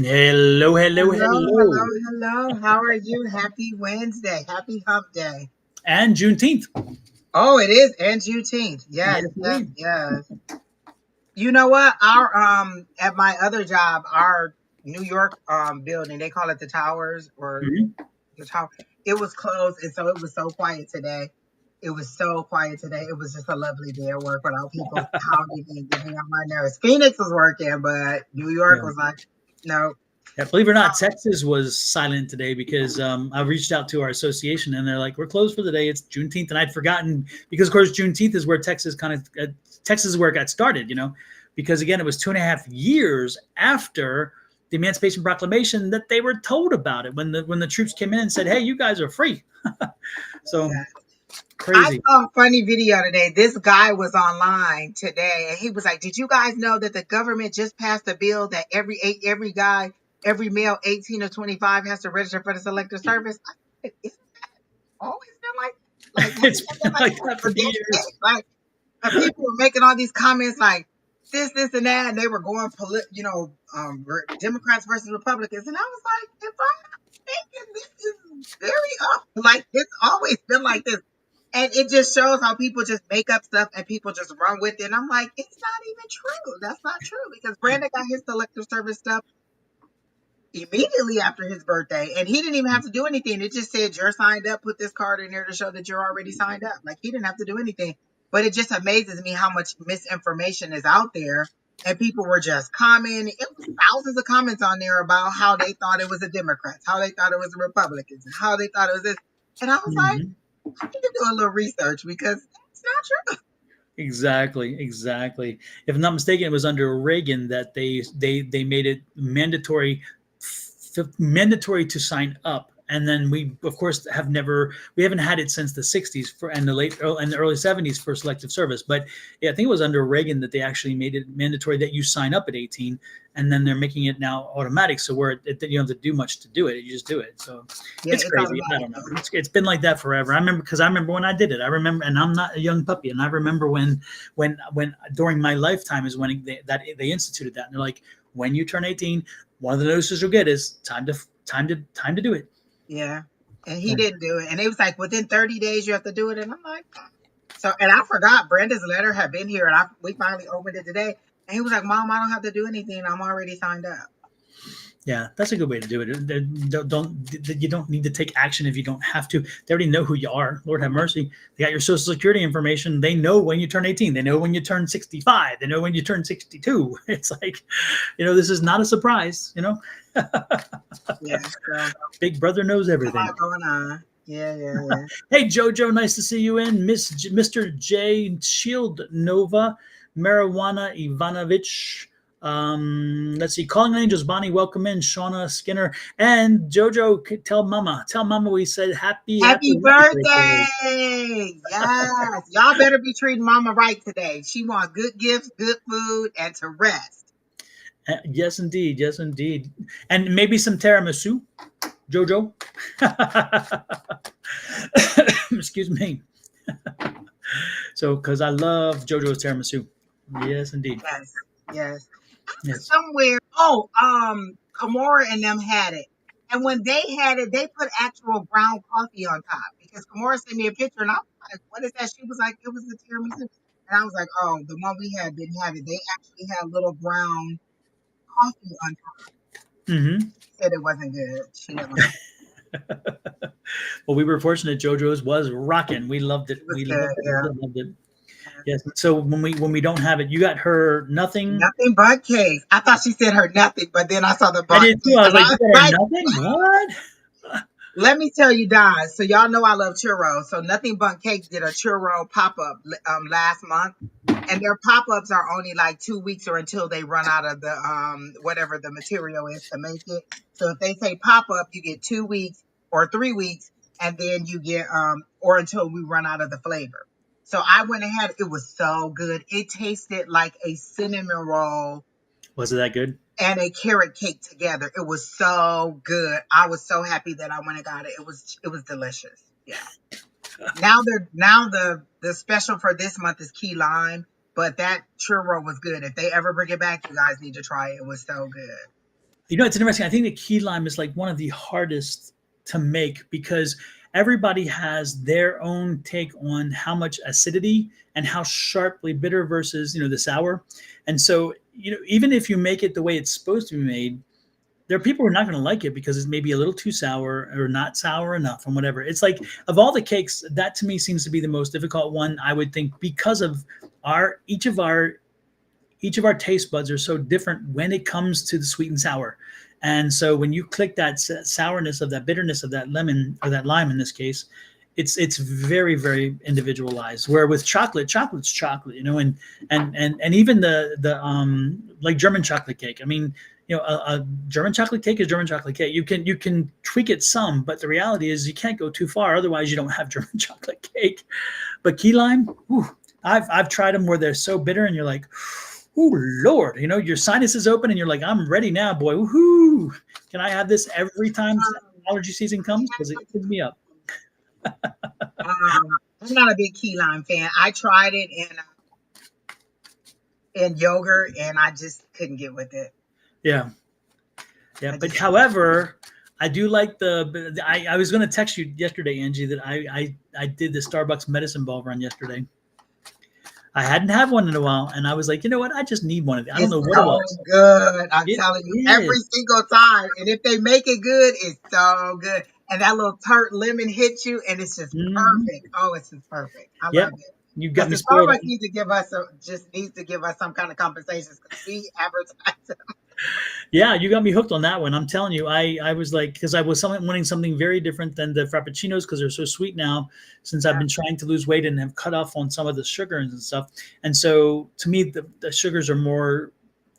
Hello, hello, Hello, hello, hello. hello. How are you? Happy Wednesday. Happy hump day. And Juneteenth. Oh, it is. And Juneteenth. Yes, Yes, yes, indeed. yes. You know what? Our at my other job, our New York building, they call it the towers or Mhm. the tower. It was closed, and so it was so quiet today. It was so quiet today. It was just a lovely day at work without people hounding me and getting on my nerves. Phoenix was working, but New York Yeah. was like, no. Yeah, believe it or not, Texas was silent today because I reached out to our association and they're like, "We're closed for the day. It's Juneteenth," and I'd forgotten because, of course, Juneteenth is where Texas is where it got started. Because again, it was 2.5 years after the Emancipation Proclamation that they were told about it when the troops came in and said, "Hey, you guys are free." So I crazy. saw a funny video today. This guy was online today and he was like, "Did you guys know that the government just passed a bill that every male 18 or 25 has to register for the selective service?" I said, "Isn't that always been like It's hasn't that been been like like that that for for decades?" years. Like, and people were making all these comments like this, and that, and they were going, Democrats versus Republicans, and I was like, if I'm not thinking, this is very up. Like it's always been like this. And it just shows how people just make up stuff and people just run with it. And I'm like, it's not even true. That's not true because Brandon got his selective service stuff immediately after his birthday. And he didn't even have to do anything. It just said, "You're signed up. Put this card in there to show that you're already signed up." Like he didn't have to do anything. But it just amazes me how much misinformation is out there. And people were just commenting. It was thousands of comments on there about how they thought it was the Democrats, how they thought it was the Republicans, and how they thought it was this. And I was like, Mhm. I need to do a little research because that's not true. Exactly, exactly. If I'm not mistaken, it was under Reagan that they made it mandatory to sign up, and then we of course we haven't had it since the 60s for and the early 70s for selective service. But yeah, I think it was under Reagan that they actually made it mandatory that you sign up at 18, and then they're making it now automatic, so where you don't have to do much to do it, you just do it. So Yeah, it's it's crazy. I automatic don't know. though. It's been like that forever. I remember when I did it. I remember, and I'm not a young puppy, and I remember when during my lifetime is when they instituted that, and they're like, when you turn 18, one of the notices you'll get is time to do it. Yeah. And he didn't do it. And it was like within 30 days you have to do it. And I'm like, "Mm." So and I forgot Brenda's letter had been here and we finally opened it today. And he was like, "Mom, I don't have to do anything. I'm already signed up." Yeah, that's a good way to do it. You don't need to take action if you don't have to. They already know who you are. Lord have mercy. They got your social security information. They know when you turn 18. They know when you turn 65. They know when you turn 62. It's like, this is not a surprise. Yeah. So Big brother knows a everything. lot going on. Yeah, yeah, yeah. Hey, Jojo, nice to see you in. Mr. J. Shield Nova, Marijuana Ivanovich. Let's see. Calling Angels, Bonnie, welcome in. Shauna Skinner. And Jojo, tell Mama we said Happy happy birthday. birthday. Yes. Y'all better be treating Mama right today. She want good gifts, good food, and to rest. Yes, indeed. Yes, indeed. And maybe some tiramisu, Jojo. Excuse me. So, because I love Jojo's tiramisu. Yes, indeed. Yes. Yes. Yes. Somewhere. Oh, Kamora and them had it. And when they had it, they put actual brown coffee on top because Kamora sent me a picture and I was like, "What is that?" She was like, "It was the tiramisu." And I was like, "Oh, the one we had didn't have it. They actually had little brown coffee on top." Mm-hmm. She said it wasn't good. She didn't like Well, we were fortunate. JoJo's was rocking. We loved it. it. It was We good, loved it. Loved yeah. it. Loved it. Yes. So when we don't have it, you got her nothing. Nothing but cake. I thought she said her nothing, but then I saw the I but did too. cake I was and I like, you was got her like, nothing. What? let me tell you guys. So y'all know I love churros. So Nothing But Cake did a churro pop up last month, and their pop ups are only like 2 weeks or until they run out of the whatever the material is to make it. So if they say pop up, you get 2 weeks or 3 weeks, and then you get or until we run out of the flavor. So I went ahead. It was so good. It tasted like a cinnamon roll Was it that good? and a carrot cake together. It was so good. I was so happy that I went and got it. It was delicious. Yeah. Now the special for this month is key lime, but that churro was good. If they ever bring it back, you guys need to try it. It was so good. You know, it's interesting. I think the key lime is like one of the hardest to make because everybody has their own take on how much acidity and how sharply bitter versus, the sour. And so, even if you make it the way it's supposed to be made, there are people who are not going to like it because it's maybe a little too sour or not sour enough and whatever. It's like of all the cakes, that to me seems to be the most difficult one, I would think, because of our each of our taste buds are so different when it comes to the sweet and sour. And so when you click that sourness of that bitterness of that lemon or that lime in this case, it's very, very individualized. Where with chocolate's chocolate, and even the like German chocolate cake. I mean, a German chocolate cake is German chocolate cake. You can tweak it some, but the reality is you can't go too far. Otherwise, you don't have German chocolate cake. But key lime, whew, I've tried them where they're so bitter, and you're like, oh Lord, your sinus is open, and you're like, I'm ready now, boy. Woohoo! Can I have this every time allergy season comes? Because it fills me up. I'm not a big key lime fan. I tried it in yogurt, and I just couldn't get with it. Yeah. But however, I do like I was going to text you yesterday, Angie, that I did the Starbucks medicine ball run yesterday. I hadn't had one in a while, and I was like, you know what? I just need one of these. I don't know what it was. Good. I'm telling you, every single time. And if they make it good, it's so good. And that little tart lemon hits you, and it's just perfect. Oh, it's just perfect. I love it. You got me spoiled. Starbucks needs to give us some kind of compensations because we advertise them. Yeah, you got me hooked on that one. I'm telling you, I was like, because I was wanting something very different than the Frappuccinos because they're so sweet now since I've been trying to lose weight and have cut off on some of the sugars and stuff. And so to me, the sugars are more,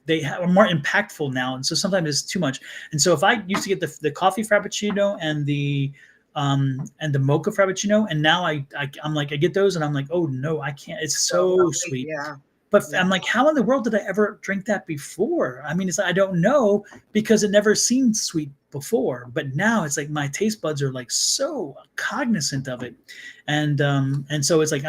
are more impactful now. And so sometimes it's too much. And so if I used to get the coffee Frappuccino and the mocha Frappuccino, and now I'm like, I get those and I'm like, oh no, I can't. It's so sweet. Yeah. But I'm like, how in the world did I ever drink that before? I mean, it's like, I don't know because it never seemed sweet before. But now it's like my taste buds are like so cognizant of it, and so it's like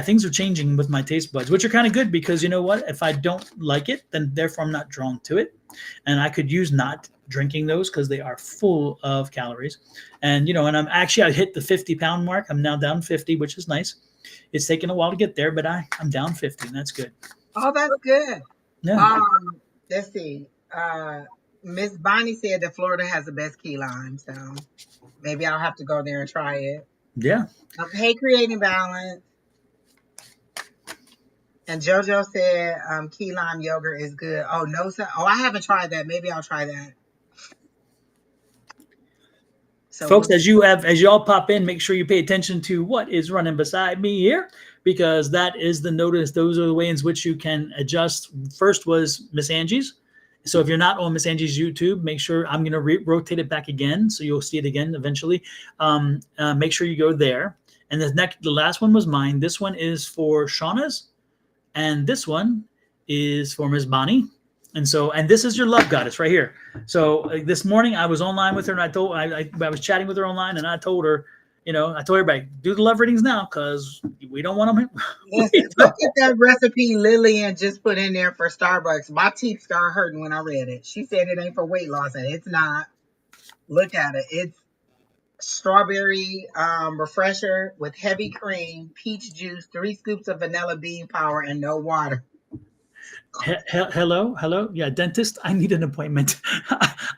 things are changing with my taste buds, which are kind of good because you know what? If I don't like it, then therefore I'm not drawn to it, and I could use not drinking those because they are full of calories, and and I hit the 50-pound mark. I'm now down 50, which is nice. It's taken a while to get there, but I'm down 50, and that's good. Oh, that's good. Yeah. Let's see. Miss Bonnie said that Florida has the best key lime, so maybe I'll have to go there and try it. Yeah. Hey, Creating Balance. And JoJo said key lime yogurt is good. Oh, no, sir. Oh, I haven't tried that. Maybe I'll try that. So folks, as you all pop in, make sure you pay attention to what is running beside me here, because that is the notice. Those are the ways in which you can adjust. First was Miss Angie's. So if you're not on Miss Angie's YouTube, make sure I'm going to rotate it back again, so you'll see it again eventually. Make sure you go there. And the last one was mine. This one is for Shauna's, and this one is for Miss Bonnie. And this is your love goddess right here. So this morning I was online with her, and I was chatting with her online, and I told her, I told everybody, do the love readings now because we don't want them. Look at that recipe Lillian just put in there for Starbucks. My teeth started hurting when I read it. She said it ain't for weight loss, and it's not. Look at it. It's strawberry refresher with heavy cream, peach juice, 3 scoops of vanilla bean power, and no water. Hello. Yeah, dentist. I need an appointment.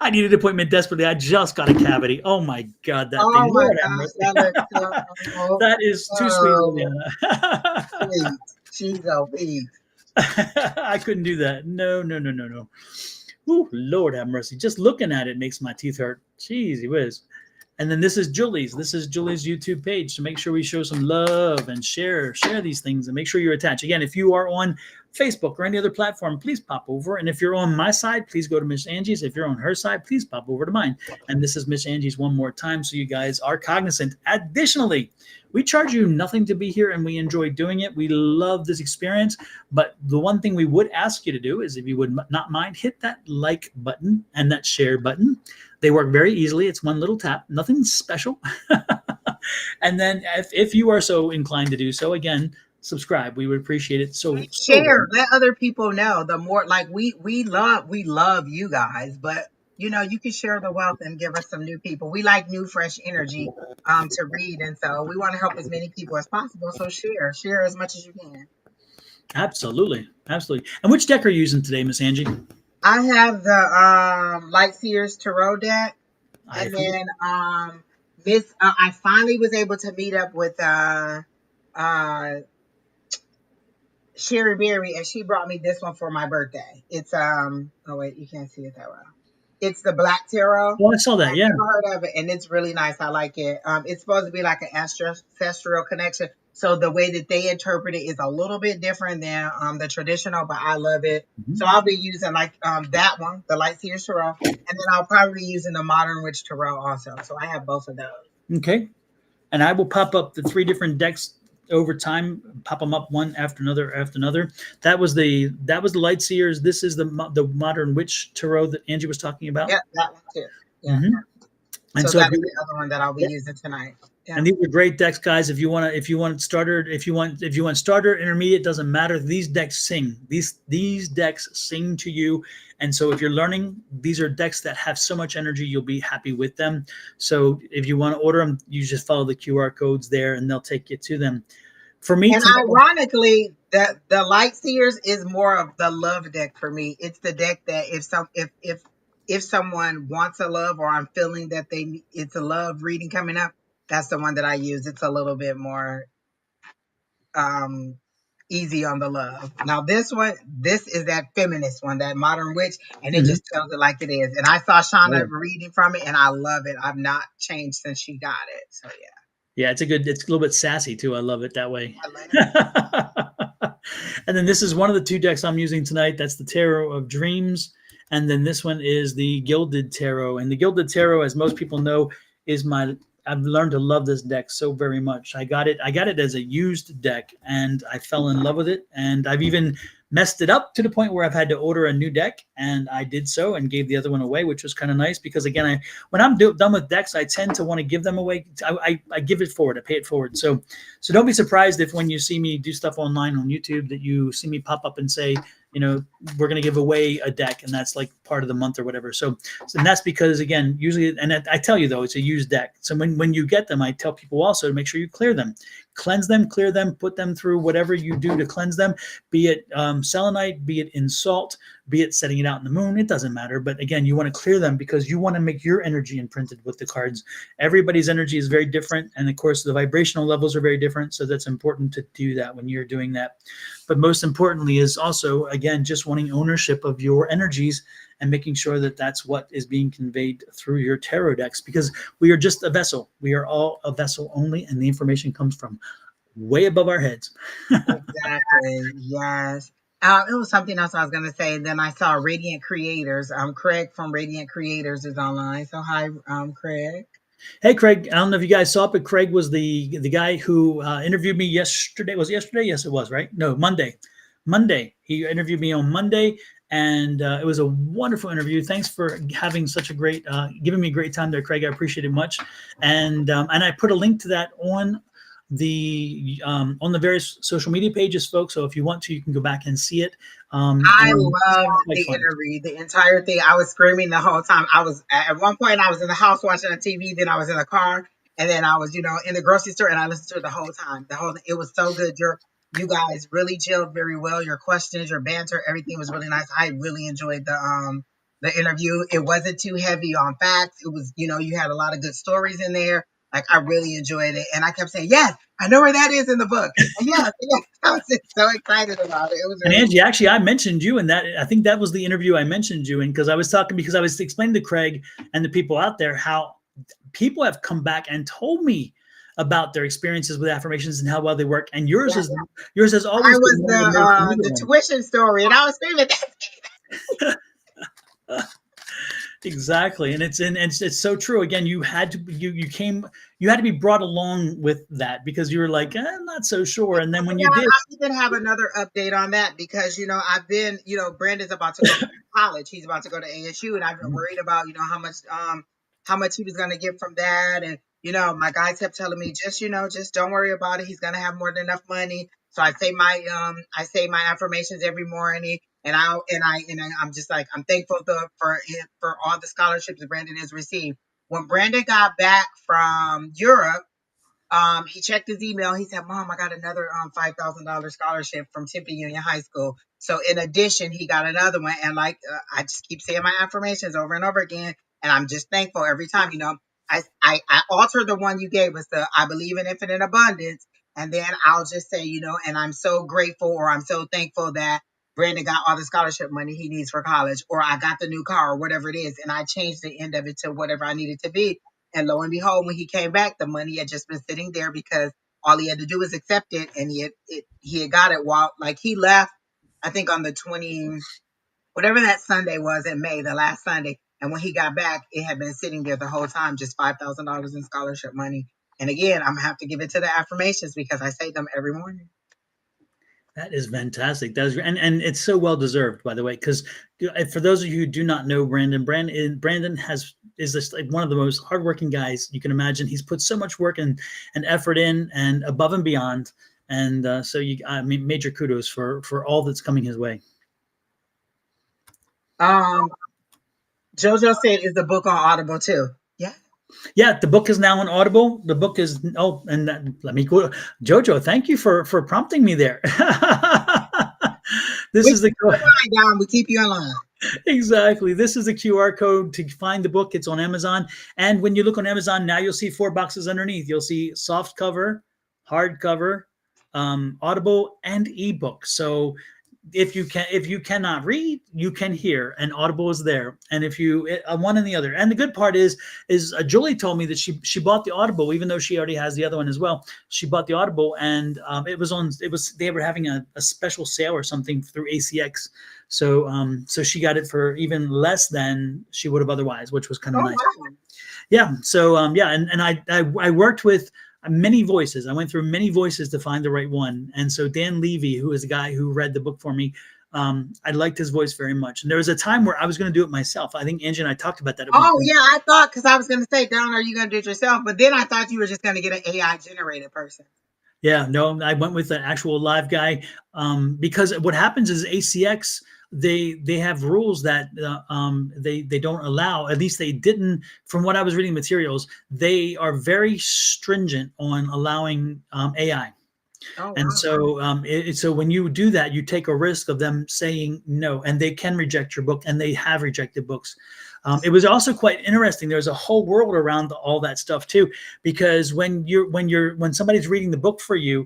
I need an appointment desperately. I just got a cavity. Oh my God, that thing. My gosh, that is too sweet, Liliana. She's obese. I couldn't do that. No. Ooh, Lord have mercy. Just looking at it makes my teeth hurt. Jeez, whiz. And then this is Julie's. This is Julie's YouTube page. So make sure we show some love and share these things, and make sure you're attached. Again, if you are on Facebook or any other platform, please pop over. And if you're on my side, please go to Miss Angie's. If you're on her side, please pop over to mine. And this is Miss Angie's one more time, so you guys are cognizant. Additionally, we charge you nothing to be here, and we enjoy doing it. We love this experience. But the one thing we would ask you to do is, if you would not mind, hit that like button and that share button. They work very easily. It's one little tap, nothing special. And then if you are so inclined to do so, again, subscribe. We would appreciate it so very Share, much. let other people know. The more like we love you guys, but you can share the wealth and give us some new people. We like new fresh energy to read, and so we want to help as many people as possible. So share as much as you can. Absolutely, absolutely. And which deck are you using today, Miss Angie? I have the Light Seers Tarot deck, I and forget. then this I finally was able to meet up with uh Sherry Berry, and she brought me this one for my birthday. It's oh wait, you can't see it that well. It's the Black Tarot. Well, I saw that. I've Yeah. never heard of it, and it's really nice. I like it. It's supposed to be like an ancestral connection. So the way that they interpret it is a little bit different than the traditional, but I love it. So Mhm. I'll be using like that one, the Light Seers Tarot, and then I'll probably be using the Modern Witch Tarot also. So I have both of those. Okay. And I will pop up the three different decks over time, pop them up one after another. That was the Light Seers. This is the Modern Witch Tarot that Angie was talking about. Yep, that one too. Yeah. Hmm. And So so, if that is you, the other one that I'll be using tonight. Yeah. and these are great decks, guys. If you want starter, if you want starter, intermediate, doesn't matter. These decks sing. These decks sing to you. And so, if you're learning, these are decks that have so much energy, you'll be happy with them. So, if you want to order them, you just follow the QR codes there, and they'll take you to them. For me And tonight, ironically, the Light Seers is more of the love deck for me. It's the deck that if someone wants a love, or I'm feeling that it's a love reading coming up, that's the one that I use. It's a little bit more um easy on the love. Now this is that feminist one, that Modern Witch, and it mhm. just tells it like it is. And I saw Shauna reading from it, and I love it. I've not changed since she got it. So yeah, Yeah, it's a little bit sassy too. I love it that way. I love it. And then this is one of the two decks I'm using tonight. That's the Tarot of Dreams. And then this one is the Gilded Tarot. And the Gilded Tarot, as most people know, is my I've learned to love this deck so very much. I got it as a used deck and I fell in love with it. And I've even messed it up to the point where I've had to order a new deck. And I did so and gave the other one away, which was kind of nice because again, when I'm done with decks, I tend to want to give them away. I give it forward. I pay it forward. So don't be surprised if when you see me do stuff online on YouTube that you see me pop up and say, we're going to give away a deck and that's like part of the month or whatever. So and that's because again, usually, and I tell you though, it's a used deck. So when you get them, I tell people also to make sure you clear them, cleanse them, clear them, put them through whatever you do to cleanse them, be it selenite, be it in salt, be it setting it out in the moon. It doesn't matter. But again, you want to clear them because you want to make your energy imprinted with the cards. Everybody's energy is very different. And of course, the vibrational levels are very different. So that's important to do that when you're doing that. But most importantly is also, again, just wanting ownership of your energies and making sure that that's what is being conveyed through your tarot decks because we are just a vessel. We are all a vessel only, and the information comes from way above our heads. Exactly. Yes. It was something else I was going to say. And then I saw Radiant Creators. Craig from Radiant Creators is online. So hi, Craig. Hey, Craig. I don't know if you guys saw it, but Craig was the guy who interviewed me yesterday. Was it yesterday? Yes, it was. Right? No, Monday. Monday. He interviewed me on Monday, and it was a wonderful interview. Thanks for having such a great, giving me a great time there, Craig. I appreciate it much. And I put a link to that on the various social media pages, folks. So if you want to, you can go back and see it. I And it's loved quite the fun. interview, the entire thing. I was screaming the whole time. I was at one point I was in the house watching the TV, then I was in the car, and then I was, in the grocery store, and I listened to it the whole time. It was so good. You guys really chilled very well. Your questions, your banter, everything was really nice. I really enjoyed the interview. It wasn't too heavy on facts. It was, you had a lot of good stories in there. Like I really enjoyed it, and I kept saying, "Yes, I know where that is in the book." And yes, yes, I was just so excited about it. It was And really. Angie, actually, I mentioned you in that. I think that was the interview I mentioned you in because I was explaining to Craig and the people out there how people have come back and told me about their experiences with affirmations and how well they work. And yours has I always been was one of the most the familiar tuition story, and I was screaming. ones. Exactly, and it's so true. Again, you had to be brought along with that because you were like, I'm not so sure. And then when Yeah, you did, I even have another update on that because I've been Brandon's about to go to college. He's about to go to ASU, and I've been worried about how much he was going to get from that, and my guy kept telling me just don't worry about it. He's going to have more than enough money. So I say my affirmations every morning, and I'm just like, I'm thankful for all the scholarships Brandon has received. When Brandon got back from Europe, he checked his email. He said, "Mom, I got another $5,000 scholarship from Tempe Union High School." So in addition, he got another one. And like I just keep saying my affirmations over and over again, and I'm just thankful every time. I alter the one you gave us, the I believe in infinite abundance, and then I'll just say, and I'm so grateful, or I'm so thankful that Brandon got all the scholarship money he needs for college, or I got the new car, or whatever it is, and I changed the end of it to whatever I needed to be. And lo and behold, when he came back, the money had just been sitting there because all he had to do was accept it, and he had got it while like he left. I think on the 20, whatever that Sunday was in May, the last Sunday. And when he got back, it had been sitting there the whole time, just $5,000 in scholarship money. And again, I'm gonna have to give it to the affirmations because I say them every morning. That is fantastic. That is, and it's so well deserved, by the way. Because for those of you who do not know Brandon is just like one of the most hardworking guys you can imagine. He's put so much work and effort in, and above and beyond. And I mean, major kudos for all that's coming his way. JoJo said, "Is the book on Audible too?" Yeah. Yeah, the book is now on Audible. The book is let me go. Jojo, thank you for prompting me there. This is the down. We keep you in line. Exactly. This is the QR code to find the book. It's on Amazon, and when you look on Amazon now, you'll see 4 boxes underneath. You'll see soft cover, hardcover, Audible, and ebook. So if you cannot read, you can hear, and Audible is there. And if you one and the other, and the good part is Julie told me that she bought the Audible, even though she already has the other one as well. She bought the Audible, and they were having a special sale or something through ACX. So she got it for even less than she would have otherwise, which was kind of nice. Wow. Yeah. So and I worked with many voices. I went through many voices to find the right one. And so Dan Levy, who is the guy who read the book for me, I liked his voice very much. And there was a time where I was going to do it myself. I think Angie and I talked about that. I thought, because I was going to say, Don, are you going to do it yourself? But then I thought you were just going to get an AI generated person. Yeah, no, I went with an actual live guy because what happens is ACX, they have rules that they don't allow. At least they didn't. From what I was reading materials, they are very stringent on allowing AI. Oh, and wow. So when you do that, you take a risk of them saying no, and they can reject your book, and they have rejected books. It was also quite interesting. There's a whole world around all that stuff too, because when somebody's reading the book for you,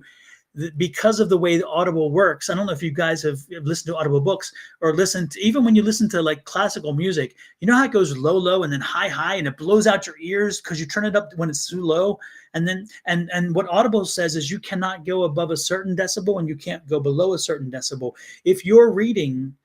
because of the way the Audible works, I don't know if you guys have listened to Audible books or listened to, even when you listen to like classical music, you know how it goes low, low, and then high, high, and it blows out your ears because you turn it up when it's too low. And then, and what Audible says is you cannot go above a certain decibel and you can't go below a certain decibel. If your reading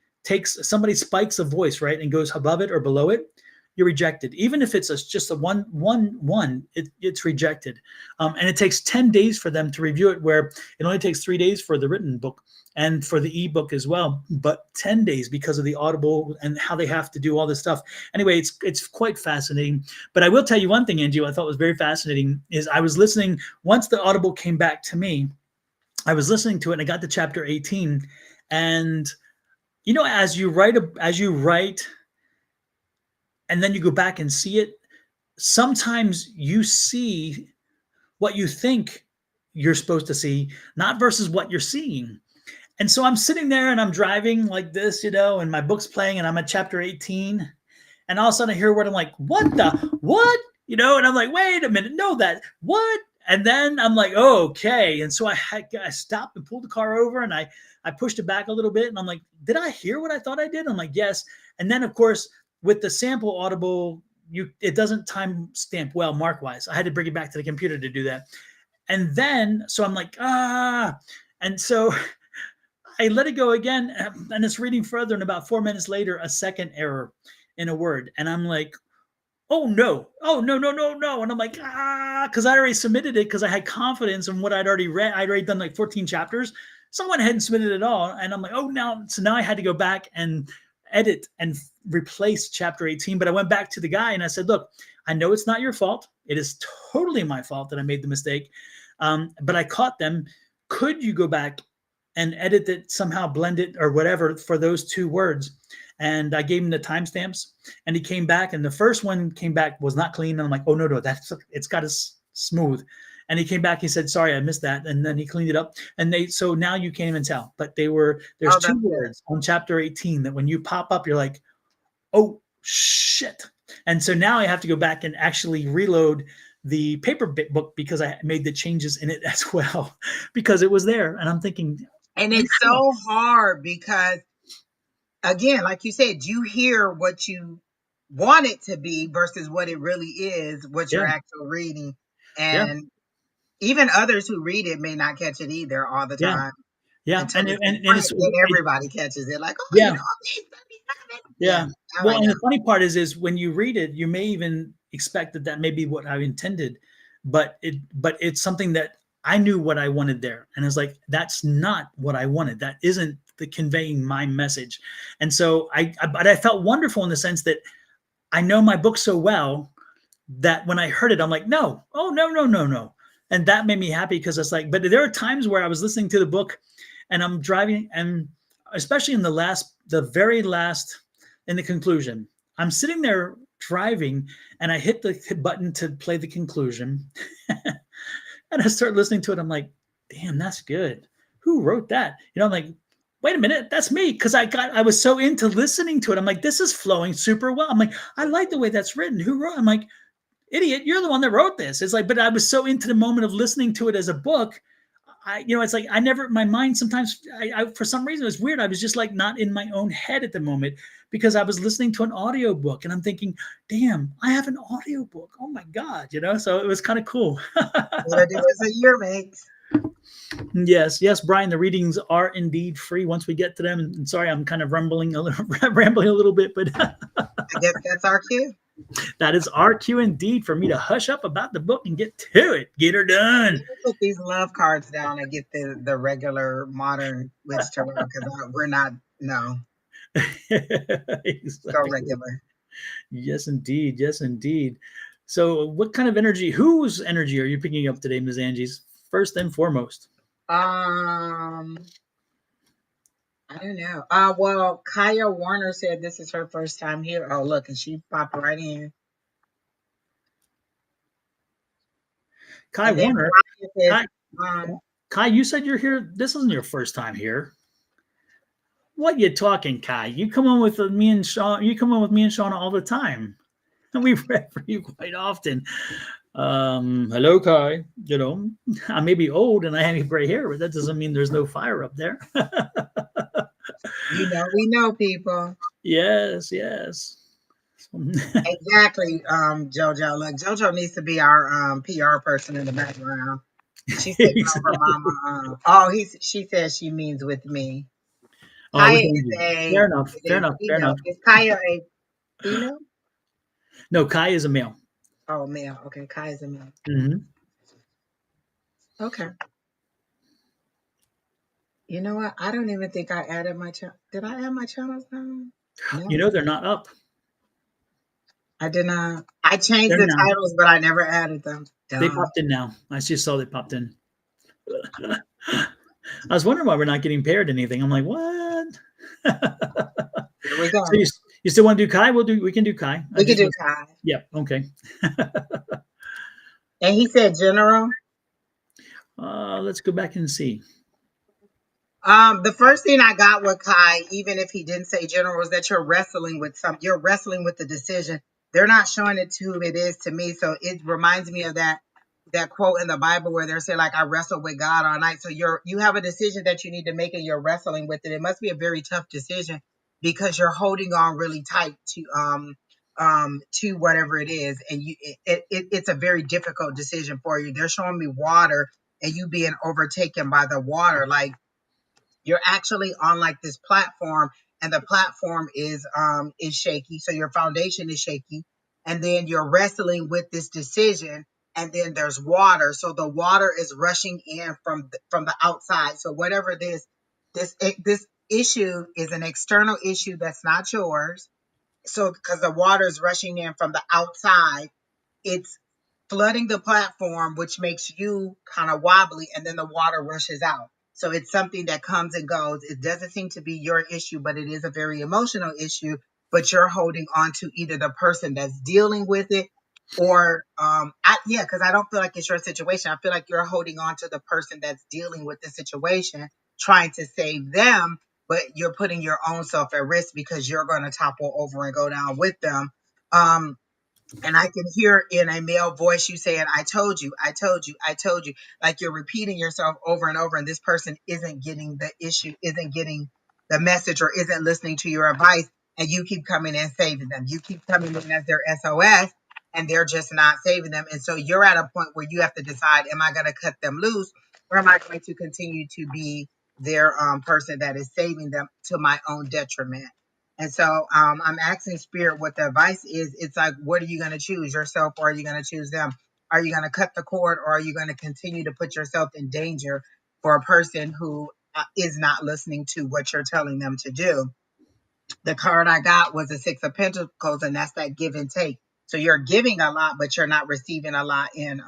somebody spikes a voice, right, and goes above it or below it, you're rejected. Even if it's just a one, it's rejected. And it takes 10 days for them to review it, where it only takes 3 days for the written book and for the ebook as well, but 10 days because of the Audible and how they have to do all this stuff. Anyway, it's quite fascinating. But I will tell you one thing, Angie, I thought was very fascinating is I was listening, once the Audible came back to me, I was listening to it and I got to chapter 18. And, as you write, and then you go back and see it, sometimes you see what you think you're supposed to see, not versus what you're seeing. And so I'm sitting there and I'm driving like this, and my book's playing and I'm at chapter 18. And all of a sudden I hear a word. I'm like, what? And I'm like, wait a minute. No, what? And then I'm like, oh, okay. And so I stopped and pulled the car over and I pushed it back a little bit. And I'm like, did I hear what I thought I did? I'm like, yes. And then, of course, with the sample Audible, it doesn't time stamp well mark-wise. I had to bring it back to the computer to do that. And then, so I'm like, and so I let it go again, and it's reading further, and about 4 minutes later, a second error in a word. And I'm like, oh, no. And I'm like, because I already submitted it because I had confidence in what I'd already read. I'd already done like 14 chapters. So I went ahead and submitted it all. And I'm like, oh, now I had to go back and edit and replace chapter 18. But I went back to the guy and I said, look, I know it's not your fault. It is totally my fault that I made the mistake. But I caught them. Could you go back and edit it somehow, blend it or whatever for those 2 words. And I gave him the timestamps, and he came back, and the first one came back was not clean. And I'm like, oh no, that's it's got to smooth. And he came back. He said, "Sorry, I missed that." And then he cleaned it up. And so now you can't even tell. But there's Oh, two that's good. words on chapter 18 that when you pop up, you're like, oh shit. And so now I have to go back and actually reload the paper book because I made the changes in it as well because it was there. And I'm thinking, And nice it's job. so hard because, again, like you said, you hear what you want it to be versus what it really is, what you're Yeah, actually reading. yeah, And even others who read it may not catch it either all the yeah, time yeah. until And it's in and print. it's Then everybody catches it, like, oh, yeah, okay, let me have it. Yeah, yeah. all Well, right and now. the funny part is when you read it, you may even expect that that may be what I intended, but it's something that I knew what I wanted there, and it's like that's not what I wanted. That isn't the conveying my message, and so but I felt wonderful in the sense that I know my book so well that when I heard it, I'm like, no, oh no, no, no, no, and that made me happy because it's like, but there are times where I was listening to the book, and I'm driving, and especially in the very last, in the conclusion, I'm sitting there driving, and I hit the button to play the conclusion, and I start listening to it. I'm like, damn, that's good. Who wrote that? I'm like, wait a minute, that's me. Cause I was so into listening to it. I'm like, this is flowing super well. I'm like, I like the way that's written. Who wrote? I'm like, idiot, you're the one that wrote this. It's like, but I was so into the moment of listening to it as a book. It's like I never, my mind sometimes, for some reason, it was weird. I was just like not in my own head at the moment because I was listening to an audio book and I'm thinking, damn, I have an audio book. Oh my God. So it was kind of cool. What a difference a year makes. Yes, yes, Brian. The readings are indeed free once we get to them. And sorry, I'm kind of rambling a little bit, but I guess that's our cue. that is our cue indeed for me to hush up about the book and get to it. Get her done. We can put these love cards down and get the regular modern witch tarot because we're not, no, go Exactly. regular. Yes, indeed. Yes, indeed. So, what kind of energy? Whose energy are you picking up today, Ms. Angie's? First and foremost. Um, I don't know. Well, Kaya Warner said this is her first time here. Oh, look, and she popped right in. Kai And then Warner. Brian says, Kai, um, Kai, you said you're here. This isn't your first time here. What you talking, Kai? You come on with me and Sean. You come on with me and Shauna all the time, and we read for you quite often. Hello, Kai. I may be old and I have gray hair, but that doesn't mean there's no fire up there. we know people. Yes, yes. Exactly, JoJo. Look, JoJo needs to be our PR person in the background. She's taking over Exactly. Mama. She says she means with me. Oh, Kaya with is Angie. a Fair enough. is Fair a enough. Fair female. enough. Is Kaya a female? No, Kai is a male. Oh, male. Okay, Kaya is a male. Hmm. Okay. You know what? I don't even think I added my channel. Did I add my channels now? No, They're not up. I did not. I changed They're the now. titles, but I never added them. They Dumb. popped in now. I just saw they popped in. I was wondering why we're not getting paired anything. I'm like, what? Here we So go. you still want to do Kai? We can do Kai. I We could just do was, Kai. yeah, okay. And he said general. Let's go back and see. The first thing I got with Kai, even if he didn't say general, is that you're wrestling with the decision. They're not showing it to who it is to me. So it reminds me of that quote in the Bible where they're saying, like, I wrestled with God all night. So you have a decision that you need to make and you're wrestling with it. It must be a very tough decision because you're holding on really tight to whatever it is. And it's a very difficult decision for you. They're showing me water and you being overtaken by the water. Like, you're actually on like this platform and the platform is shaky, so your foundation is shaky, and then you're wrestling with this decision, and then there's water, so the water is rushing in from the outside. So whatever this issue is, an external issue that's not yours. So because the water is rushing in from the outside, it's flooding the platform, which makes you kind of wobbly, and then the water rushes out. So it's something that comes and goes. It doesn't seem to be your issue, but it is a very emotional issue. But you're holding on to either the person that's dealing with it, or because I don't feel like it's your situation. I feel like you're holding on to the person that's dealing with the situation, trying to save them, but you're putting your own self at risk because you're going to topple over and go down with them. And I can hear in a male voice you saying, I told you, I told you, I told you. Like you're repeating yourself over and over, and this person isn't getting the issue, isn't getting the message, or isn't listening to your advice. And you keep coming and saving them. You keep coming in as their SOS, and they're just not saving them. And so you're at a point where you have to decide, am I going to cut them loose, or am I going to continue to be their person that is saving them to my own detriment? And so I'm asking Spirit what the advice is. It's like, what are you going to choose, yourself, or are you going to choose them? Are you going to cut the cord, or are you going to continue to put yourself in danger for a person who is not listening to what you're telling them to do? The card I got was the Six of Pentacles, and that's that give and take. So you're giving a lot, but you're not receiving a lot in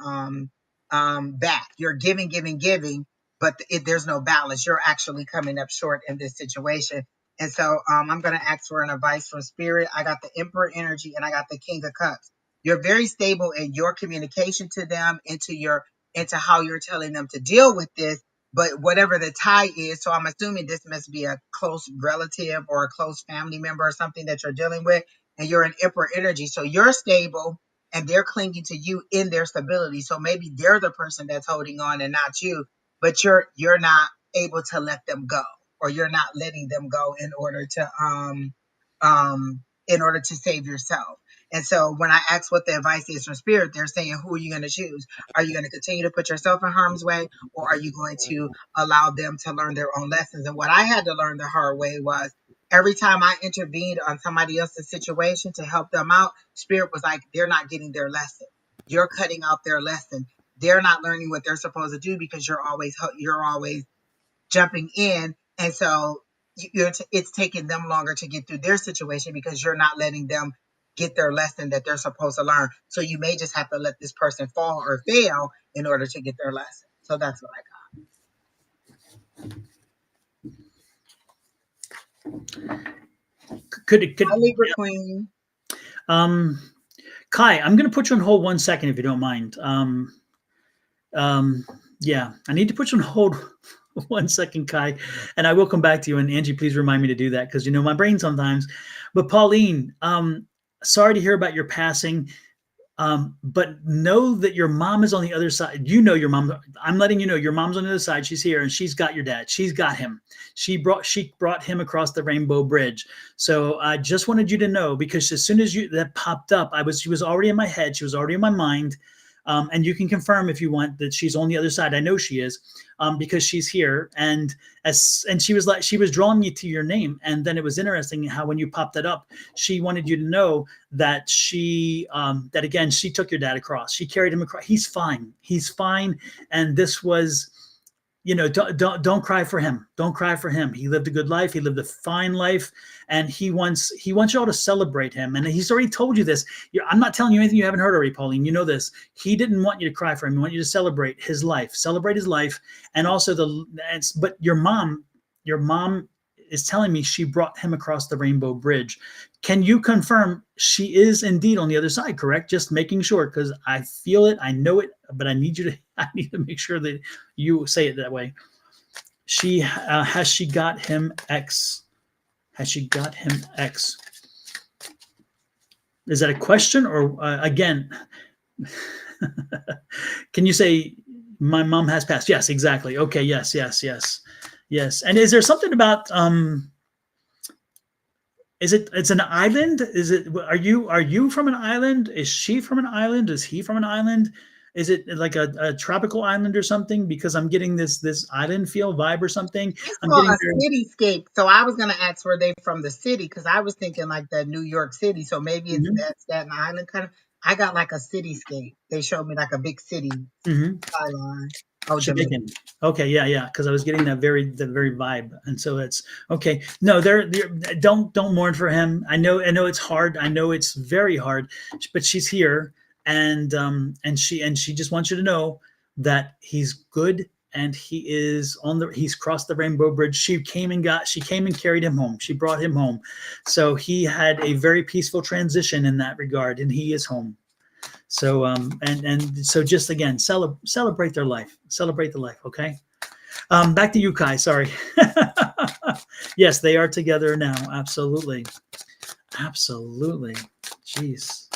back. You're giving, giving, giving, but there's no balance. You're actually coming up short in this situation. And so I'm going to ask for an advice from Spirit. I got the Emperor energy and I got the King of Cups. You're very stable in your communication to them, into how you're telling them to deal with this. But whatever the tie is, so I'm assuming this must be a close relative or a close family member or something that you're dealing with, and you're in Emperor energy. So you're stable and they're clinging to you in their stability. So maybe they're the person that's holding on and not you, but you're not able to let them go, or you're not letting them go in order to save yourself. And so when I ask what the advice is from Spirit, they're saying, who are you going to choose? Are you going to continue to put yourself in harm's way, or are you going to allow them to learn their own lessons? And what I had to learn the hard way was, every time I intervened on somebody else's situation to help them out, Spirit was like, they're not getting their lesson. You're cutting out their lesson. They're not learning what they're supposed to do because you're always jumping in. And so it's taking them longer to get through their situation because you're not letting them get their lesson that they're supposed to learn. So you may just have to let this person fall or fail in order to get their lesson. So that's what I got. Could Libra Queen. Kai, I'm going to put you on hold 1 second if you don't mind. Yeah, I need to put you on hold 1 second, Kai, and I will come back to you. And Angie, please remind me to do that because my brain sometimes. But Pauline, sorry to hear about your passing. But know that your mom is on the other side. Your mom. I'm letting you know your mom's on the other side. She's here and she's got your dad. She's got him. She brought him across the rainbow bridge. So I just wanted you to know, because as soon as that popped up, she was already in my head. She was already in my mind. And you can confirm if you want that she's on the other side. I know she is, because she's here. And she was drawing me to your name. And then it was interesting how when you popped that up, she wanted you to know that that again, she took your dad across. She carried him across. He's fine. He's fine. And this was, don't cry for him. Don't cry for him. He lived a good life. He lived a fine life. And he wants y'all to celebrate him. And he's already told you this. I'm not telling you anything you haven't heard already, Pauline. You know this. He didn't want you to cry for him. He wanted you to celebrate his life. And also but your mom is telling me she brought him across the rainbow bridge. Can you confirm she is indeed on the other side, correct? Just making sure, because I feel it, I know it, but I need to make sure that you say it that way. Has she got him X? Has she got him X? Is that a question or again? Can you say my mom has passed? Yes, exactly. Okay. Yes. And is there something about it's an island? Are you from an island? Is she from an island? Is he from an island? Is it like a tropical island or something? Because I'm getting this island feel vibe or something. It's called a cityscape. So I was going to ask where they from the city, because I was thinking like that New York City. So maybe it's that Staten Island kind of. I got like a cityscape. They showed me like a big city skyline. Oh, Jamaican. Okay, yeah, because I was getting the very vibe, and so that's okay. No, don't mourn for him. I know it's hard. I know it's very hard, but she's here, and she just wants you to know that he's good and he's crossed the rainbow bridge. She came and carried him home. She brought him home. So he had a very peaceful transition in that regard, and he is home. So and so just again, celebrate their life. Celebrate the life, okay? Back to you, Kai. Sorry. Yes, they are together now. Absolutely. Absolutely. Jeez.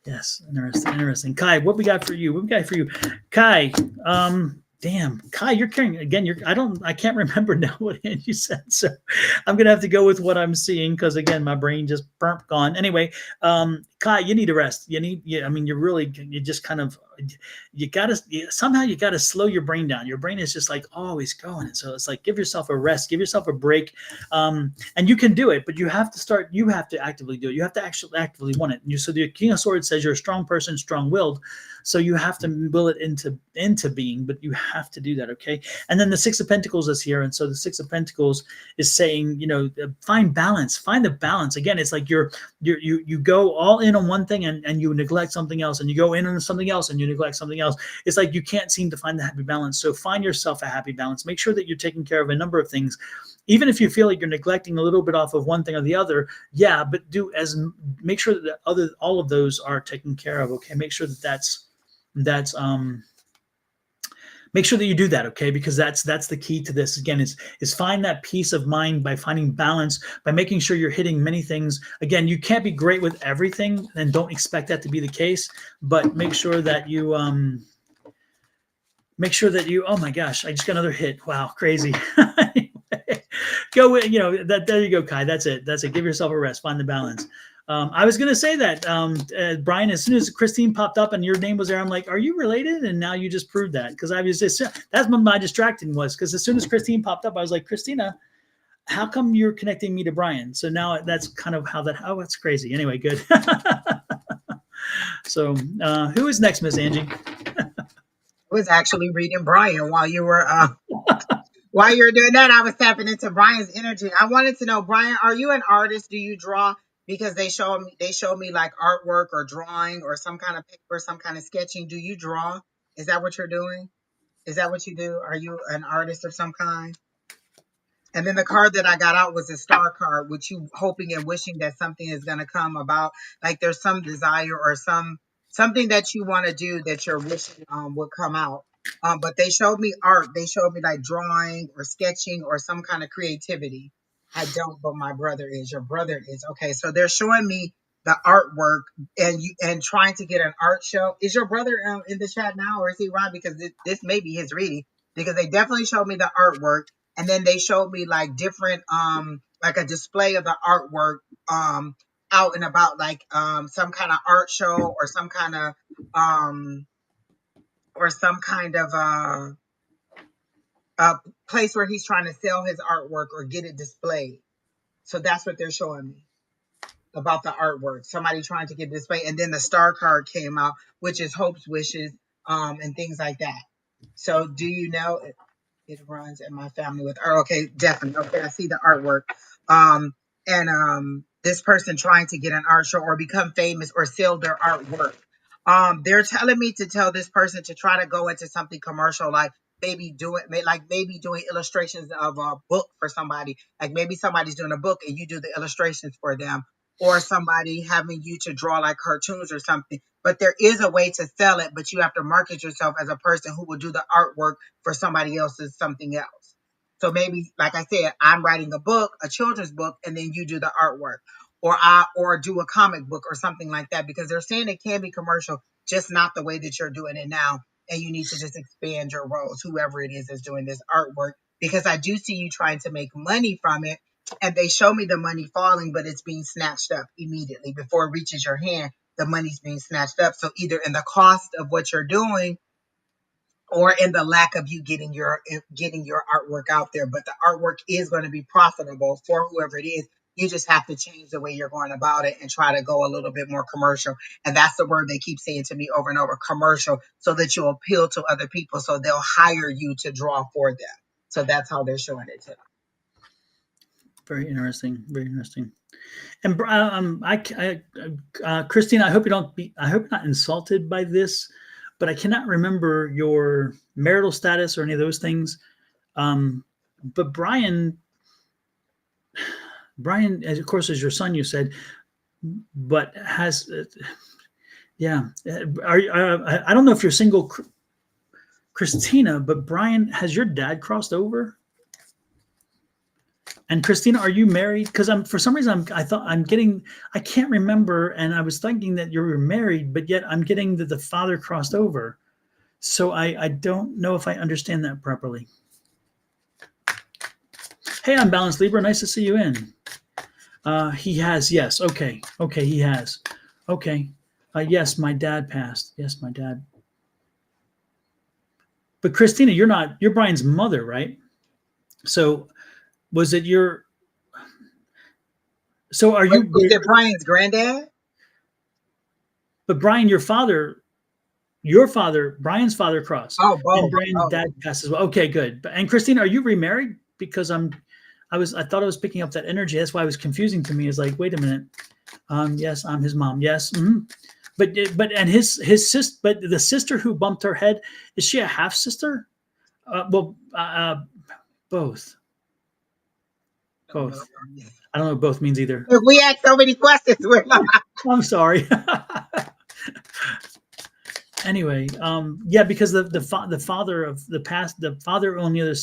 Yes. Interesting. Interesting. Kai, what we got for you? What we got for you? Kai, damn. Kai, you're carrying again, I can't remember now what Angie said. So I'm gonna have to go with what I'm seeing because again, my brain just gone. Anyway, Kai, you need a rest. I mean, you just kind of somehow you gotta slow your brain down. Your brain is just like always going. And so it's like give yourself a rest, give yourself a break. And you can do it, but you have to actively do it. You have to actually actively want it. So the King of Swords says you're a strong person, strong-willed. So you have to will it into being, but you have to do that, okay? And then the Six of Pentacles is here, and so the Six of Pentacles is saying, find balance, find the balance. Again, it's like you go all in on one thing and you neglect something else, and you go in on something else and you neglect something else. It's like you can't seem to find the happy balance. So find yourself a happy balance. Make sure that you're taking care of a number of things. Even if you feel like you're neglecting a little bit off of one thing or the other, yeah, but make sure that all of those are taken care of. Okay, make sure that's make sure that you do that, okay? Because that's the key to this. Again, is find that peace of mind by finding balance, by making sure you're hitting many things. Again, you can't be great with everything, and don't expect that to be the case. But make sure that you oh my gosh, I just got another hit. Wow, crazy. Go with, there you go, Kai. That's it. Give yourself a rest. Find the balance. I was going to say that, Brian, as soon as Christine popped up and your name was there, I'm like, are you related? And now you just proved that, because I was just, that's what my distracting was, because as soon as Christine popped up, I was like, Christina, how come you're connecting me to Brian? So now that's kind of that's crazy. Anyway, good. So who is next, Miss Angie? I was actually reading Brian while you were while you were doing that. I was tapping into Brian's energy. I wanted to know, Brian, are you an artist? Do you draw? Because they show me like artwork or drawing or some kind of paper, some kind of sketching. Do you draw? Is that what you're doing? Is that what you do? Are you an artist of some kind? And then the card that I got out was a star card, which you hoping and wishing that something is going to come about. Like there's some desire or something that you want to do that you're wishing would come out. But they showed me art. They showed me like drawing or sketching or some kind of creativity. I don't, but my brother is. Your brother is. Okay, so they're showing me the artwork and trying to get an art show. Is your brother in the chat now, or is he Ron? Because this may be his reading. Because they definitely showed me the artwork, and then they showed me like different like a display of the artwork out and about, like some kind of art show or some kind of um a place where he's trying to sell his artwork or get it displayed. So that's what they're showing me about the artwork. Somebody trying to get displayed, and then the star card came out, which is hopes, wishes, and things like that. So do you know it runs in my family with art? Okay, definitely. Okay, I see the artwork. And this person trying to get an art show or become famous or sell their artwork. They're telling me to tell this person to try to go into something commercial, like maybe doing illustrations of a book for somebody. Like maybe somebody's doing a book and you do the illustrations for them, or somebody having you to draw like cartoons or something. But there is a way to sell it, but you have to market yourself as a person who will do the artwork for somebody else's something else. So maybe, like I said, I'm writing a book, a children's book, and then you do the artwork, or do a comic book or something like that. Because they're saying it can be commercial, just not the way that you're doing it now. And you need to just expand your roles, whoever it is that's doing this artwork. Because I do see you trying to make money from it, and they show me the money falling, but it's being snatched up immediately before it reaches your hand. The money's being snatched up. So either in the cost of what you're doing, or in the lack of you getting your artwork out there. But the artwork is going to be profitable for whoever it is. You just have to change the way you're going about it and try to go a little bit more commercial. And that's the word they keep saying to me over and over, commercial, so that you appeal to other people, so they'll hire you to draw for them. So that's how they're showing it to them. Very interesting. Very interesting. And Christine, I hope you're not insulted by this, but I cannot remember your marital status or any of those things. But Brian, of course, is your son. You said, but has yeah. I don't know if you're single, Christina, but Brian, has your dad crossed over? And Christina, are you married? Because I'm for some reason I thought I'm getting I can't remember, and I was thinking that you were married, but yet I'm getting that the father crossed over. So I don't know if I understand that properly. Hey, I'm Balanced Libra. Nice to see you in. He has, yes. Okay. Okay, he has. Okay. Yes, my dad passed. Yes, my dad. But Christina, you're Brian's mother, right? So was it your, so are you, Is it Brian's granddad? but Brian, Brian's father crossed, Oh, and both. Brian's Oh, dad passed as well. Okay, good. And Christina, are you remarried? Because I thought I was picking up that energy. That's why it was confusing to me. Is like, wait a minute. Yes, I'm his mom. Yes. And his sister, but the sister who bumped her head, is she a half sister? Both, don't know. both. I don't know what both means either. If we ask so many questions, we're not. I'm sorry. Anyway, yeah, because the father of the past, the father on the other,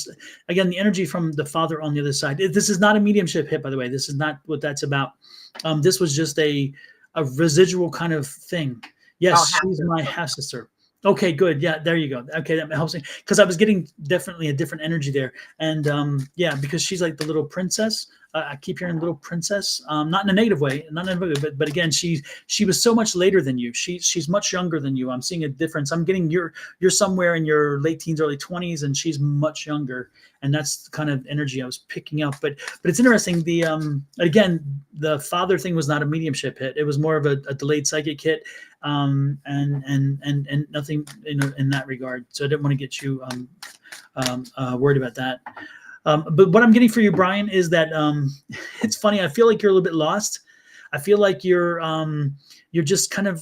again, the energy from the father on the other side. This is not a mediumship hit, by the way. This is not what that's about. This was just a residual kind of thing. Oh, Yes, half she's my sister. half sister. Okay, good. Yeah, there you go. Okay, that helps me because I was getting definitely a different energy there, and yeah, because she's like the little princess. I keep hearing little princess, not in a negative way, not in a negative way, but again, she was so much later than you. She's much younger than you. I'm seeing a difference. I'm getting you're somewhere in your late teens, early 20s, and she's much younger, and that's the kind of energy I was picking up. But it's interesting. The again, the father thing was not a mediumship hit. It was more of a delayed psychic hit, and nothing in that regard. So I didn't want to get you worried about that. But what I'm getting for you, Brian, is that it's funny. I feel like you're a little bit lost. I feel like you're just kind of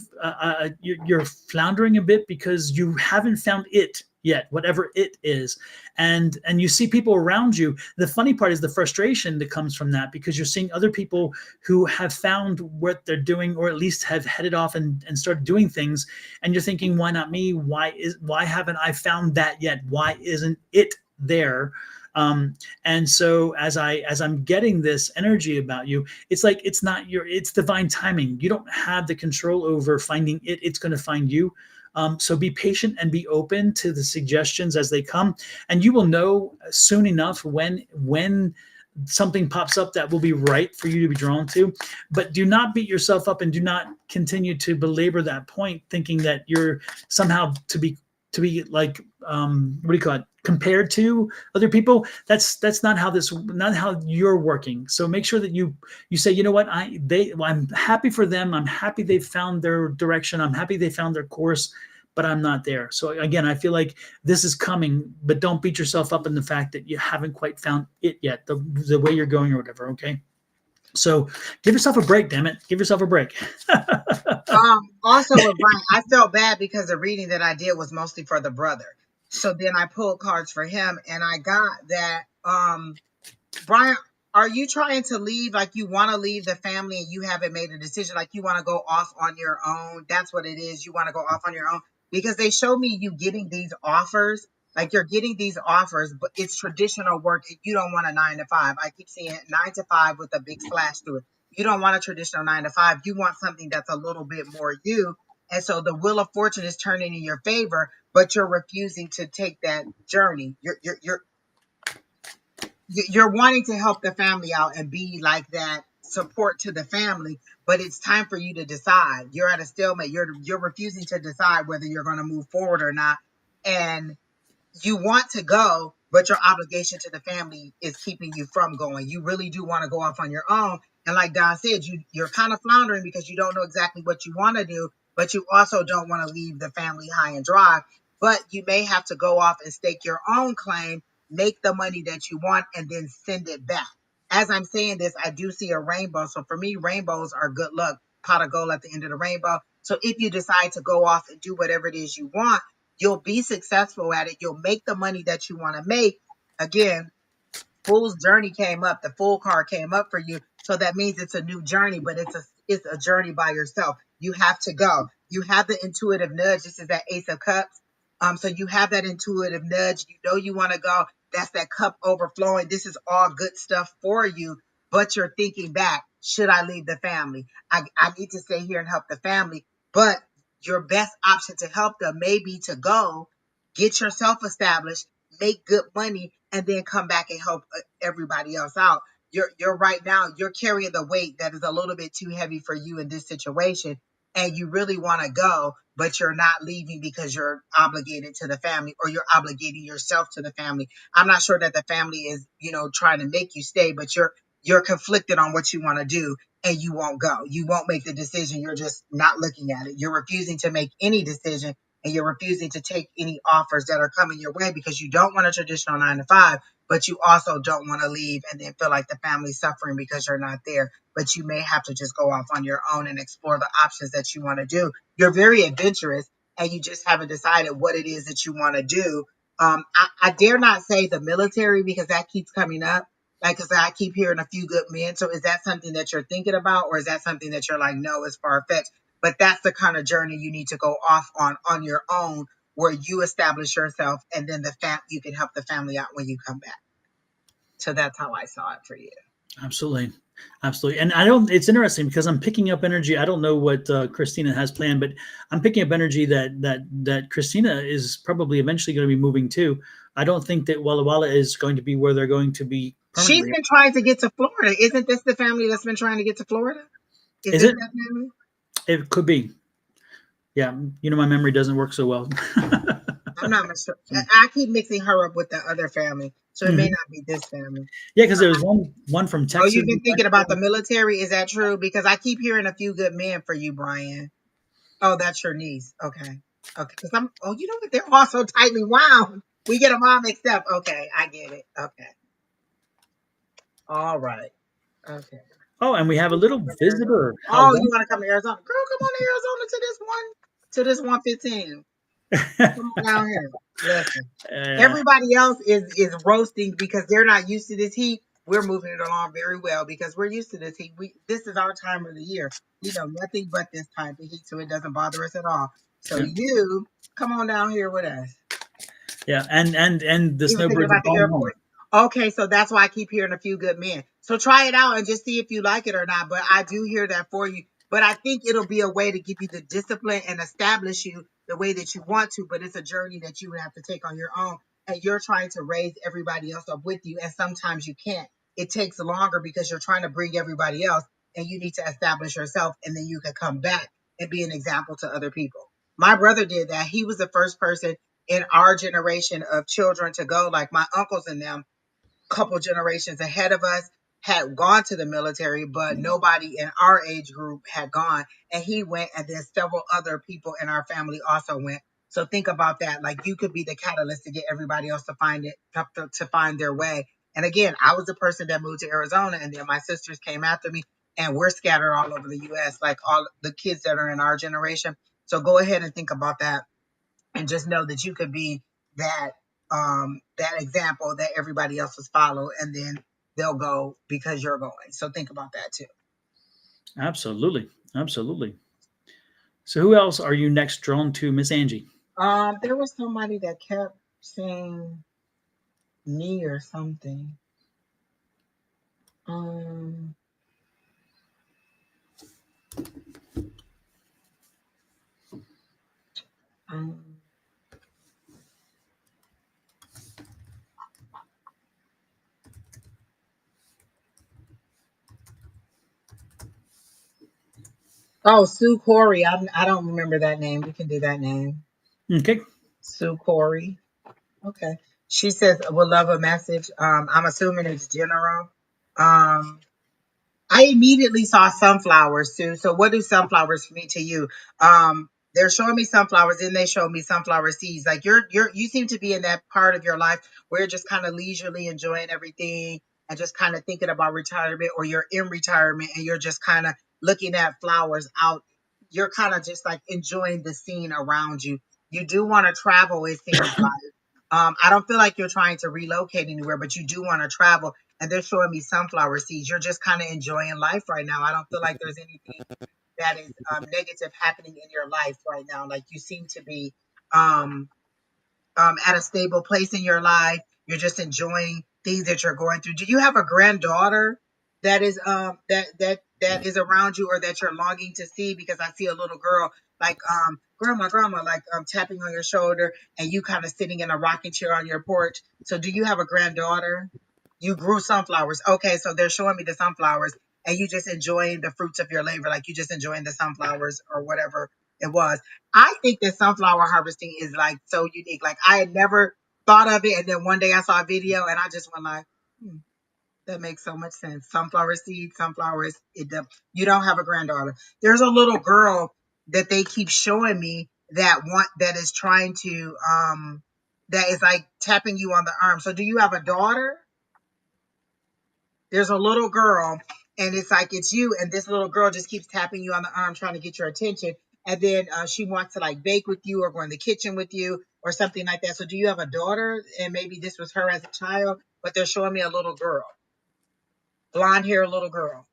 you're floundering a bit because you haven't found it yet, whatever it is, and you see people around you. The funny part is the frustration that comes from that because you're seeing other people who have found what they're doing, or at least have headed off and started doing things, and you're thinking, why not me? Why haven't I found that yet? Why isn't it there? And so as I'm getting this energy about you, it's like it's divine timing. You don't have the control over finding it. It's going to find you. So be patient and be open to the suggestions as they come, and you will know soon enough when something pops up that will be right for you to be drawn to. But do not beat yourself up and do not continue to belabor that point, thinking that you're somehow to be like what do you call it, compared to other people. That's not how you're working. So make sure that you say, you know what, I'm happy for them. I'm happy they found their direction. I'm happy they found their course, but I'm not there. So again, I feel like this is coming, but don't beat yourself up in the fact that you haven't quite found it yet, the way you're going or whatever. Okay. So give yourself a break, damn it. Give yourself a break. Also with Brian, I felt bad because the reading that I did was mostly for the brother. So then I pulled cards for him, and I got that. Brian, are you trying to leave? Like you want to leave the family and you haven't made a decision? Like you want to go off on your own? That's what it is. You want to go off on your own because they show me you getting these offers. Like you're getting these offers, but it's traditional work. And you don't want a 9 to 5. I keep seeing 9 to 5 with a big slash through it. You don't want a traditional 9 to 5. You want something that's a little bit more you. And so the wheel of fortune is turning in your favor, but you're refusing to take that journey. You're wanting to help the family out and be like that support to the family, but it's time for you to decide. You're at a stalemate. You're refusing to decide whether you're going to move forward or not, and you want to go, but your obligation to the family is keeping you from going. You really do want to go off on your own, and like Don said, you're kind of floundering because you don't know exactly what you want to do, but you also don't want to leave the family high and dry. But you may have to go off and stake your own claim, make the money that you want, and then send it back. As I'm saying this, I do see a rainbow. So for me, rainbows are good luck, pot of gold at the end of the rainbow. So if you decide to go off and do whatever it is you want, you'll be successful at it. You'll make the money that you want to make. Again, Fool's journey came up. The Fool card came up for you. So that means it's a new journey, but it's a journey by yourself. You have to go. You have the intuitive nudge. This is that Ace of Cups. So you have that intuitive nudge. You know you want to go. That's that cup overflowing. This is all good stuff for you, but you're thinking back. Should I leave the family? I need to stay here and help the family. But your best option to help them may be to go, get yourself established, make good money, and then come back and help everybody else out. You're right now, you're carrying the weight that is a little bit too heavy for you in this situation. And you really want to go, but you're not leaving because you're obligated to the family, or you're obligating yourself to the family. I'm not sure that the family is, trying to make you stay, but you're conflicted on what you want to do, and you won't go. You won't make the decision. You're just not looking at it. You're refusing to make any decision, and you're refusing to take any offers that are coming your way because you don't want a traditional 9 to 5, but you also don't want to leave and then feel like the family's suffering because you're not there. But you may have to just go off on your own and explore the options that you want to do. You're very adventurous, and you just haven't decided what it is that you want to do. I dare not say the military because that keeps coming up. Like I said, I keep hearing a few good men. So is that something that you're thinking about, or is that something that you're like, no, it's far fetched? But that's the kind of journey you need to go off on your own, where you establish yourself, and then you can help the family out when you come back. So that's how I saw it for you. Absolutely. Absolutely. And I don't, it's interesting because I'm picking up energy. I don't know what Christina has planned, but I'm picking up energy that Christina is probably eventually going to be moving to. I don't think that Walla Walla is going to be where they're going to be She's permanently. been trying to get to Florida. Isn't this the family that's been trying to get to Florida? Is Is this it? that family? It could be. Yeah. My memory doesn't work so well. I'm not much sure. I keep mixing her up with the other family. So it may Mhm. not be this family. Yeah, because there was one from Oh, Texas. you've been thinking about the military? Is that true? Because I keep hearing a few good men for you, Brian. Oh, that's your niece. Okay. Okay. Because you know what? They're all so tightly wound. We get them all mixed up. Okay. I get it. Okay. All right. Okay. Oh, and we have a little visitor. How Oh, you wonderful. want to come to Arizona? Girl, come on to Arizona to this 115. Come on down here. Listen. uh, Everybody else is roasting because they're not used to this heat. We're moving it along very well because we're used to this heat. This is our time of the year. We know nothing but this type of heat, so it doesn't bother us at all. So yeah, you come on down here with us. yeah, and the You were thinking snowbirds are about the calling home. airport. Okay, so that's why I keep hearing a few good men. So try it out and just see if you like it or not. But I do hear that for you. But I think it'll be a way to give you the discipline and establish you the way that you want to. But it's a journey that you would have to take on your own. And you're trying to raise everybody else up with you. And sometimes you can't. It takes longer because you're trying to bring everybody else, and you need to establish yourself. And then you can come back and be an example to other people. My brother did that. He was the first person in our generation of children to go. Like my uncles and them, couple generations ahead of us, had gone to the military, but nobody in our age group had gone. And he went, and then several other people in our family also went. So think about that. Like you could be the catalyst to get everybody else to find it, to find their way. And again, I was the person that moved to Arizona, and then my sisters came after me, and we're scattered all over the U.S., like all the kids that are in our generation. So go ahead and think about that, and just know that you could be that example that everybody else has followed, and then they'll go because you're going. So think about that too. Absolutely, absolutely. So who else are you next drawn to, Miss Angie? There was somebody that kept saying me or something. um um oh, Sue Corey. I don't remember that name. We can do that name. Okay. Sue Corey. Okay. She says we'll love a message. I'm assuming it's general. um I immediately saw sunflowers too. So what do sunflowers mean to you? They're showing me sunflowers, and they show me sunflower seeds. Like you seem to be in that part of your life where you're just kind of leisurely enjoying everything and just kind of thinking about retirement, or you're in retirement and you're just kind of looking at flowers out you're kind of just like enjoying the scene around you. You do want to travel, it seems like. I don't feel like you're trying to relocate anywhere, but you do want to travel. And they're showing me sunflower seeds. You're just kind of enjoying life right now. I don't feel like there's anything that is negative happening in your life right now. Like you seem to be um, at a stable place in your life. You're just enjoying things that you're going through. Do you have a granddaughter that is that is around you or that you're longing to see? Because I see a little girl like grandma like tapping on your shoulder and you kind of sitting in a rocking chair on your porch. So do you have a granddaughter? You grew sunflowers. Okay, so they're showing me the sunflowers and you just enjoying the fruits of your labor, like you just enjoying the sunflowers or whatever it was. I think that sunflower harvesting is like so unique. Like I had never thought of it, and then one day I saw a video, and I just went like, "That makes so much sense." Sunflower seeds, sunflowers. You don't have a granddaughter. There's a little girl that they keep showing me that is trying to that is like tapping you on the arm. So, do you have a daughter? There's a little girl, and it's like it's you, and this little girl just keeps tapping you on the arm, trying to get your attention. And then she wants to like bake with you or go in the kitchen with you or something like that. So, do you have a daughter? And maybe this was her as a child, but they're showing me a little girl, blonde hair, little girl,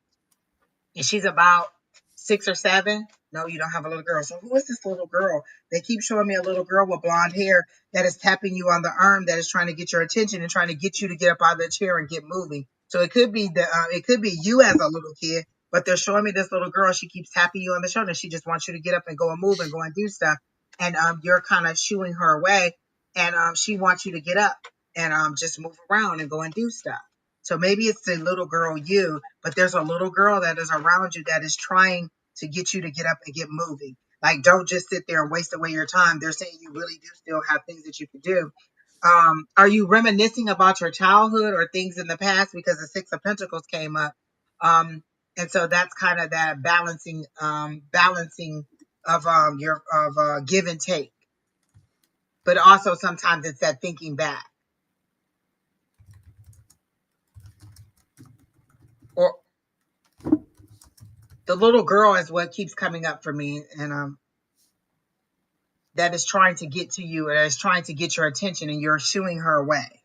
and she's about 6 or 7. No, you don't have a little girl. So who is this little girl? They keep showing me a little girl with blonde hair that is tapping you on the arm, that is trying to get your attention and trying to get you to get up out of the chair and get moving. So it could be it could be you as a little kid, but they're showing me this little girl. She keeps tapping you on the shoulder. She just wants you to get up and go and move and go and do stuff. And you're kind of shooing her away, and she wants you to get up and just move around and go and do stuff. So maybe it's the little girl you, but there's a little girl that is around you that is trying to get you to get up and get moving. Like, don't just sit there and waste away your time. They're saying you really do still have things that you can do. Are you reminiscing about your childhood or things in the past? Because the Six of Pentacles came up. And so that's kind of that balancing of your give and take. But also sometimes it's that thinking back. Or the little girl is what keeps coming up for me, and that is trying to get to you, and is trying to get your attention, and you're shooing her away.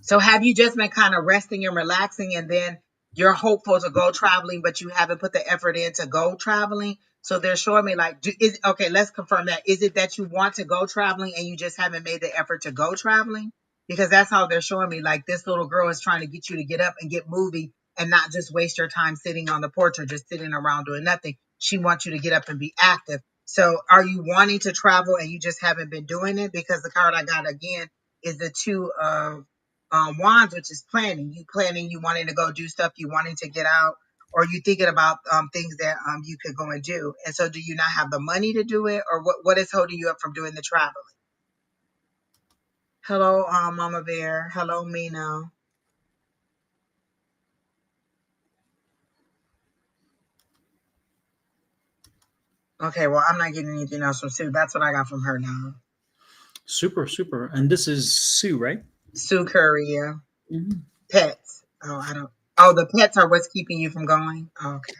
So have you just been kind of resting and relaxing, and then you're hopeful to go traveling, but you haven't put the effort in to go traveling? So they're showing me like, okay, let's confirm that. Is it that you want to go traveling and you just haven't made the effort to go traveling? Because that's how they're showing me, like this little girl is trying to get you to get up and get moving and not just waste your time sitting on the porch or just sitting around doing nothing. She wants you to get up and be active. So are you wanting to travel and you just haven't been doing it? Because the card I got again is the Two of Wands, which is planning. You wanting to go do stuff, you wanting to get out, or you thinking about things that you could go and do. And so do you not have the money to do it, or what is holding you up from doing the traveling? Hello, Mama Bear. Hello, Mina. Okay, well, I'm not getting anything else from Sue. That's what I got from her now. Super, super. And this is Sue, right? Sue Curry, yeah. Mm-hmm. Pets. Oh, I don't. Oh, the pets are what's keeping you from going? Oh, okay.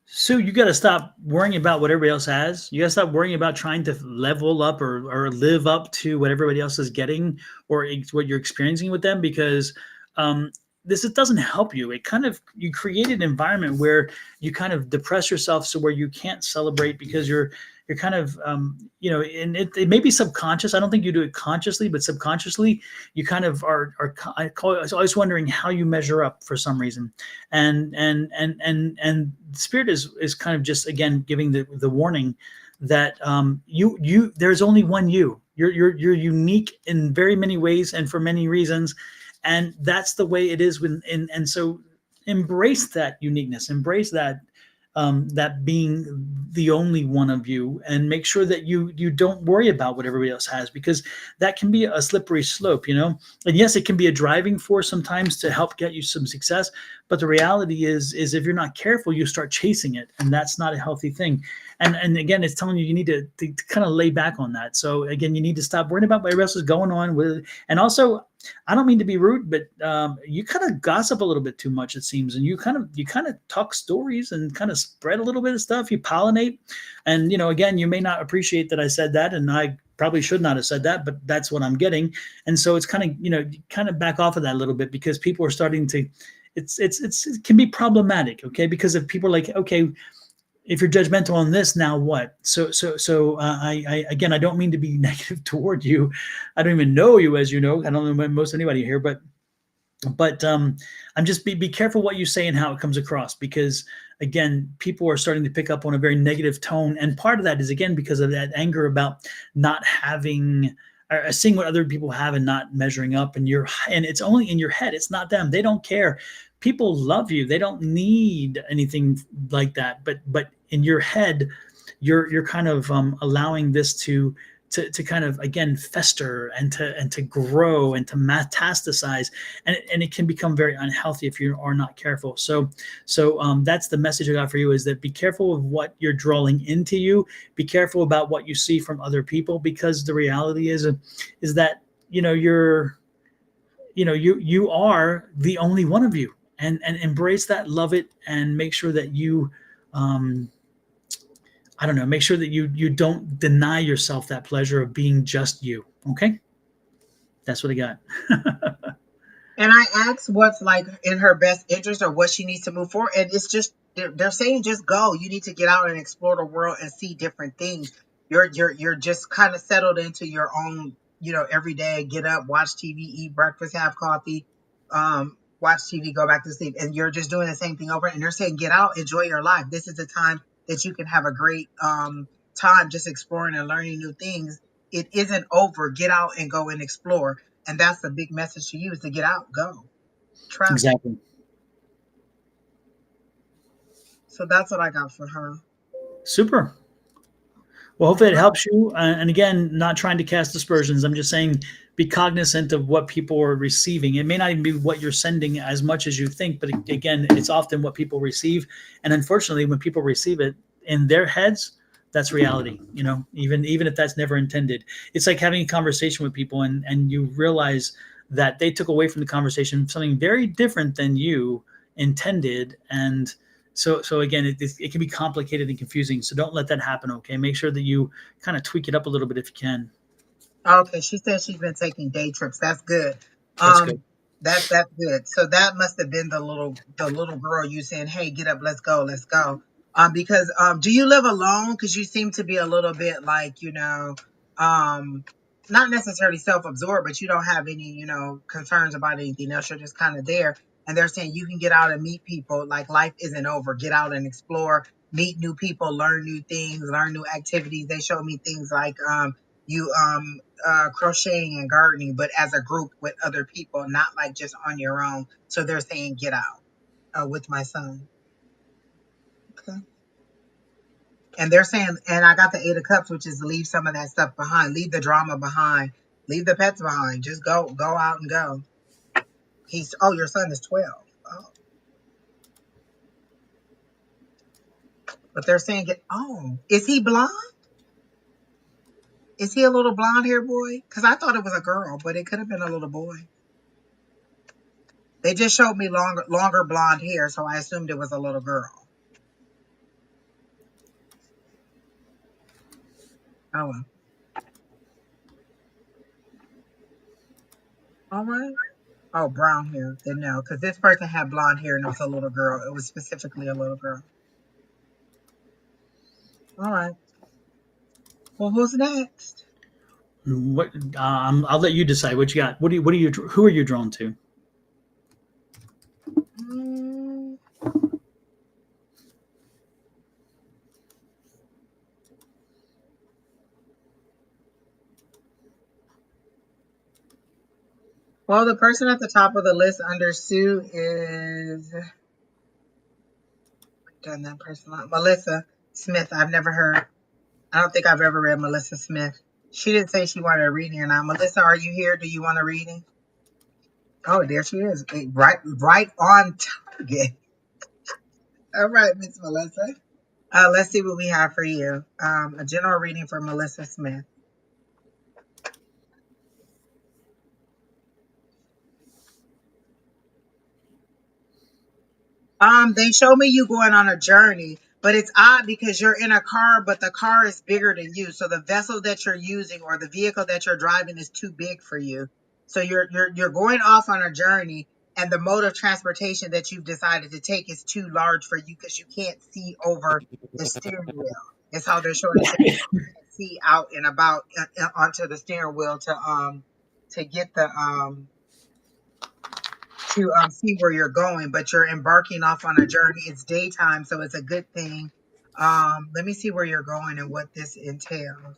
Sue, you got to stop worrying about what everybody else has. You got to stop worrying about trying to level up or live up to what everybody else is getting or what you're experiencing with them, because this doesn't help you. It kind of, you create an environment where you kind of depress yourself, so where you can't celebrate because you're kind of, and it may be subconscious. I don't think you do it consciously, but subconsciously you kind of are always wondering how you measure up for some reason. And Spirit is kind of just, again, giving the warning that there's only one you. You're unique in very many ways and for many reasons. And that's the way it is and so embrace that uniqueness, embrace that that being the only one of you, and make sure that you don't worry about what everybody else has, because that can be a slippery slope, you know. And yes, it can be a driving force sometimes to help get you some success, but the reality is if you're not careful, you start chasing it, and that's not a healthy thing. And again, it's telling you you need to kind of lay back on that. So again, you need to stop worrying about what everybody else is going on with. And also, I don't mean to be rude, but you kind of gossip a little bit too much, it seems, and you kind of talk stories and kind of spread a little bit of stuff. You pollinate, and again, you may not appreciate that I said that, and I probably should not have said that, but that's what I'm getting. And so it's kind of kind of back off of that a little bit, because people are starting to. It can be problematic, okay? Because if people are like, okay, if you're judgmental on this, now what? I again, I don't mean to be negative toward you. I don't even know you, as you know. I don't know most anybody here, but I'm just be careful what you say and how it comes across, because again, people are starting to pick up on a very negative tone, and part of that is again because of that anger about not having or seeing what other people have and not measuring up, and it's only in your head. It's not them. They don't care. People love you. They don't need anything like that. But in your head, you're kind of allowing this to kind of again fester and to grow and to metastasize, and it can become very unhealthy if you are not careful. So that's the message I got for you, is that be careful of what you're drawing into you. Be careful about what you see from other people, because the reality is that you are the only one of you, and embrace that, love it, and make sure that you um, I don't know, make sure that you don't deny yourself that pleasure of being just you. Okay, that's what I got. And I asked what's like in her best interest or what she needs to move forward. And it's just they're saying just go. You need to get out and explore the world and see different things. You're just kind of settled into your own, every day, get up, watch TV, eat breakfast, have coffee, watch TV, go back to sleep. And you're just doing the same thing over. And they're saying get out, enjoy your life. This is the time that you can have a great time just exploring and learning new things. It isn't over. Get out and go and explore. And that's the big message to you, is to get out, go, travel. Exactly. So that's what I got for her. Super. Well, All hopefully it right. helps you. And again, not trying to cast aspersions. I'm just saying be cognizant of what people are receiving. It may not even be what you're sending as much as you think, but again, it's often what people receive. And unfortunately, when people receive it in their heads, that's reality. Even if that's never intended. It's like having a conversation with people, and you realize that they took away from the conversation something very different than you intended. And so again, it can be complicated and confusing. So don't let that happen. Okay, make sure that you kind of tweak it up a little bit if you can. Okay, she said she's been taking day trips. That's good. That's good. That's good. So that must have been the little girl you saying, "Hey, get up, let's go, let's go." Because do you live alone? Because you seem to be a little bit like um, not necessarily self-absorbed, but you don't have any concerns about anything else. You're just kind of there. And they're saying you can get out and meet people. Like life isn't over. Get out and explore, meet new people, learn new things, learn new activities. They showed me things like you crocheting and gardening, but as a group with other people, not like just on your own. So they're saying get out with my son. Okay. And they're saying, and I got the Eight of Cups, which is leave some of that stuff behind, leave the drama behind, leave the pets behind, just go out and go. Your son is 12. Oh, but they're saying is he blonde? Is he a little blonde hair boy? Because I thought it was a girl, but it could have been a little boy. They just showed me longer blonde hair, so I assumed it was a little girl. Oh well. All right. Oh, brown hair. Then no, because this person had blonde hair and it was a little girl. It was specifically a little girl. All right. Well, who's next? What I'll let you decide what you got. Who are you drawn to? Mm, well, the person at the top of the list under Sue is done that person. Melissa Smith, I've never heard. I don't think I've ever read Melissa Smith. She didn't say she wanted a reading or not. Melissa, are you here? Do you want a reading? Oh, there she is. Right on target. All right, Miss Melissa. Let's see what we have for you. A general reading for Melissa Smith. They show me you going on a journey, but it's odd because you're in a car, but the car is bigger than you. So the vessel that you're using or the vehicle that you're driving is too big for you. So you're going off on a journey, and the mode of transportation that you've decided to take is too large for you because you can't see over the steering wheel. It's how they're showing it to me. You can't see out and about onto the steering wheel to get the to see where you're going, but you're embarking off on a journey. It's daytime, so it's a good thing. Let me see where you're going and what this entails.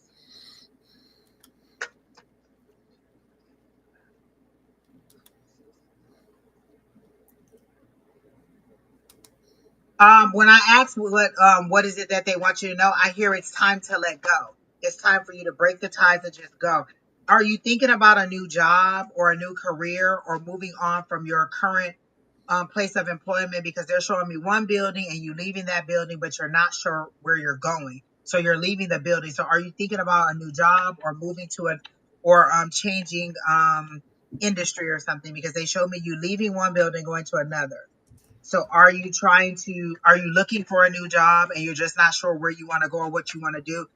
When I ask what is it that they want you to know, I hear it's time to let go. It's time for you to break the ties and just go. Are you thinking about a new job or a new career or moving on from your current place of employment? Because they're showing me one building and you leaving that building, but you're not sure where you're going. So you're leaving the building. So are you thinking about a new job or moving to a or changing industry or something? Because they showed me you leaving one building, going to another. So are you looking for a new job and you're just not sure where you want to go or what you want to do?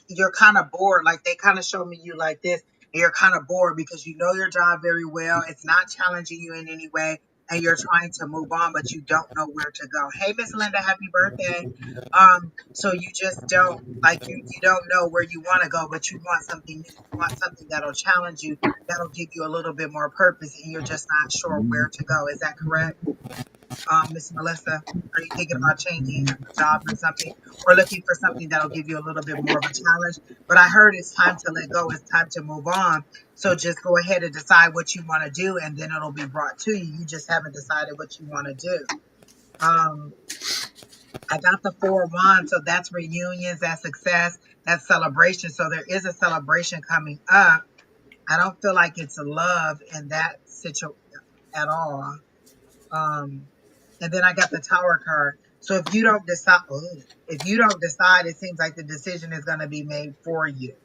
You're kind of bored. Like they kind of show me you like this and you're kind of bored because you know your job very well. It's not challenging you in any way and you're trying to move on, but you don't know where to go. Hey, Miss Linda, happy birthday. So you just don't you don't know where you want to go, but you want something new. You want something that'll challenge you, that'll give you a little bit more purpose and you're just not sure where to go. Is that correct? Miss Melissa? Are you thinking about changing jobs or something, or looking for something that'll give you a little bit more of a challenge? But I heard it's time to let go. It's time to move on. So just go ahead and decide what you want to do, and then it'll be brought to you. You just haven't decided what you want to do. Um, I got the Four of Wands, so that's reunions, that's success, that's celebration. So there is a celebration coming up. I don't feel like it's love in that situation at all. Um, and then I got the Tower card. So if you don't decide, it seems like the decision is going to be made for you.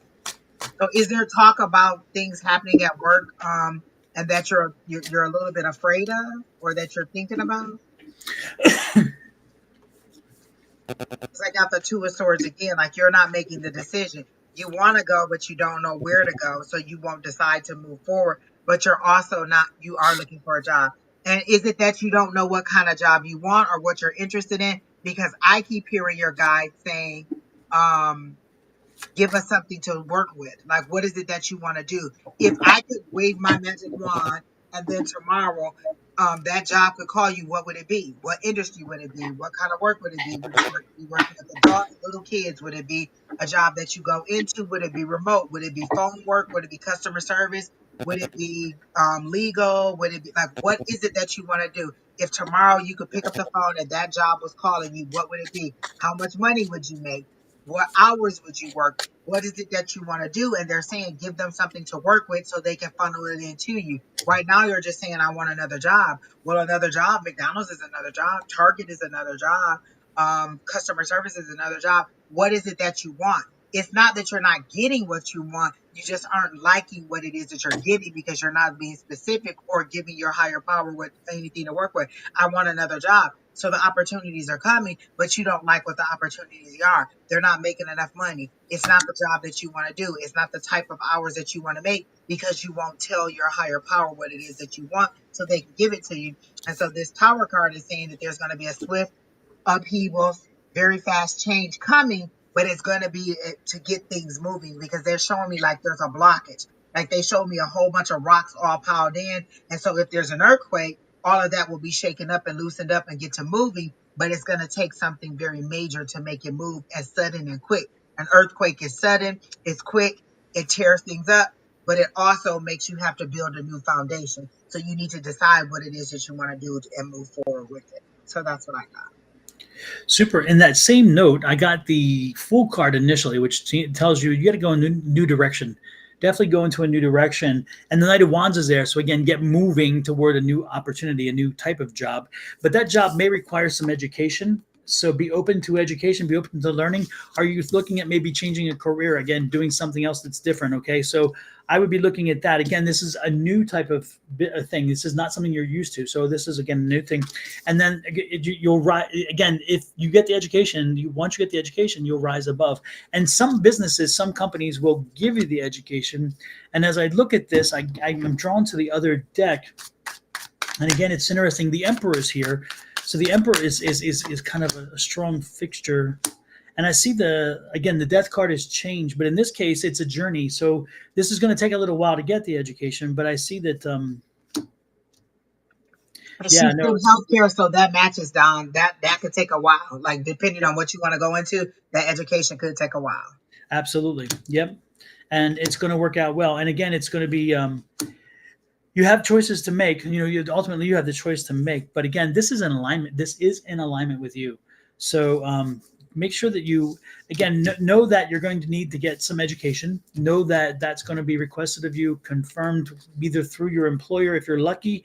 So is there talk about things happening at work, and that you're a little bit afraid of, or that you're thinking about? Because I got the Two of Swords again. Like you're not making the decision. You want to go, but you don't know where to go, so you won't decide to move forward. But you're also not. You are looking for a job. And is it that you don't know what kind of job you want or what you're interested in? Because I keep hearing your guide saying, um, give us something to work with. Like, what is it that you want to do? If I could wave my magic wand and then tomorrow, that job could call you, what would it be? What industry would it be? What kind of work would it be? Would you be working with adults, little kids? Would it be a job that you go into? Would it be remote? Would it be phone work? Would it be customer service? Would it be legal? Would it be like, what is it that you want to do? If tomorrow you could pick up the phone and that job was calling you, what would it be? How much money would you make? What hours would you work? What is it that you want to do? And they're saying give them something to work with so they can funnel it into you. Right now, you're just saying, I want another job. Well, another job, McDonald's is another job, Target is another job, customer service is another job. What is it that you want? It's not that you're not getting what you want. You just aren't liking what it is that you're getting because you're not being specific or giving your higher power with anything to work with. I want another job. So the opportunities are coming, but you don't like what the opportunities are. They're not making enough money. It's not the job that you want to do. It's not the type of hours that you want to make because you won't tell your higher power what it is that you want so they can give it to you. And so this Tower card is saying that there's going to be a swift upheavals, very fast change coming, but it's going to be to get things moving because they're showing me like there's a blockage. Like they showed me a whole bunch of rocks all piled in. And so if there's an earthquake, all of that will be shaken up and loosened up and get to moving, but it's going to take something very major to make it move as sudden and quick. An earthquake is sudden, it's quick, it tears things up, but it also makes you have to build a new foundation. So you need to decide what it is that you want to do and move forward with it. So that's what I got. Super. In that same note, I got the full card initially, which tells you you got to go in a new direction. Definitely go into a new direction. And the Knight of Wands is there. So, again, get moving toward a new opportunity, a new type of job. But that job may require some education. So, be open to education, be open to learning. Are you looking at maybe changing a career, again, doing something else that's different? Okay. So, I would be looking at that. Again, this is a new type of thing. This is not something you're used to. So, this is, again, a new thing. And then you'll rise again if you get the education. Once you get the education, you'll rise above. And some businesses, some companies will give you the education. And as I look at this, I'm drawn to the other deck. And again, it's interesting. The Emperor is here, so the Emperor is kind of a strong fixture. And I see the Death card has changed, but in this case, it's a journey. So this is going to take a little while to get the education. But I see that And yeah, she's no, in healthcare, so that matches down. That could take a while. Like depending on what you want to go into, that education could take a while. absolutely, yep. And it's going to work out well. And again, it's going to be you have choices to make. Ultimately you have the choice to make. But again, this is in alignment. This is in alignment with you. So make sure that you again know that you're going to need to get some education. Know that that's going to be requested of you, confirmed either through your employer if you're lucky,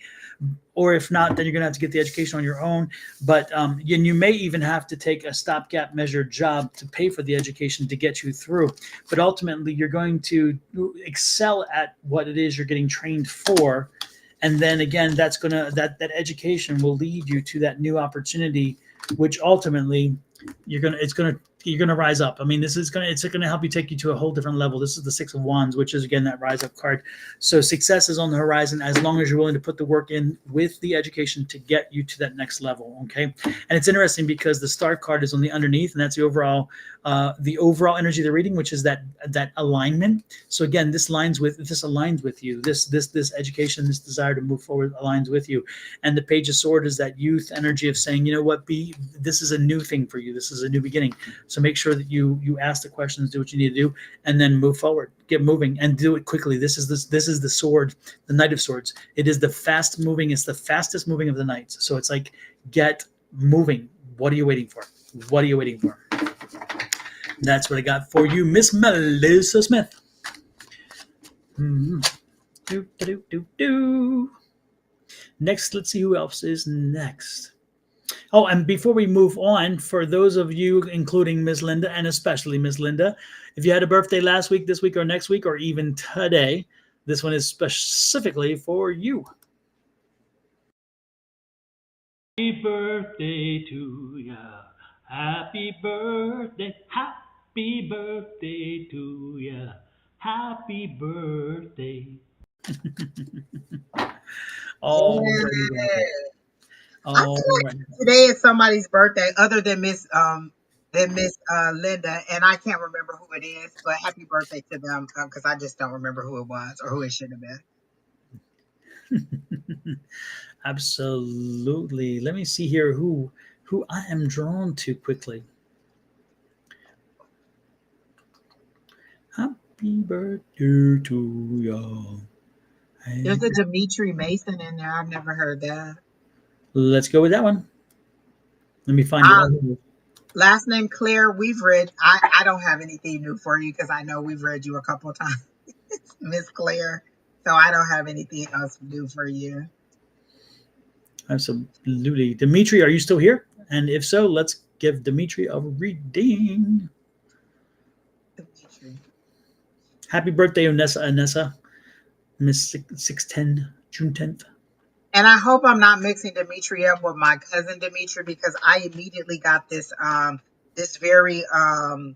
or if not, then you're going to have to get the education on your own. But and you may even have to take a stopgap measure job to pay for the education to get you through. But ultimately, you're going to excel at what it is you're getting trained for, and then again, that education will lead you to that new opportunity, which ultimately you're gonna rise up. I mean, it's gonna help you take you to a whole different level. This is the Six of Wands, which is again that rise up card. So success is on the horizon as long as you're willing to put the work in with the education to get you to that next level. Okay, and it's interesting because the Star card is on the underneath, and that's the overall energy of the reading, which is that alignment. So again, this aligns with you. This education, this desire to move forward aligns with you. And the Page of Sword is that youth energy of saying, you know what, this is a new thing for you. This is a new beginning. So make sure that you ask the questions, do what you need to do, and then move forward. Get moving and do it quickly. This is the sword, the Knight of Swords. It is the fast moving. It's the fastest moving of the knights. So it's like get moving. What are you waiting for? What are you waiting for? That's what I got for you, Miss Melissa Smith. Mm-hmm. Do, do, do, do. Next, let's see who else is next. Oh, and before we move on, for those of you, including Miss Linda and especially Miss Linda, if you had a birthday last week, this week, or next week, or even today, this one is specifically for you. Happy birthday to ya. Happy birthday. Happy birthday to ya. Happy birthday. All right. Yeah. I All feel right. like today is somebody's birthday other than Miss Linda, and I can't remember who it is. But happy birthday to them because I just don't remember who it was or who it should have been. Absolutely. Let me see here who I am drawn to quickly. Happy birthday to you. There's Hey. a Dimitri Mason in there. I've never heard that. Let's go with that one. Let me find it. Uh, Oh, last name Claire. We've read. I don't have anything new for you because I know we've read you a couple of times, Miss Claire. So I don't have anything else new for you. absolutely. Dimitri, are you still here? And if so, let's give Dimitri a reading. Dimitri. Happy birthday, Anessa. Miss 610, June 10th. And I hope I'm not mixing Dimitri up with my cousin Dimitri because I immediately got this very um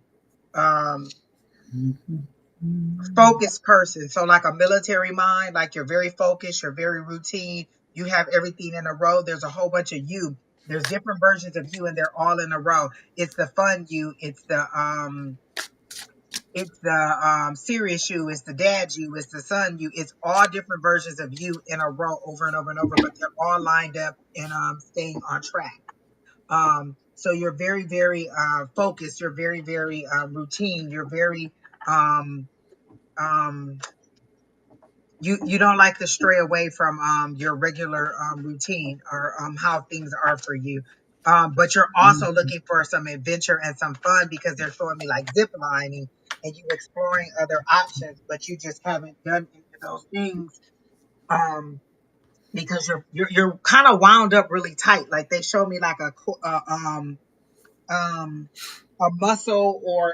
focused person. So like a military mind, like you're very focused, you're very routine, you have everything in a row. There's a whole bunch of you. There's different versions of you and they're all in a row. It's the fun you, it's the serious you, it's the dad you, it's the son you, it's all different versions of you in a row over and over and over, but they're all lined up and staying on track. So you're very, very focused, you're very, very routine, you're very um um you don't like to stray away from your regular routine or how things are for you. But you're also looking for some adventure and some fun because they're showing me like zip lining and you exploring other options, but you just haven't done any of those things. Because you're kind of wound up really tight. Like they show me like um a muscle or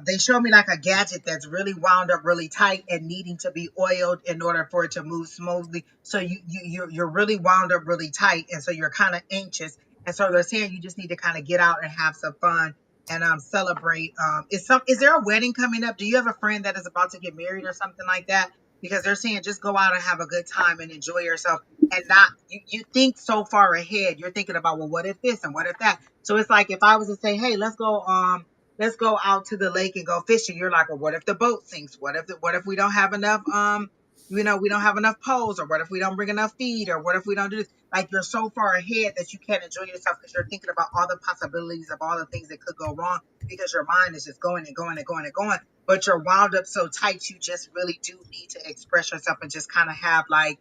they show me like a gadget that's really wound up really tight and needing to be oiled in order for it to move smoothly. So you're really wound up really tight, and so you're kind of anxious. And so they're saying you just need to kind of get out and have some fun and celebrate. Is there a wedding coming up? Do you have a friend that is about to get married or something like that? Because they're saying just go out and have a good time and enjoy yourself, and not you think so far ahead. You're thinking about, well, what if this and what if that? So it's like if I was to say, hey, let's go out to the lake and go fishing. You're like, well, what if the boat sinks? What if we don't have enough we don't have enough poles, or what if we don't bring enough feed, or what if we don't do this? Like you're so far ahead that you can't enjoy yourself because you're thinking about all the possibilities of all the things that could go wrong because your mind is just going and going and going and going. But you're wound up so tight, you just really do need to express yourself and just kind of have like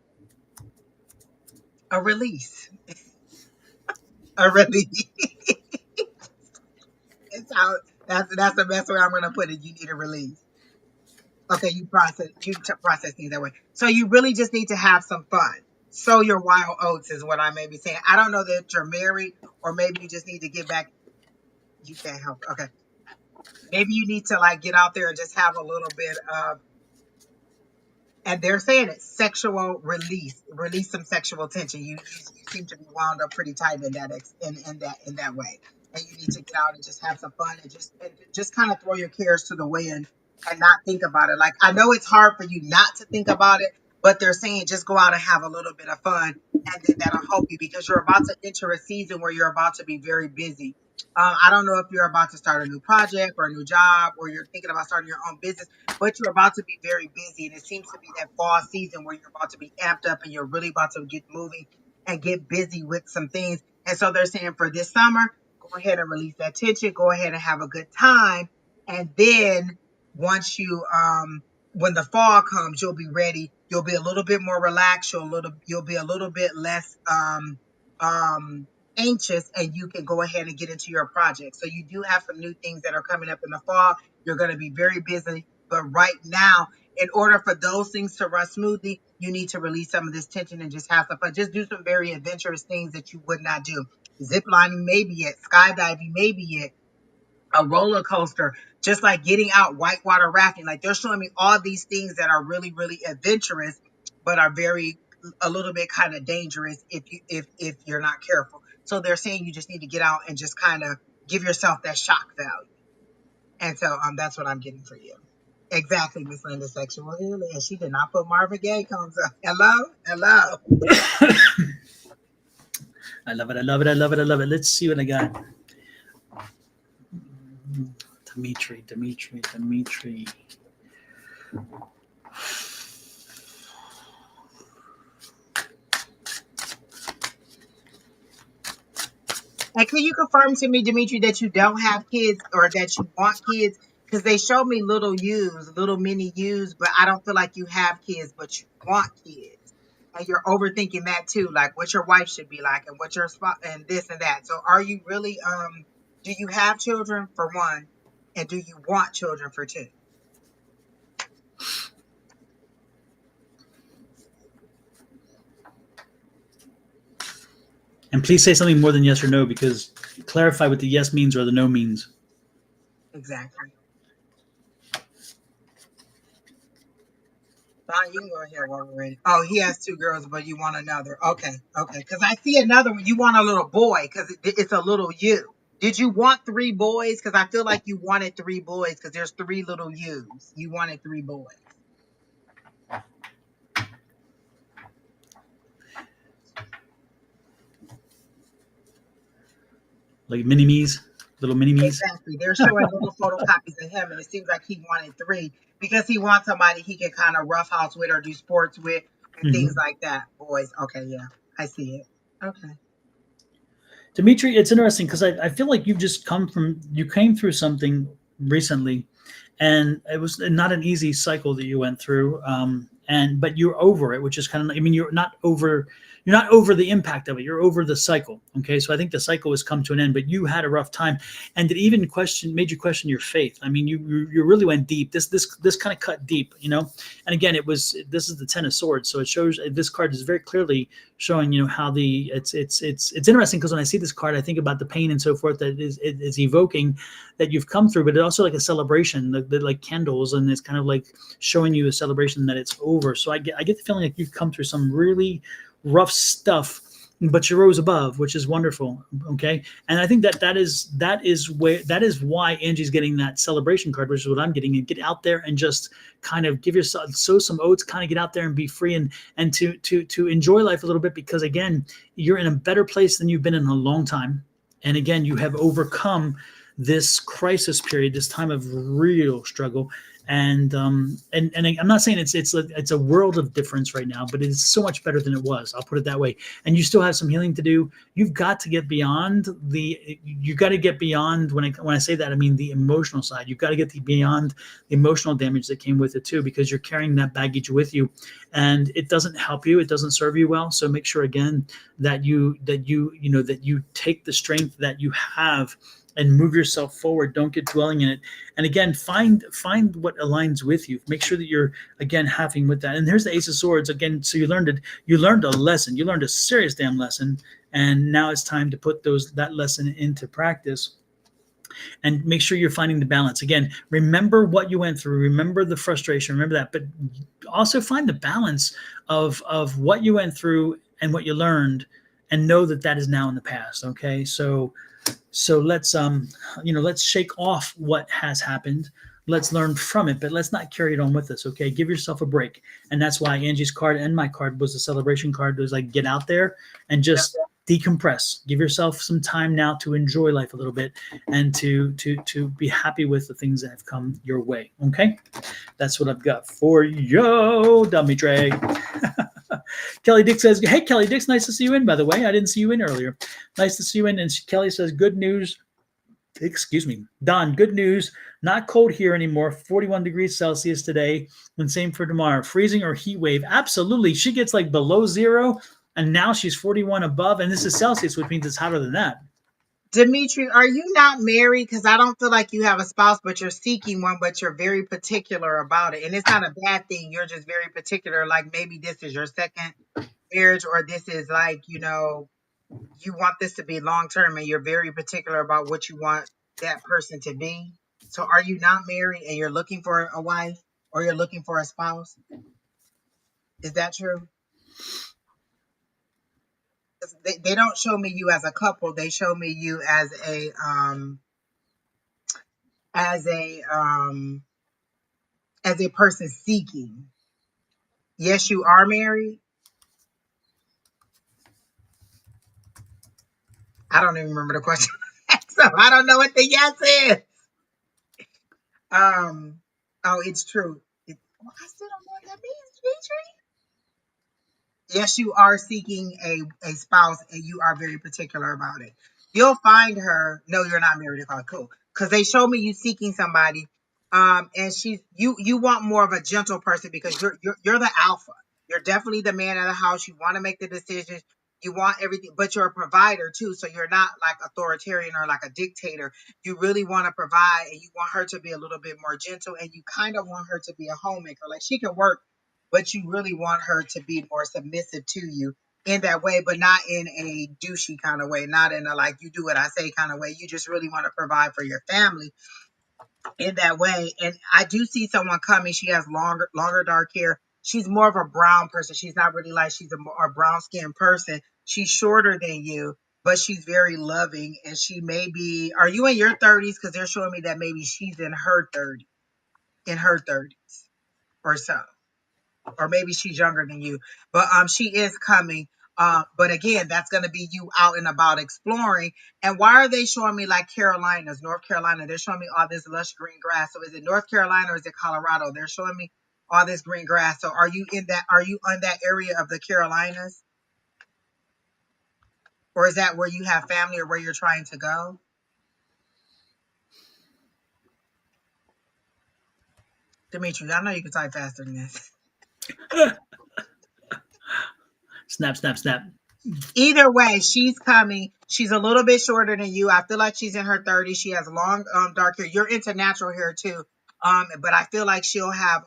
a release. A release. It's how that's the best way I'm gonna put it. You need a release. Okay, process things that way. So you really just need to have some fun. Sow your wild oats is what I may be saying. I don't know that you're married, or maybe you just need to get back. You can't help. Okay, maybe you need to like get out there and just have a little bit of, and they're saying it, sexual release some sexual tension. You seem to be wound up pretty tight in in that way, and you need to get out and just have some fun and just kind of throw your cares to the wind and not think about it. Like I know it's hard for you not to think about it, but they're saying just go out and have a little bit of fun, and then that'll help you because you're about to enter a season where you're about to be very busy. I don't know if you're about to start a new project or a new job, or you're thinking about starting your own business, but you're about to be very busy. And it seems to be that fall season where you're about to be amped up and you're really about to get moving and get busy with some things. And so they're saying for this summer, go ahead and release that tension, go ahead and have a good time. And then once when the fall comes, you'll be ready. You'll be a little bit more relaxed. You'll be a little bit less anxious, and you can go ahead and get into your project. So you do have some new things that are coming up in the fall. You're going to be very busy. But right now, in order for those things to run smoothly, you need to release some of this tension and just have some fun. Just do some very adventurous things that you would not do. Zip lining, maybe it. Skydiving, maybe it. A roller coaster, just like getting out whitewater rafting. Like they're showing me all these things that are really, really adventurous, but are very a little bit kind of dangerous if you're not careful. So they're saying you just need to get out and just kind of give yourself that shock value. And so that's what I'm getting for you. Exactly, Miss Linda, sexual healing. And she did not put Marvin Gaye comes up. Hello? Hello. I love it. I love it. I love it. I love it. Let's see what I got. Dimitri. And can you confirm to me, Dimitri, that you don't have kids or that you want kids? Because they showed me little mini yous, but I don't feel like you have kids, but you want kids. And you're overthinking that too, like what your wife should be like and what your spot and this and that. So are you really do you have children for one? And do you want children for two? And please say something more than yes or no, because clarify what the yes means or the no means. Exactly. Fine, you can go ahead while we're ready. Oh, he has two girls, but you want another. Okay. Because I see another one. You want a little boy because it's a little you. Did you want three boys? Because I feel like you wanted three boys because there's three little yous. You wanted three boys. Like mini-me's, little mini-me's. Exactly. They're showing little photocopies of him, and it seems like he wanted three because he wants somebody he can kind of roughhouse with or do sports with and things like that. Boys. Okay, yeah. I see it. Okay. Dimitri, it's interesting because I feel like you came through something recently, and it was not an easy cycle that you went through. But you're over it, which is kind of, I mean, you're not over you're not over the impact of it. You're over the cycle. Okay, so I think the cycle has come to an end, but you had a rough time, and it even made you question your faith. I mean, you really went deep. This kind of cut deep, you know. And again, this is the Ten of Swords, so it shows this card is very clearly showing, you know, how the it's interesting because when I see this card, I think about the pain and so forth that is evoking that you've come through, but it's also like a celebration, like candles, and it's kind of like showing you a celebration that it's over. So I get the feeling like you've come through some really rough stuff, but you rose above, which is wonderful. Okay, and I think that is why Angie's getting that celebration card, which is what I'm getting. And get out there and just kind of give yourself sow some oats, kind of get out there and be free and to enjoy life a little bit, because again, you're in a better place than you've been in a long time. And again, you have overcome this crisis period, this time of real struggle, and I'm not saying it's a world of difference right now, but it's so much better than it was. I'll put it that way. And you still have some healing to do. You've got to get beyond you got to get beyond when I say that, I mean the emotional side. You've got to get beyond the emotional damage that came with it too, because you're carrying that baggage with you, and it doesn't help you. It doesn't serve you well. So make sure again that you take the strength that you have and move yourself forward. Don't get dwelling in it. And again, find what aligns with you. Make sure that you're again having with that. And there's the Ace of Swords again. So you learned a lesson. You learned a serious damn lesson. And now it's time to put that lesson into practice. And make sure you're finding the balance. Again, remember what you went through. Remember the frustration. Remember that. But also find the balance of what you went through and what you learned, and know that that is now in the past. Okay, so let's shake off what has happened. Let's learn from it, but let's not carry it on with us. Okay, give yourself a break. And that's why Angie's card and my card was a celebration card. It was like, get out there and just decompress. Give yourself some time now to enjoy life a little bit, and to be happy with the things that have come your way. Okay, that's what I've got for you, dummy Trey. Kelly Dick says, hey, Kelly Dick's nice to see you in, by the way. I didn't see you in earlier. Nice to see you in. And Kelly says, good news. Excuse me. Don, good news. Not cold here anymore. 41 degrees Celsius today. And same for tomorrow. Freezing or heat wave. Absolutely. She gets like below zero. And now she's 41 above. And this is Celsius, which means it's hotter than that. Dimitri, are you not married? Because I don't feel like you have a spouse, but you're seeking one, but you're very particular about it. And it's not a bad thing. You're just very particular. Like maybe this is your second marriage, or this is like, you want this to be long term and you're very particular about what you want that person to be. So are you not married and you're looking for a wife, or you're looking for a spouse? Is that true? 'Cause they don't show me you as a couple. They show me you as a um as a person seeking. Yes, you are married. I don't even remember the question. So I don't know what the yes is. Oh, it's true. Well, I still don't know what that means, Dimitri. Yes, you are seeking a spouse, and you are very particular about it. You'll find her. No, you're not married. Okay, cool. Because they show me you seeking somebody, and you want more of a gentle person, because you're the alpha. You're definitely the man of the house. You want to make the decisions. You want everything, but you're a provider too. So you're not like authoritarian or like a dictator. You really want to provide, and you want her to be a little bit more gentle, and you kind of want her to be a homemaker. Like she can work, but you really want her to be more submissive to you in that way, but not in a douchey kind of way, not in a like you do what I say kind of way. You just really want to provide for your family in that way. And I do see someone coming. She has longer dark hair. She's more of a brown person. She's not really like she's a more brown skinned person. She's shorter than you, but she's very loving. And she may be, are you in your 30s? Because they're showing me that maybe she's in her 30s or so, or maybe she's younger than you, but she is coming. But again, that's going to be you out and about exploring. And why are they showing me like Carolinas, North Carolina? They're showing me all this lush green grass. So is it North Carolina or is it Colorado? They're showing me all this green grass. So are you on that area of the Carolinas, or is that where you have family or where you're trying to go? Dimitri, I know you can type faster than this. Snap, snap, snap. Either way, she's coming. She's a little bit shorter than you. I feel like she's in her 30s. She has long, dark hair. You're into natural hair too. But I feel like she'll have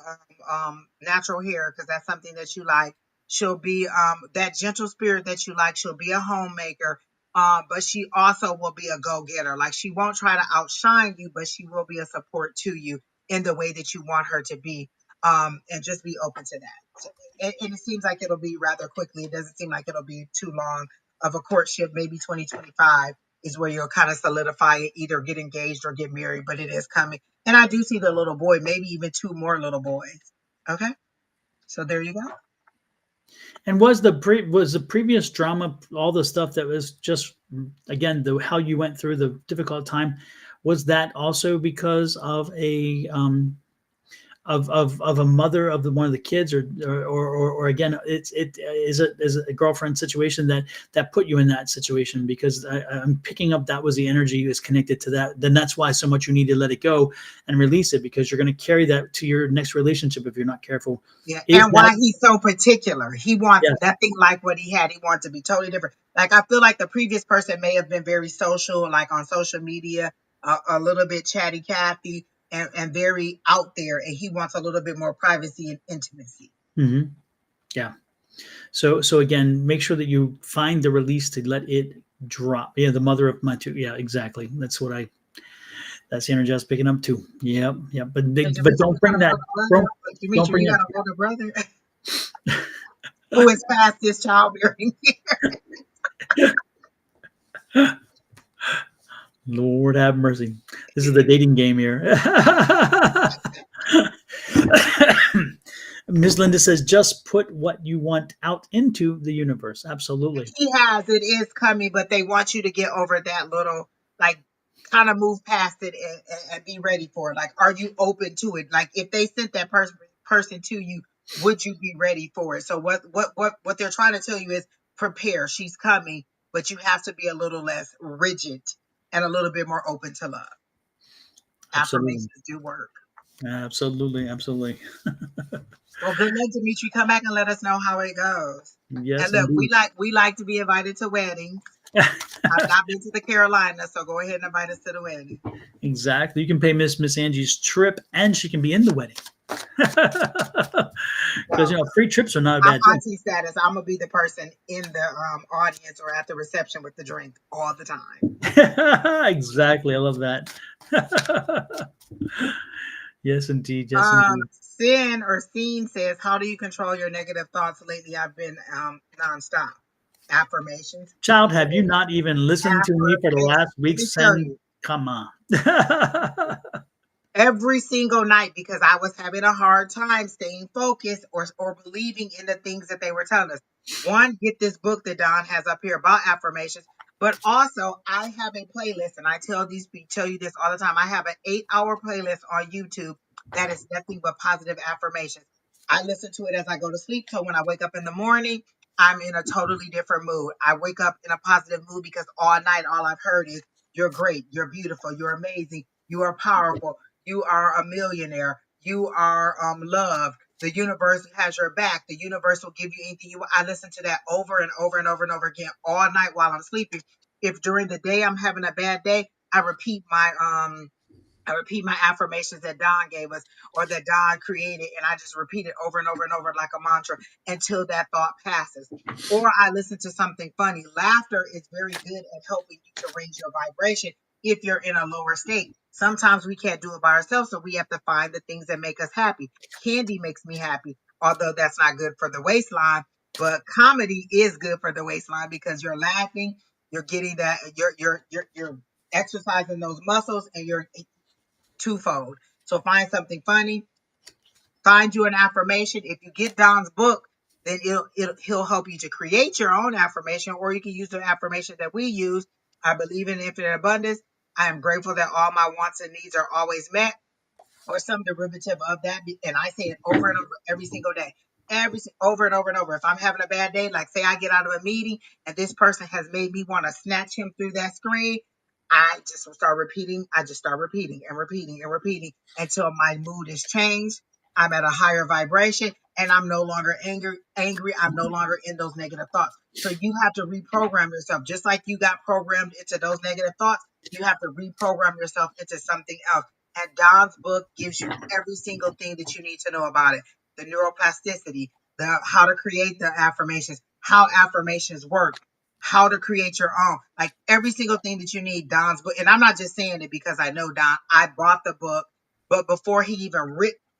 natural hair because that's something that you like. She'll be that gentle spirit that you like. She'll be a homemaker. But she also will be a go-getter. Like she won't try to outshine you, but she will be a support to you in the way that you want her to be. And just be open to that. So, and it seems like it'll be rather quickly. It doesn't seem like it'll be too long of a courtship. Maybe 2025 is where you'll kind of solidify it, either get engaged or get married, but it is coming. And I do see the little boy, maybe even two more little boys. Okay. So there you go. And was the previous drama all the stuff that was just again the how you went through the difficult time? Was that also because of a of a mother of the one of the kids, or again, it is a girlfriend situation that put you in that situation? Because I'm picking up that was the energy is connected to that. Then that's why so much you need to let it go and release it, because you're going to carry that to your next relationship if you're not careful. Yeah, Is and why that he's so particular. He wants yes? nothing like what he had. He wants to be totally different. Like I feel like the previous person may have been very social, like on social media, a little bit chatty Cathy, and very out there. And he wants a little bit more privacy and intimacy. Mm-hmm. Yeah. So again, make sure that you find the release to let it drop. Yeah, the mother of my two. Yeah, exactly. That's the energy I was picking up too. Yep, yep. Hey, But Demetri, don't you got bring an that. older brother? Don't don't Demetri, bring you got that. an older brother who is past this childbearing. Lord have mercy. This is the dating game here. Ms. Linda says, just put what you want out into the universe. Absolutely. He has, it is coming, but they want you to get over that little, like, kind of move past it and be ready for it. Like, are you open to it? Like, if they sent that person to you, would you be ready for it? So what they're trying to tell you is prepare. She's coming, but you have to be a little less rigid and a little bit more open to love. Absolutely. Affirmations do work. Absolutely. Absolutely. Well, good luck, Dimitri. Come back and let us know how it goes. And Yes, look, indeed. we like to be invited to weddings. I've not been to the Carolinas, so go ahead and invite us to the wedding. Exactly. You can pay Miss Angie's trip and she can be in the wedding. Because, Well, free trips are not a I'm bad thing. auntie status. I'm gonna be the person in the audience or at the reception with the drink all the time. Exactly. I love that. Yes, indeed. Yes, indeed. Sin or Scene says, "How do you control your negative thoughts lately? I've been nonstop affirmations. Child, have you not even listened to me for the Affirmations. last Let week? me tell Send, you. come on. Every single night because I was having a hard time staying focused or believing in the things that they were telling us. One, get this book that Don has up here about affirmations, but also I have a playlist, and I tell you this all the time. I have an 8-hour playlist on YouTube that is nothing but positive affirmations. I listen to it as I go to sleep, so when I wake up in the morning, I'm in a totally different mood. I wake up in a positive mood because all night all I've heard is you're great, you're beautiful, you're amazing, you are powerful, you are a millionaire. You are loved. The universe has your back. The universe will give you anything you want. I listen to that over and over and over and over again all night while I'm sleeping. If during the day I'm having a bad day, I repeat my affirmations that Don gave us or that Don created, and I just repeat it over and over and over like a mantra until that thought passes. Or I listen to something funny. Laughter is very good at helping you to raise your vibration if you're in a lower state. Sometimes we can't do it by ourselves, so we have to find the things that make us happy. Candy makes me happy, although that's not good for the waistline. But comedy is good for the waistline because you're laughing, you're getting that, you're exercising those muscles, and you're twofold. So find something funny, find you an affirmation. If you get Don's book, then he'll help you to create your own affirmation, or you can use the affirmation that we use. I believe in infinite abundance. I am grateful that all my wants and needs are always met, or some derivative of that. And I say it over and over every single day. Over and over and over. If I'm having a bad day, like say I get out of a meeting and this person has made me want to snatch him through that screen, I just start repeating. I just start repeating and repeating and repeating until my mood is changed. I'm at a higher vibration, and I'm no longer angry. I'm no longer in those negative thoughts. So you have to reprogram yourself. Just like you got programmed into those negative thoughts, you have to reprogram yourself into something else. And Don's book gives you every single thing that you need to know about it. The neuroplasticity, the how to create the affirmations, how affirmations work, how to create your own. Like every single thing that you need, Don's book. And I'm not just saying it because I know Don. I bought the book, but before he even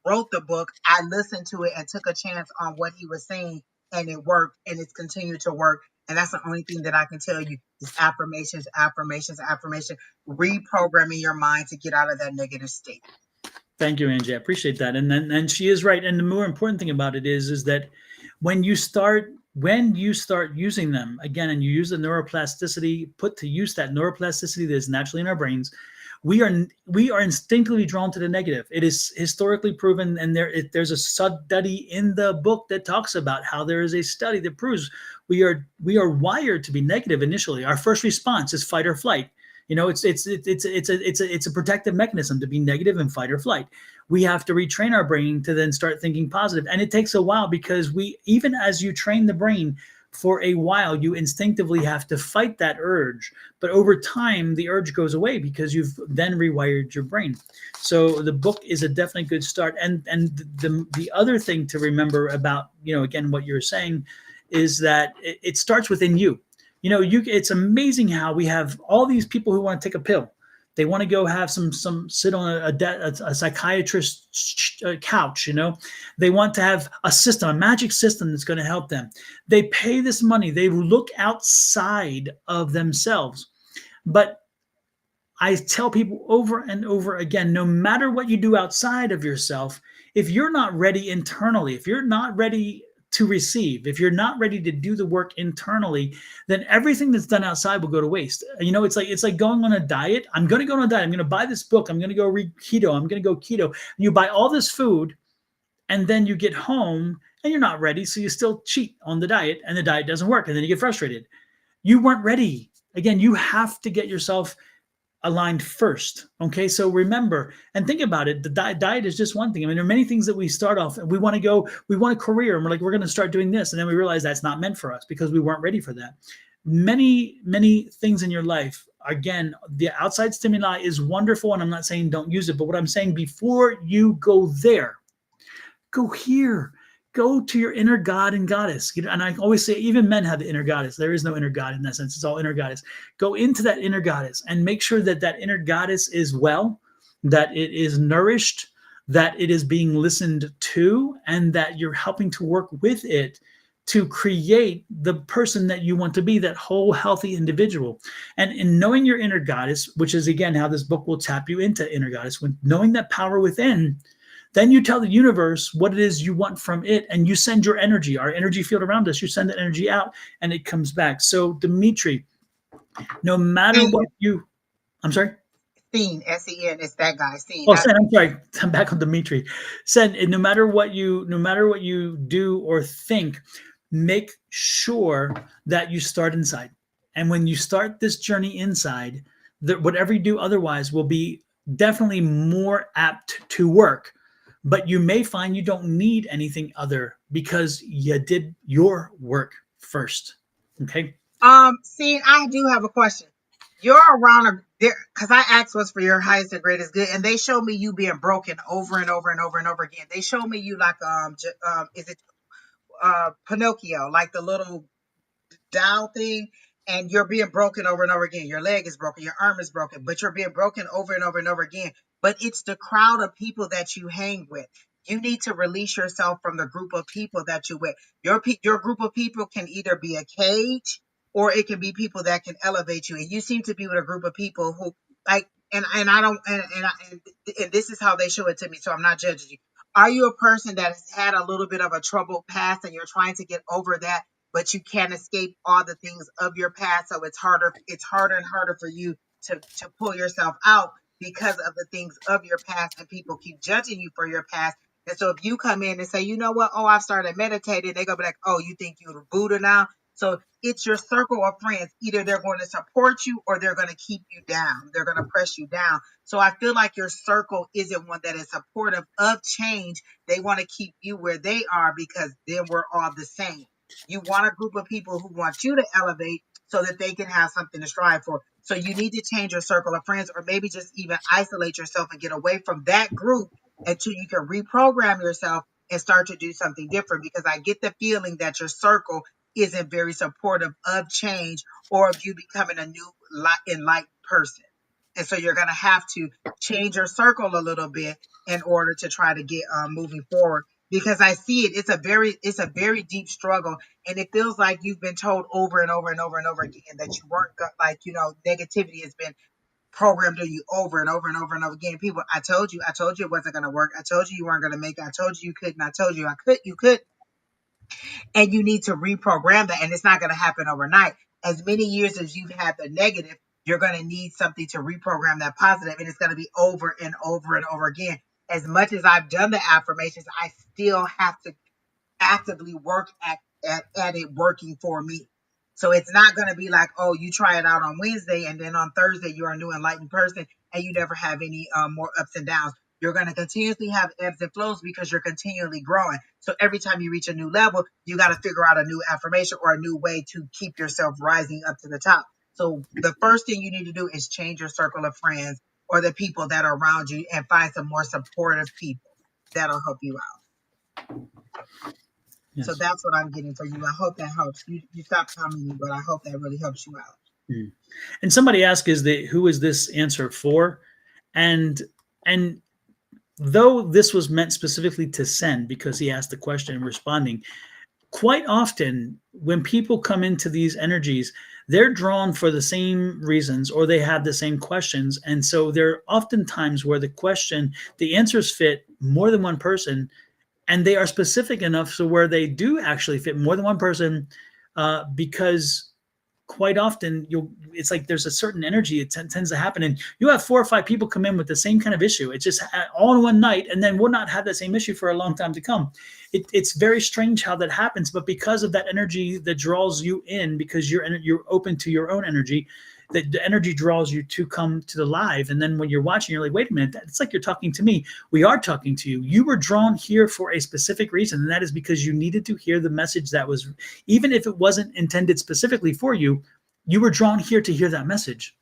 wrote the book, I listened to it and took a chance on what he was saying, and it worked, and it's continued to work. And that's the only thing that I can tell you is affirmations, affirmations, affirmation, reprogramming your mind to get out of that negative state. Thank you, Angie. I appreciate that. And she is right. And the more important thing about it is that when you start using them again, and you use the neuroplasticity, put to use that neuroplasticity that is naturally in our brains, we are instinctively drawn to the negative. It is historically proven, and there's a study in the book that talks about how there is a study that proves we are wired to be negative initially. Our first response is fight or flight. It's a protective mechanism to be negative and fight or flight. We have to retrain our brain to then start thinking positive, and it takes a while because even as you train the brain for a while, you instinctively have to fight that urge. But over time, the urge goes away because you've then rewired your brain. So the book is a definitely good start. And the other thing to remember about again what you're saying is that it starts within you. It's amazing how we have all these people who want to take a pill. They want to go have some sit on a psychiatrist's couch. They want to have a system, a magic system that's going to help them. They pay this money. They look outside of themselves. But I tell people over and over again, no matter what you do outside of yourself, if you're not ready internally, if you're not ready to receive, if you're not ready to do the work internally, then everything that's done outside will go to waste. It's like going on a diet. I'm going to go on a diet. I'm going to buy this book. I'm going to go read keto. I'm going to go keto. And you buy all this food, and then you get home and you're not ready, so you still cheat on the diet, and the diet doesn't work, and then you get frustrated. You weren't ready. Again, you have to get yourself aligned first. Okay. So remember and think about it. The diet is just one thing. I mean, there are many things that we start off and we want a career, and we're like, we're going to start doing this. And then we realize that's not meant for us because we weren't ready for that. Many, many things in your life, again, the outside stimuli is wonderful. And I'm not saying don't use it, but what I'm saying, before you go there, go here. Go to your inner god and goddess. And I always say, even men have the inner goddess. There is no inner god in that sense. It's all inner goddess. Go into that inner goddess and make sure that that inner goddess is well, that it is nourished, that it is being listened to, and that you're helping to work with it to create the person that you want to be, that whole healthy individual. And in knowing your inner goddess, which is again how this book will tap you into inner goddess, when knowing that power within, then you tell the universe what it is you want from it, and you send your energy, our energy field around us, you send that energy out and it comes back. So Dimitri, no matter what I'm sorry? Scene, S-E-N, it's that guy, Scene. Oh, Sen, I'm sorry. I'm back on Dimitri. Sen, no matter what you do or think, make sure that you start inside. And when you start this journey inside, that whatever you do otherwise will be definitely more apt to work. But you may find you don't need anything other because you did your work first. Okay. Scene, I do have a question. You're around there because I asked what's for your highest and greatest good, and they showed me you being broken over and over and over and over again. They showed me you like is it Pinocchio, like the little doll thing, and you're being broken over and over again. Your leg is broken, your arm is broken, but you're being broken over and over and over again. But it's the crowd of people that you hang with. You need to release yourself from the group of people that you're with. Your group of people can either be a cage or it can be people that can elevate you. And you seem to be with a group of people who like, and I don't, and this is how they show it to me. So I'm not judging you. Are you a person that has had a little bit of a troubled past and you're trying to get over that, but you can't escape all the things of your past? So it's harder and harder for you to pull yourself out because of the things of your past, and people keep judging you for your past. And so if you come in and say, you know what, oh, I've started meditating, they're gonna be like, oh, you think you're Buddha now? So it's your circle of friends. Either they're going to support you or they're going to keep you down. They're going to press you down. So I feel like your circle isn't one that is supportive of change. They want to keep you where they are because then we're all the same. You want a group of people who want you to elevate so that they can have something to strive for. So you need to change your circle of friends, or maybe just even isolate yourself and get away from that group until you can reprogram yourself and start to do something different. Because I get the feeling that your circle isn't very supportive of change or of you becoming a new enlightened person. And so you're going to have to change your circle a little bit in order to try to get moving forward. Because I see it, it's a very deep struggle, and it feels like you've been told over and over and over and over again that you weren't like, negativity has been programmed to you over and over and over and over again. People, I told you it wasn't going to work. I told you weren't going to make it. I told you couldn't. I told you I could, you could. And you need to reprogram that. And it's not going to happen overnight. As many years as you've had the negative, you're going to need something to reprogram that positive, and it's going to be over and over and over again. As much as I've done the affirmations, I still have to actively work at it working for me. So it's not going to be like, oh, you try it out on Wednesday and then on Thursday you're a new enlightened person and you never have any more ups and downs. You're going to continuously have ebbs and flows because you're continually growing. So every time you reach a new level, you got to figure out a new affirmation or a new way to keep yourself rising up to the top. So the first thing you need to do is change your circle of friends or the people that are around you and find some more supportive people that'll help you out. So Yes. that's what I'm getting for you. I hope that helps. You stopped commenting, but I hope that really helps you out. Mm. And somebody asked, who is this answer for? And and though this was meant specifically to send, because he asked the question and responding, quite often when people come into these energies, they're drawn for the same reasons or they have the same questions. And so there are often times where the answers fit more than one person, and they are specific enough so where they do actually fit more than one person, because quite often it's like there's a certain energy it tends to happen, and you have 4 or 5 people come in with the same kind of issue. It's just all in one night, and then we'll not have that same issue for a long time to come. It's very strange how that happens, but because of that energy that draws you in, because you're open to your own energy, that the energy draws you to come to the live. And then when you're watching, you're like, wait a minute, it's like you're talking to me. We are talking to you. You were drawn here for a specific reason, and that is because you needed to hear the message that was, even if it wasn't intended specifically for you, you were drawn here to hear that message.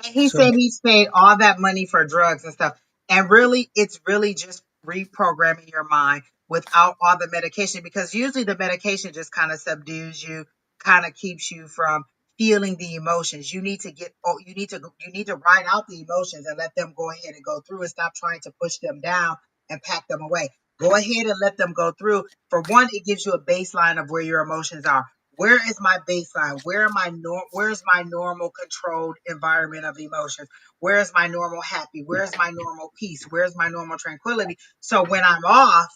And he So said he's paid all that money for drugs and stuff. And really, it's really just reprogramming your mind without all the medication, because usually the medication just kind of subdues you, kind of keeps you from feeling the emotions. You need to ride out the emotions and let them go ahead and go through, and stop trying to push them down and pack them away. Go ahead and let them go through. For one, it gives you a baseline of where your emotions are. Where is my baseline? Where's my normal controlled environment of emotions? Where's my normal happy? Where's my normal peace? Where's my normal tranquility? So when I'm off,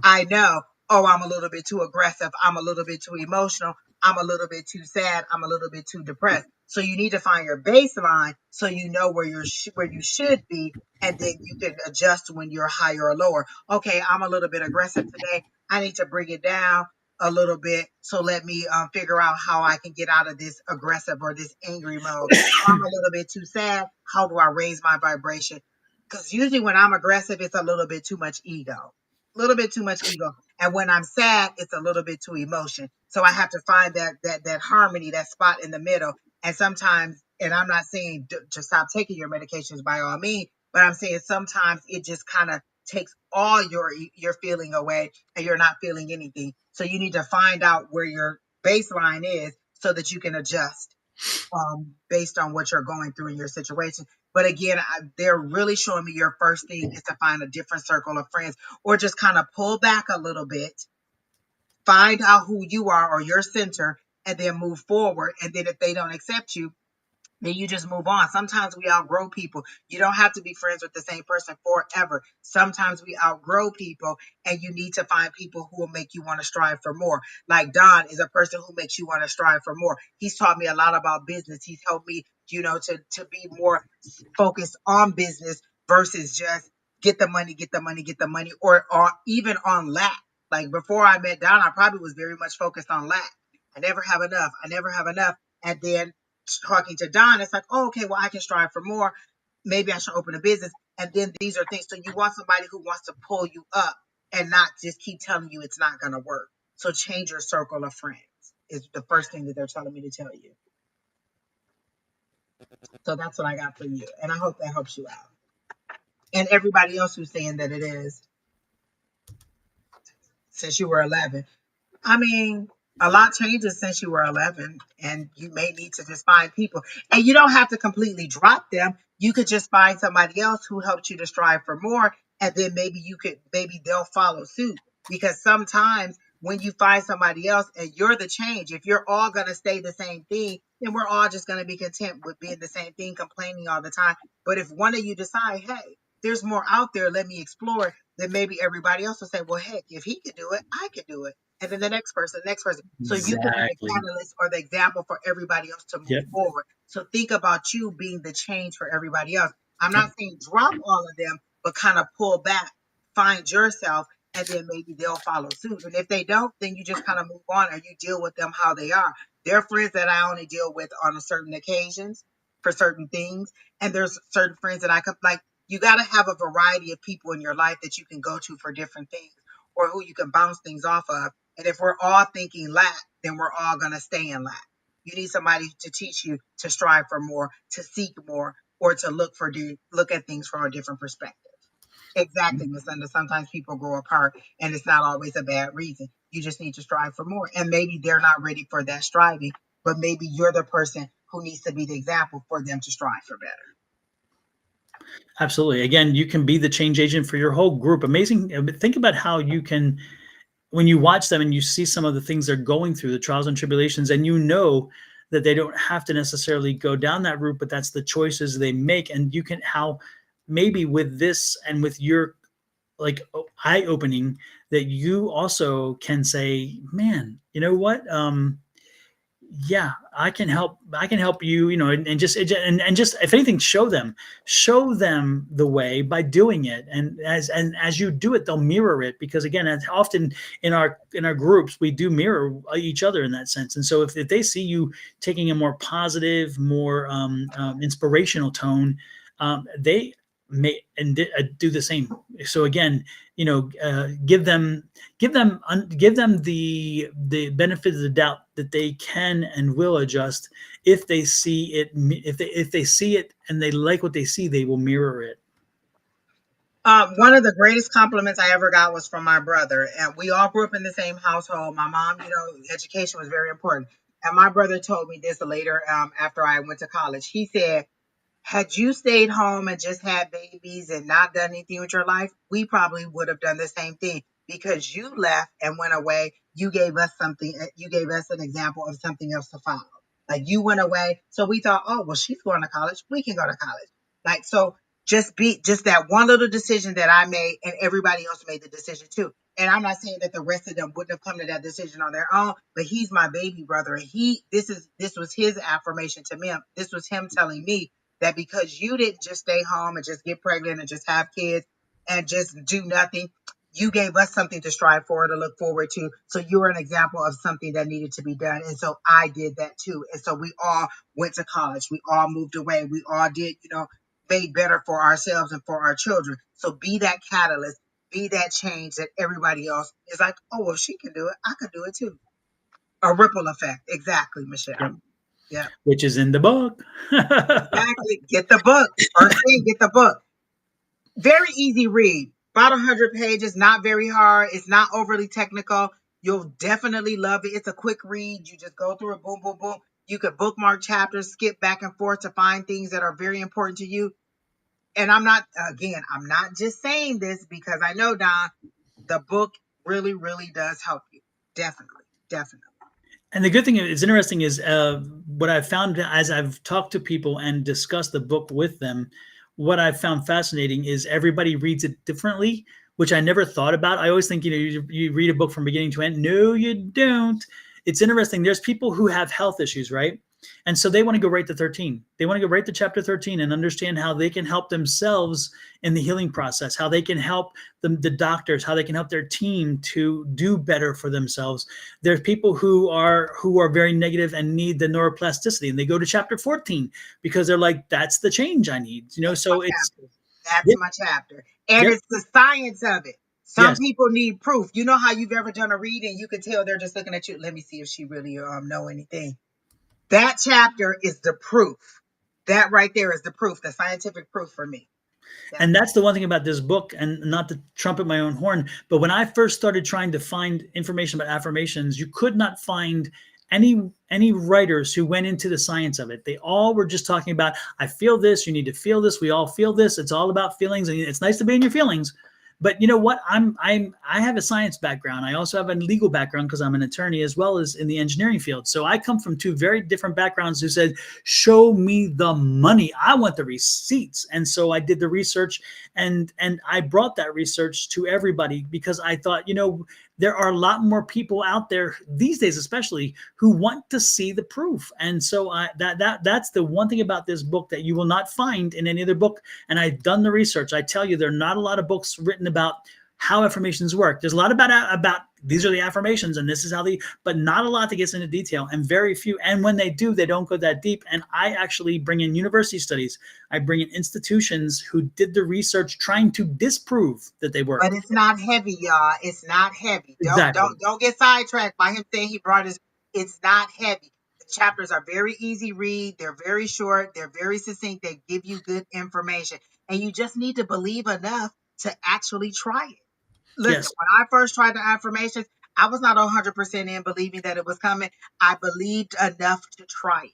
I know, oh, I'm a little bit too aggressive. I'm a little bit too emotional. I'm a little bit too sad. I'm a little bit too depressed. So you need to find your baseline so you know where you should be, and then you can adjust when you're higher or lower. Okay, I'm a little bit aggressive today. I need to bring it down a little bit. So let me figure out how I can get out of this aggressive or this angry mode. I'm a little bit too sad. How do I raise my vibration? Because usually when I'm aggressive, it's a little bit too much ego. A little bit too much ego. And when I'm sad, it's a little bit too emotion. So I have to find that harmony, that spot in the middle. And sometimes, and I'm not saying to stop taking your medications by all means, but I'm saying sometimes it just kind of takes all your feeling away and you're not feeling anything. So you need to find out where your baseline is so that you can adjust based on what you're going through in your situation. But again, they're really showing me your first thing is to find a different circle of friends, or just kind of pull back a little bit, find out who you are or your center, and then move forward. And then if they don't accept you, then you just move on. Sometimes we outgrow people. You don't have to be friends with the same person forever. Sometimes we outgrow people, and you need to find people who will make you want to strive for more. Like Don is a person who makes you want to strive for more. He's taught me a lot about business. He's helped me, to be more focused on business versus just get the money, get the money, get the money, or even on lack. Like before I met Don, I probably was very much focused on lack. I never have enough. I never have enough. And then talking to Don, it's like, oh, okay, well, I can strive for more. Maybe I should open a business. And then these are things. So you want somebody who wants to pull you up and not just keep telling you it's not going to work. So change your circle of friends is the first thing that they're telling me to tell you. So that's what I got for you. And I hope that helps you out. And everybody else who's saying that it is since you were 11. I mean, a lot changes since you were 11, and you may need to just find people. And you don't have to completely drop them. You could just find somebody else who helped you to strive for more, and then maybe they'll follow suit. Because sometimes when you find somebody else and you're the change, if you're all going to stay the same thing, then we're all just going to be content with being the same thing, complaining all the time. But if one of you decide, hey, there's more out there, let me explore it, then maybe everybody else will say, well, heck, if he could do it, I could do it. And then the next person, the next person. So you could be the Exactly. catalyst or the example for everybody else to move Yep. forward. So think about you being the change for everybody else. I'm Yep. not saying drop all of them, but kind of pull back, find yourself, and then maybe they'll follow suit. And if they don't, then you just kind of move on, or you deal with them how they are. They're friends that I only deal with on certain occasions for certain things. And there's certain friends that I could like. You got to have a variety of people in your life that you can go to for different things, or who you can bounce things off of. And if we're all thinking lack, then we're all going to stay in lack. You need somebody to teach you to strive for more, to seek more, or to look at things from a different perspective. Exactly, Miss Linda. Sometimes people grow apart, and it's not always a bad reason. You just need to strive for more. And maybe they're not ready for that striving, but maybe you're the person who needs to be the example for them to strive for better. Absolutely. Again, you can be the change agent for your whole group. Amazing. Think about how you can, when you watch them and you see some of the things they're going through, the trials and tribulations, and you know that they don't have to necessarily go down that route, but that's the choices they make. And you can, how maybe with this and with your like eye opening, that you also can say, man, you know what? Yeah, I can help you, and just if anything, show them the way by doing it. And as you do it, they'll mirror it, because again, as often in our groups, we do mirror each other in that sense. And so if they see you taking a more positive, more inspirational tone, they may do the same. So again, give them the benefit of the doubt that they can and will adjust if they see it. If they see it and they like what they see, they will mirror it. One of the greatest compliments I ever got was from my brother, and we all grew up in the same household. My mom, education was very important, and my brother told me this later after I went to college. He said, had you stayed home and just had babies and not done anything with your life, we probably would have done the same thing, because you left and went away. You gave us something. You gave us an example of something else to follow. Like, you went away. So we thought, oh, well, she's going to college. We can go to college. Like, so just that one little decision that I made, and everybody else made the decision too. And I'm not saying that the rest of them wouldn't have come to that decision on their own, but he's my baby brother. And this was his affirmation to me. This was him telling me that because you didn't just stay home and just get pregnant and just have kids and just do nothing, you gave us something to strive for, to look forward to. So you were an example of something that needed to be done. And so I did that too. And so we all went to college. We all moved away. We all did, made better for ourselves and for our children. So be that catalyst, be that change that everybody else is like, oh, well, she can do it, I could do it too. A ripple effect. Exactly, Michelle. Yep. Yeah. Which is in the book. Exactly. Get the book. First thing, get the book. Very easy read. About 100 pages, not very hard. It's not overly technical. You'll definitely love it. It's a quick read. You just go through it, boom, boom, boom. You could bookmark chapters, skip back and forth to find things that are very important to you. And I'm not just saying this because I know, Don, the book really, really does help you. Definitely, definitely. And the good thing is interesting is what I've found as I've talked to people and discussed the book with them. What I've found fascinating is everybody reads it differently, which I never thought about. I always think, you read a book from beginning to end. No, you don't. It's interesting. There's people who have health issues, right? And so they want to go right to 13. They want to go right to chapter 13 and understand how they can help themselves in the healing process, how they can help the doctors, how they can help their team to do better for themselves. There's people who are very negative and need the neuroplasticity, and they go to chapter 14 because they're like, that's the change I need. You know, That's my so it's chapter. That's yep, my chapter. And yep, it's the science of it. Some yes. people need proof. You know how you've ever done a reading, you can tell they're just looking at you. Let me see if she really know anything. That chapter is the proof. That right there is the proof, the scientific proof for me. And that's the one thing about this book, and not to trumpet my own horn, but when I first started trying to find information about affirmations, you could not find any writers who went into the science of it. They all were just talking about, I feel this, you need to feel this, we all feel this. It's all about feelings, and it's nice to be in your feelings. But you know what? I have a science background. I also have a legal background because I'm an attorney as well as in the engineering field. So I come from two very different backgrounds who said, show me the money. I want the receipts. And so I did the research, and I brought that research to everybody because I thought, you know, there are a lot more people out there these days, especially, who want to see the proof. And so that's the one thing about this book that you will not find in any other book. And I've done the research. I tell you, there are not a lot of books written about how affirmations work. There's a lot about these are the affirmations and this is how but not a lot that gets into detail, and very few. And when they do, they don't go that deep. And I actually bring in university studies. I bring in institutions who did the research trying to disprove that they work. But it's not heavy, y'all. It's not heavy. Exactly. Don't get sidetracked by him saying he brought his. It's not heavy. The chapters are very easy read. They're very short. They're very succinct. They give you good information, and you just need to believe enough to actually try it. Listen, Yes. when I first tried the affirmations, I was not 100% in believing that it was coming. I believed enough to try it.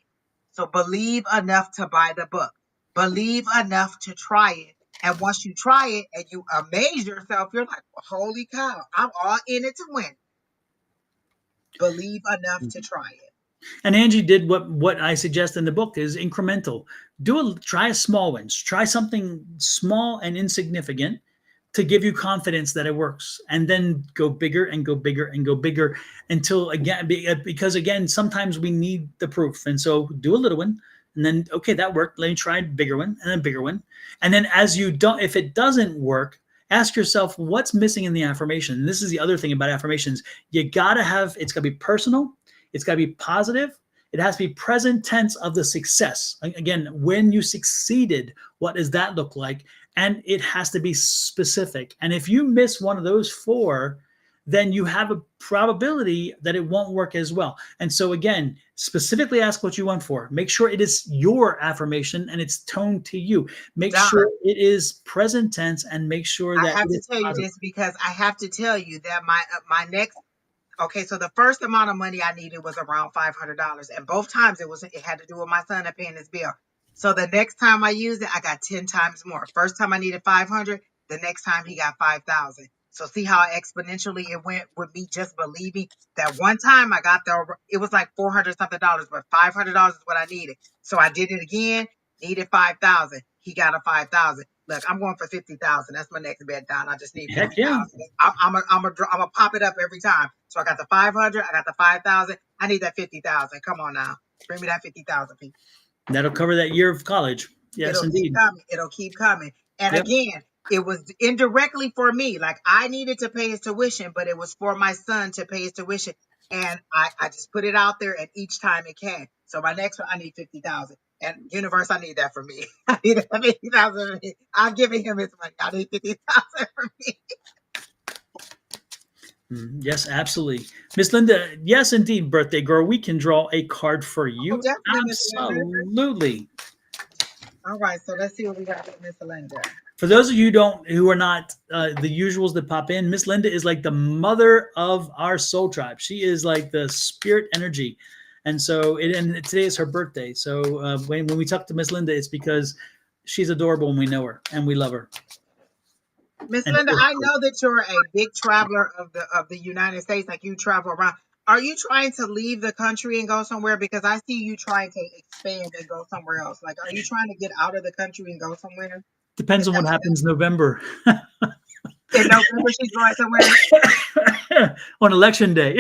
So believe enough to buy the book. Believe enough to try it. And once you try it and you amaze yourself, you're like, holy cow, I'm all in it to win. Believe enough to try it. And Angie did what I suggest in the book is incremental. Try a small wins. Try something small and insignificant to give you confidence that it works, and then go bigger and go bigger and go bigger until because again, sometimes we need the proof. And so do a little one, and then, okay, that worked. Let me try a bigger one and a bigger one. And then if it doesn't work, ask yourself what's missing in the affirmation. And this is the other thing about affirmations. It's got to be personal. It's got to be positive. It has to be present tense of the success. Again, when you succeeded, what does that look like? And it has to be specific. And if you miss one of those four, then you have a probability that it won't work as well. And so again, specifically ask what you want for. Make sure it is your affirmation and it's toned to you. Make sure it is present tense, and make sure that I have to tell you this because I have to tell you that my next. Okay, so the first amount of money I needed was around $500, and both times it had to do with my son and paying his bill. So the next time I used it, I got 10 times more. First time I needed 500, the next time he got 5,000. So see how exponentially it went with me just believing that one time I got it was like 400 something dollars, but $500 is what I needed. So I did it again, needed 5,000. He got a 5,000. Look, I'm going for 50,000. That's my next bet down. I just need 50,000. yeah. I'm gonna pop it up every time. So I got the 500. I got the 5,000. I need that 50,000. Come on now, bring me that 50,000, people. That'll cover that year of college. Yes, indeed. It'll keep coming. And again, it was indirectly for me. Like I needed to pay his tuition, but it was for my son to pay his tuition. And I just put it out there, and each time it came. So my next one, I need 50,000. And universe, I need that for me. I need that 50,000 for me. I'm giving him his money. I need 50,000 for me. Yes, absolutely. Miss Linda, yes, indeed, birthday girl. We can draw a card for you. Absolutely. All right, so let's see what we got with Miss Linda. For those of you who are not the usuals that pop in, Miss Linda is like the mother of our soul tribe. She is like the spirit energy. And so and today is her birthday. So when we talk to Miss Linda, it's because she's adorable and we know her and we love her. Miss Linda, I know that you're a big traveler of the United States, like you travel around. Are you trying to leave the country and go somewhere? Because I see you trying to expand and go somewhere else. Like, are you trying to get out of the country and go somewhere? Depends on what happens in November. In November, she's going somewhere? On election day.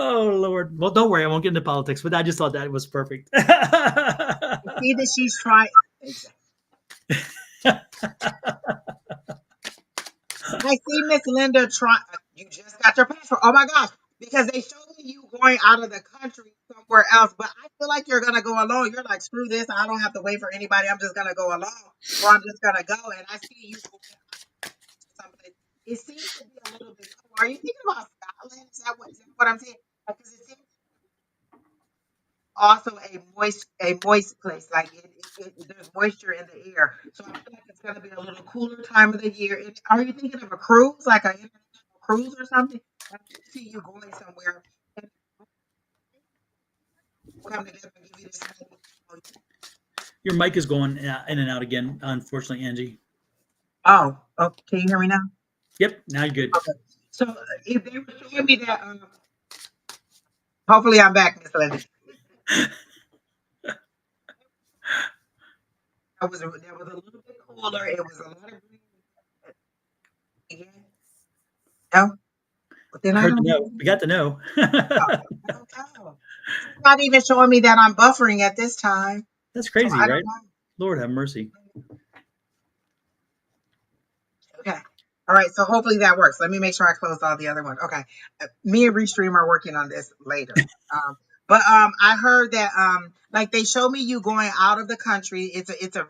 Oh Lord. Well, don't worry, I won't get into politics, but I just thought that was perfect. See that she's trying. Exactly. I see Miss Linda try. You just got your passport. Oh my gosh! Because they showed me you going out of the country somewhere else, but I feel like you're gonna go alone. You're like, screw this. I don't have to wait for anybody. I'm just gonna go alone, or I'm just gonna go. And I see you going someplace. It seems to be a little bit cool. Are you thinking about Scotland? Is that what I'm saying? Because it seems also a moist place. Like there's moisture in the air, so I feel like it's gonna be a little cooler time of the year. Are you thinking of a cruise, like an international cruise or something? I see you going somewhere and come together and give you this. Your mic is going in and out again, unfortunately, Angie. Oh, can you hear me now? Yep, now you're good. Okay. So if they were showing me that, hopefully I'm back, Miss Linda. That was a little bit cooler. It was a lot of green. Yeah. No, but then I I heard the don't no. We got the no. know. I don't know. It's not even showing me that I'm buffering at this time. That's So crazy, I don't right? know. Lord have mercy. Okay. All right. So hopefully that works. Let me make sure I closed all the other ones. Okay. Me and Restream are working on this later. But I heard that like they showed me you going out of the country. It's a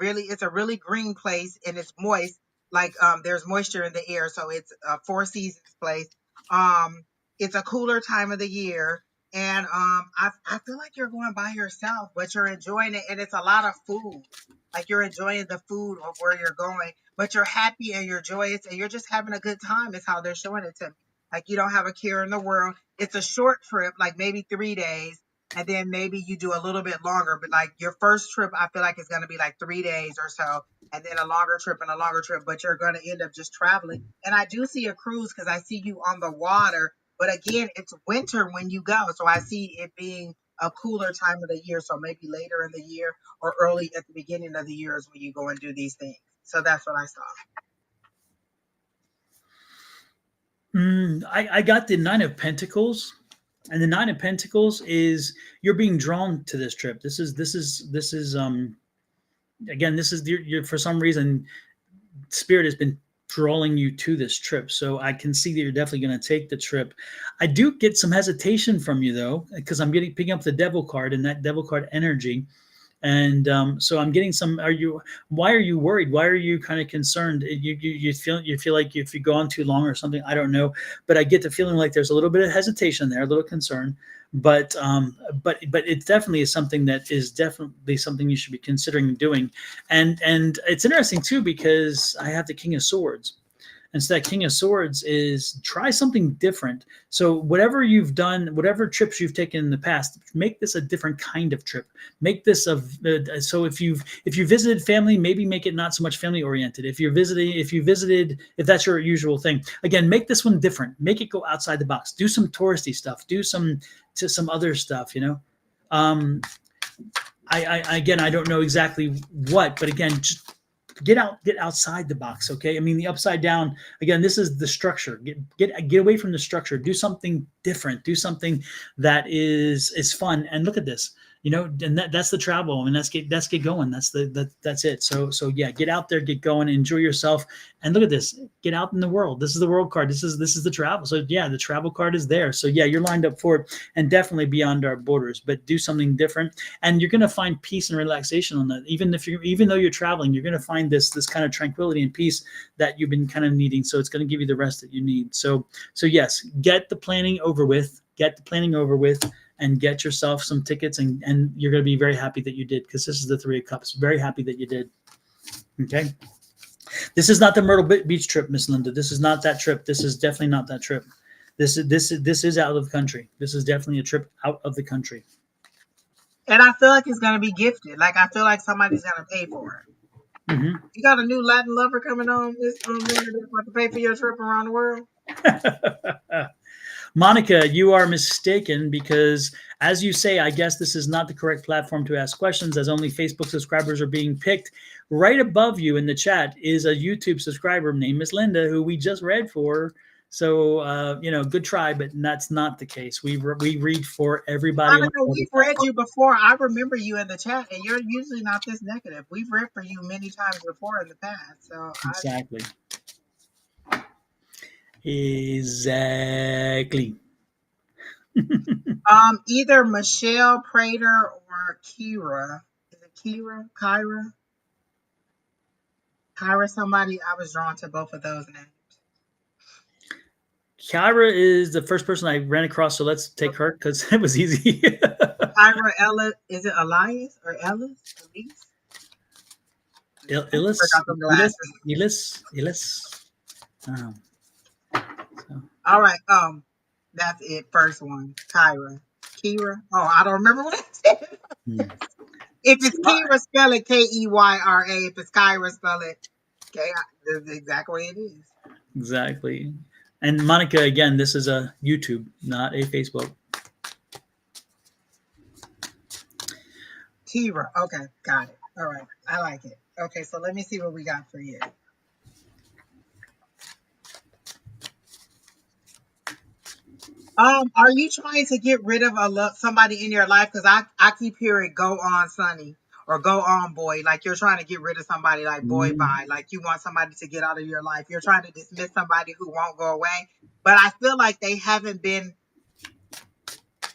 really green place and it's moist. Like there's moisture in the air, so it's a Four Seasons place. Um, it's a cooler time of the year, and I feel like you're going by yourself, but you're enjoying it, and it's a lot of food. Like you're enjoying the food of where you're going, but you're happy and you're joyous and you're just having a good time. Is how they're showing it to me. Like you don't have a care in the world. It's a short trip, like maybe 3 days, and then maybe you do a little bit longer. But like your first trip, I feel like it's going to be like 3 days or so, and then a longer trip and a longer trip. But you're going to end up just traveling. And I do see a cruise because I see you on the water. But again, it's winter when you go, so I see it being a cooler time of the year. So maybe later in the year or early at the beginning of the year is when you go and do these things. So that's what I saw. I got the Nine of Pentacles, and the Nine of Pentacles is you're being drawn to this trip. This is again, this is you're for some reason Spirit has been drawing you to this trip. So I can see that you're definitely going to take the trip. I do get some hesitation from you though, because I'm picking up the Devil card and that Devil card energy. And so I'm getting some. Why are you worried? Why are you kind of concerned? You feel like if you go on too long or something. I don't know, but I get the feeling like there's a little bit of hesitation there, a little concern. But it definitely is something that is definitely something you should be considering doing. And it's interesting too because I have the King of Swords. And so that King of Swords is try something different. So whatever you've done, whatever trips you've taken in the past, make this a different kind of trip. Make this so if you visited family, maybe make it not so much family oriented. If you visited, if that's your usual thing, again, make this one different. Make it go outside the box. Do some touristy stuff. Do some other stuff. I again, I don't know exactly what, but again, just get outside the box. Okay. I mean, the upside down, again, this is the structure. Get away from the structure. Do something different. Do something that is fun. And look at this, and that's the travel. I mean, let's get going. That's it. So yeah, get out there, get going, enjoy yourself. And look at this, get out in the world. This is the world card. This is the travel. So yeah, the travel card is there. So yeah, you're lined up for it, and definitely beyond our borders, but do something different. And you're going to find peace and relaxation on that. Even though you're traveling, you're going to find this kind of tranquility and peace that you've been kind of needing. So it's going to give you the rest that you need. So yes, get the planning over with, and get yourself some tickets, and you're going to be very happy that you did, because this is the Three of Cups. Very happy that you did. Okay. This is not the Myrtle Beach trip, Miss Linda. This is not that trip. This is definitely not that trip. This is out of the country. This is definitely a trip out of the country. And I feel like it's going to be gifted. Like I feel like somebody's going to pay for it. Mm-hmm. You got a new Latin lover coming on this Linda that's going to pay for your trip around the world? Monica, you are mistaken, because as you say, I guess this is not the correct platform to ask questions, as only Facebook subscribers are being picked. Right above you in the chat is a YouTube subscriber named Miss Linda, who we just read for. So good try, but that's not the case. We read for everybody on Monica, every we've read platform. you before. I remember you in the chat, and you're usually not this negative. We've read for you many times before in the past. So Exactly. Exactly. either Michelle Prater or Kira. Is it Kira? Kyra? Kyra somebody. I was drawn to both of those names. Kyra is the first person I ran across, so let's take her because it was easy. Kyra Ella, is it Elias or Ellis? Elise? Illis, Forgot them glasses. Illis. Um, so. All right. That's it. First one. Kyra. Kira. Oh, I don't remember what I said. Hmm. If So, it's Kira, spell it Keyra. If it's Kyra, spell it K. That's the exact way it is. exactly. And Monica, again, this is a YouTube, not a Facebook. Kira. Okay, got it. All right, I like it. Okay, so let me see what we got for you. Are you trying to get rid of somebody in your life? Because I keep hearing "go on, Sonny" or "go on, boy." Like you're trying to get rid of somebody, like boy, Mm. bye. Like you want somebody to get out of your life. You're trying to dismiss somebody who won't go away. But I feel like they haven't been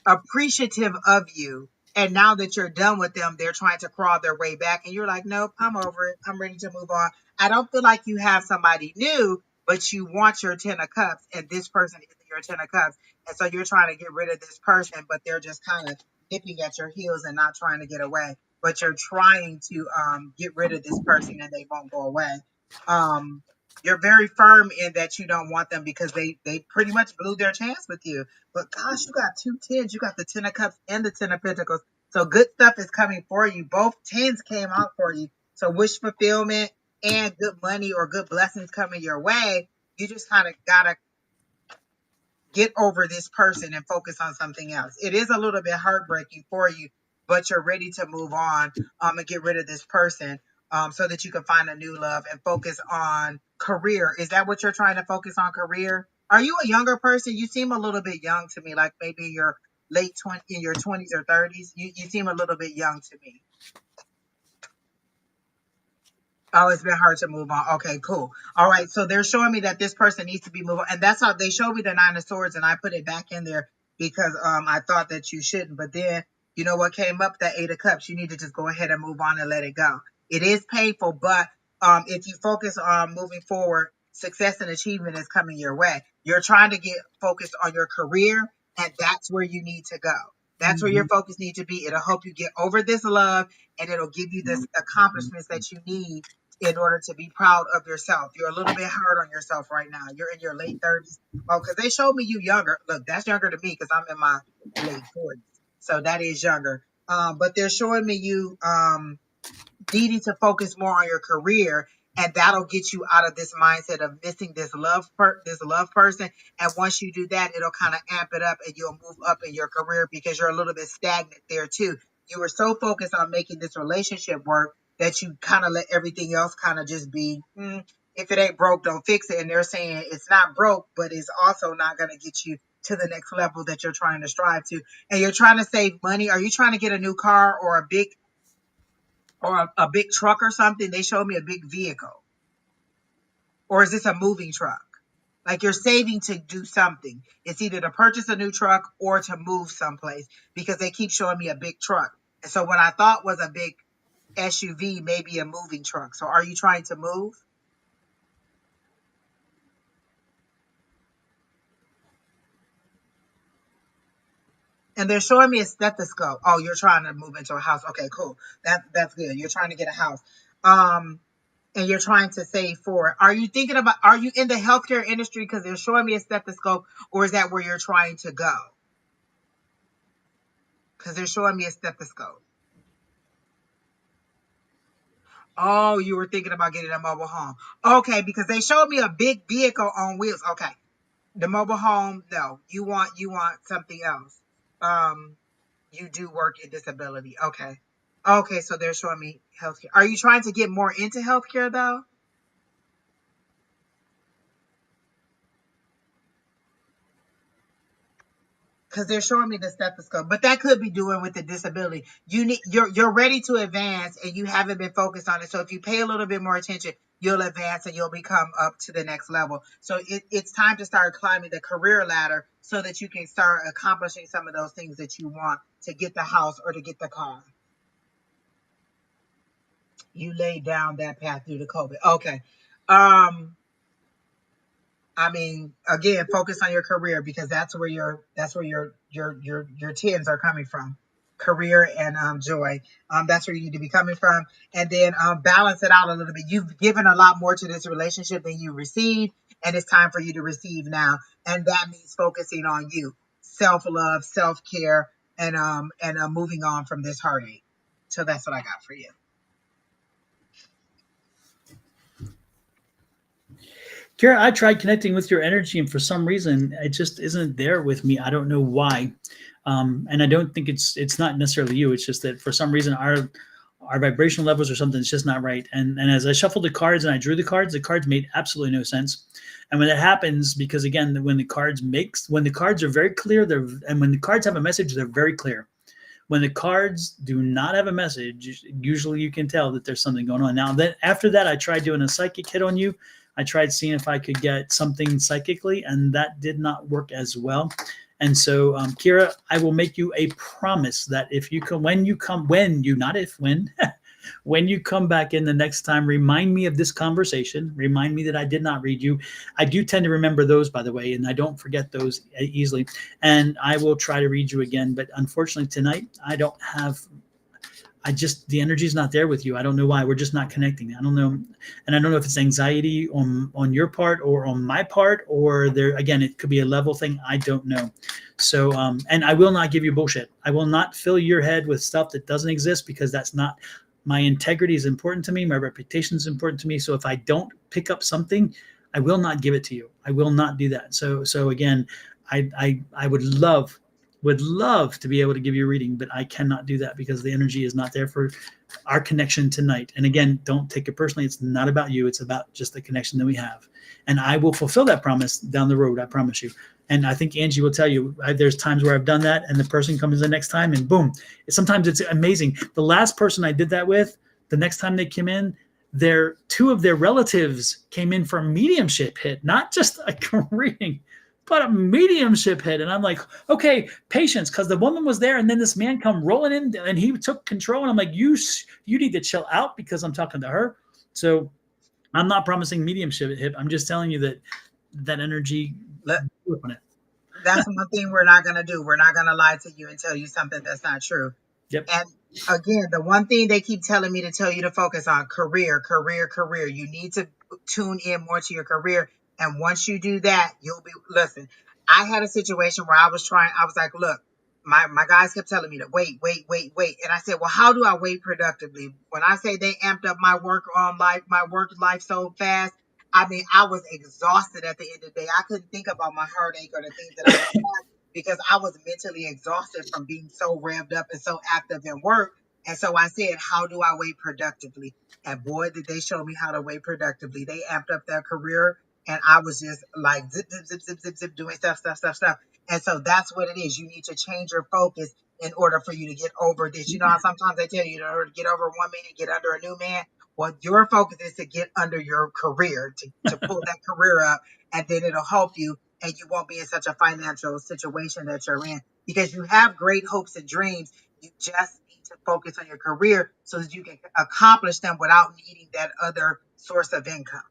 appreciative of you. And now that you're done with them, they're trying to crawl their way back. And you're like, nope, I'm over it. I'm ready to move on. I don't feel like you have somebody new, but you want your 10 of cups, and this person isn't your 10 of cups. And so you're trying to get rid of this person, but they're just kind of nipping at your heels and not trying to get away. But you're trying to get rid of this person and they won't go away. Um, you're very firm in that you don't want them because they pretty much blew their chance with you. But gosh, you got two tens. You got the 10 of cups and the 10 of pentacles. So good stuff is coming for you. Both tens came out for you. So wish fulfillment and good money or good blessings coming your way. You just kind of gotta get over this person and focus on something else. It is a little bit heartbreaking for you, but you're ready to move on and get rid of this person so that you can find a new love and focus on career. Is that what you're trying to focus on, career? Are you a younger person? You seem a little bit young to me, like maybe your late 20s, in your 20s or 30s. You seem a little bit young to me. Oh, it's been hard to move on. Okay, cool. All right. So they're showing me that this person needs to be moved on. And that's how they showed me the nine of swords, and I put it back in there because I thought that you shouldn't. But then you know what came up? That eight of cups. You need to just go ahead and move on and let it go. It is painful, but if you focus on moving forward, success and achievement is coming your way. You're trying to get focused on your career, and that's where you need to go. That's where your Mhm. focus needs to be. It'll help you get over this love, and it'll give you the accomplishments that you need in order to be proud of yourself. You're a little bit hard on yourself right now. You're in your late 30s. Oh, because they showed me you younger. Look, that's younger to me because I'm in my late 40s. So that is younger. But they're showing me you needing to focus more on your career, and that'll get you out of this mindset of missing this love person. And once you do that, it'll kind of amp it up and you'll move up in your career because you're a little bit stagnant there too. You were so focused on making this relationship work that you kind of let everything else kind of just be if it ain't broke, don't fix it. And they're saying it's not broke, but it's also not going to get you to the next level that you're trying to strive to. And you're trying to save money. Are you trying to get a new car or a big truck or something? They showed me a big vehicle. Or is this a moving truck? Like you're saving to do something. It's either to purchase a new truck or to move someplace because they keep showing me a big truck. And so what I thought was a big SUV may be a moving truck. So are you trying to move? And they're showing me a stethoscope. Oh, you're trying to move into a house. Okay, cool. That's good. You're trying to get a house. And you're trying to save for it. Are you in the healthcare industry because they're showing me a stethoscope, or is that where you're trying to go? Because they're showing me a stethoscope. Oh, you were thinking about getting a mobile home. Okay, because they showed me a big vehicle on wheels. Okay. The mobile home, no. You want something else. Um, you do work in disability. Okay. Okay, so they're showing me healthcare. Are you trying to get more into healthcare though? because they're showing me the stethoscope, but that could be doing with the disability. You're ready to advance, and you haven't been focused on it. So if you pay a little bit more attention, you'll advance and you'll become up to the next level. So it's time to start climbing the career ladder so that you can start accomplishing some of those things that you want to get the house or to get the car. You laid down that path through the COVID. Okay. I mean, again, focus on your career because that's where your tens are coming from. Career and joy. That's where you need to be coming from. And then balance it out a little bit. You've given a lot more to this relationship than you received, and it's time for you to receive now. And that means focusing on you, self-love, self-care, and moving on from this heartache. So that's what I got for you. Kara, I tried connecting with your energy, and for some reason, it just isn't there with me. I don't know why, and I don't think it's not necessarily you. It's just that for some reason our vibrational levels or something is just not right. And as I shuffled the cards and I drew the cards made absolutely no sense. And when that happens, because again, when the cards are very clear, and when the cards have a message, they're very clear. When the cards do not have a message, usually you can tell that there's something going on. Now, then after that, I tried doing a psychic hit on you. I tried seeing if I could get something psychically, and that did not work as well. And so, Kira, I will make you a promise that if you come, when you come, when you, not if, when, when you come back in the next time, remind me of this conversation. Remind me that I did not read you. I do tend to remember those, by the way, and I don't forget those easily. And I will try to read you again. But unfortunately, tonight, I don't have. The energy is not there with you. I don't know why. We're just not connecting. I don't know, and I don't know if it's anxiety on your part or on my part, or there again, it could be a level thing. I don't know. So, and I will not give you bullshit. I will not fill your head with stuff that doesn't exist because that's not. My integrity is important to me. My reputation is important to me. So if I don't pick up something, I will not give it to you. I will not do that. So again, I would love to be able to give you a reading, but I cannot do that because the energy is not there for our connection tonight. And again, don't take it personally. It's not about you. It's about just the connection that we have. And I will fulfill that promise down the road. I promise you. And I think Angie will tell you, there's times where I've done that and the person comes the next time and boom. Sometimes it's amazing. The last person I did that with, the next time they came in, two of their relatives came in for a mediumship hit, not just a reading, but a mediumship hit. And I'm like, okay, patience, because the woman was there, and then this man come rolling in, and he took control. And I'm like, you need to chill out because I'm talking to her. So I'm not promising mediumship hit. I'm just telling you that energy. That's one thing we're not going to do. We're not going to lie to you and tell you something that's not true. Yep. And again, the one thing they keep telling me to tell you to focus on, career, career, career. You need to tune in more to your career. And once you do that, listen, I had a situation where I was like, look, my guys kept telling me to wait. And I said, well, how do I wait productively? When I say they amped up my work life so fast, I mean, I was exhausted at the end of the day. I couldn't think about my heartache or the things that I was having because I was mentally exhausted from being so revved up and so active in work. And so I said, how do I wait productively? And boy, did they show me how to wait productively. They amped up their career, and I was just like zip, zip, zip, zip, zip, zip, doing stuff. And so that's what it is. You need to change your focus in order for you to get over this. You know how sometimes they tell you in order to get over one man, get under a new man. Well, your focus is to get under your career, to pull that career up, and then it'll help you, and you won't be in such a financial situation that you're in because you have great hopes and dreams. You just need to focus on your career so that you can accomplish them without needing that other source of income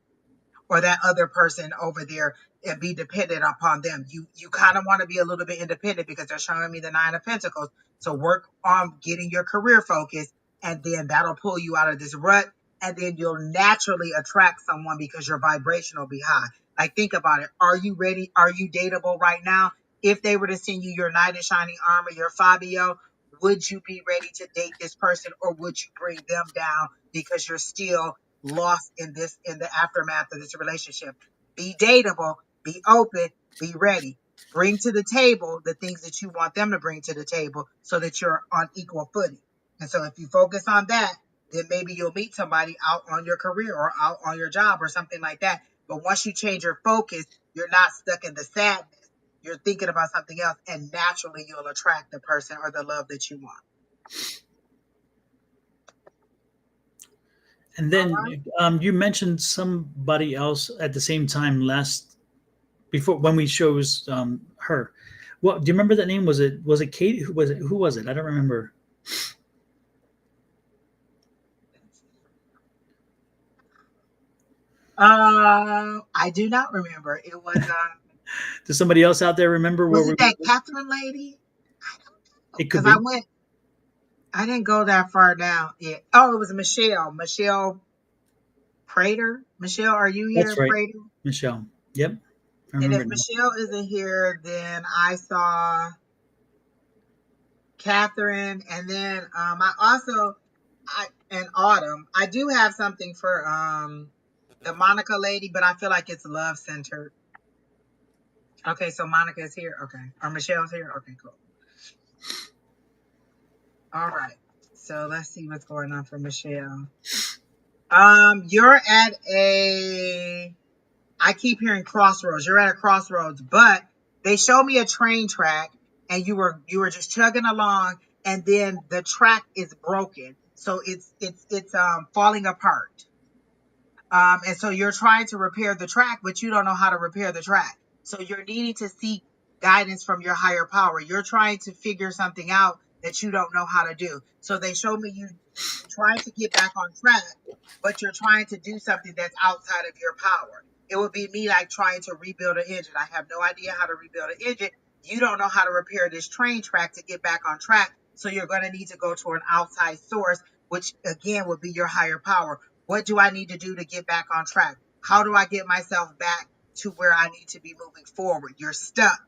or that other person over there and be dependent upon them. You kind of want to be a little bit independent because they're showing me the Nine of Pentacles. So work on getting your career focused, and then that'll pull you out of this rut. And then you'll naturally attract someone because your vibration will be high. Like, think about it. Are you ready? Are you dateable right now? If they were to send you your knight in shining armor, your Fabio, would you be ready to date this person, or would you bring them down because you're still lost in the aftermath of this relationship? Be dateable, be open, be ready. Bring to the table the things that you want them to bring to the table so that you're on equal footing. And so if you focus on that, then maybe you'll meet somebody out on your career or out on your job or something like that. But once you change your focus, you're not stuck in the sadness. You're thinking about something else, and naturally you'll attract the person or the love that you want. And All then right. you mentioned somebody else at the same time last before when we chose her. What do you remember that name? Was it Kate? Who was it? Who was it? I don't remember. I do not remember. It was Does somebody else out there remember where was we? it that Catherine lady? I don't know It could because I be. went. I didn't go that far down yet. Oh, it was Michelle. Michelle Prater. Michelle, are you That's here, right, Prater? Michelle. Yep, I And if remember now. Michelle isn't here, then I saw Catherine, and then I also and Autumn. I do have something for the Monica lady, but I feel like it's love centered. Okay, so Monica is here. Okay, or Michelle's here. Okay, cool. All right. So let's see what's going on for Michelle. You're at a. I keep hearing crossroads. You're at a crossroads, but they show me a train track, and you were just chugging along, and then the track is broken, so it's falling apart. And so you're trying to repair the track, but you don't know how to repair the track. So you're needing to seek guidance from your higher power. You're trying to figure something out that you don't know how to do. So they show me you're trying to get back on track, but you're trying to do something that's outside of your power. It would be me like trying to rebuild an engine. I have no idea how to rebuild an engine. You don't know how to repair this train track to get back on track. So you're going to need to go to an outside source, which again would be your higher power. What do I need to do to get back on track? How do I get myself back to where I need to be moving forward? You're stuck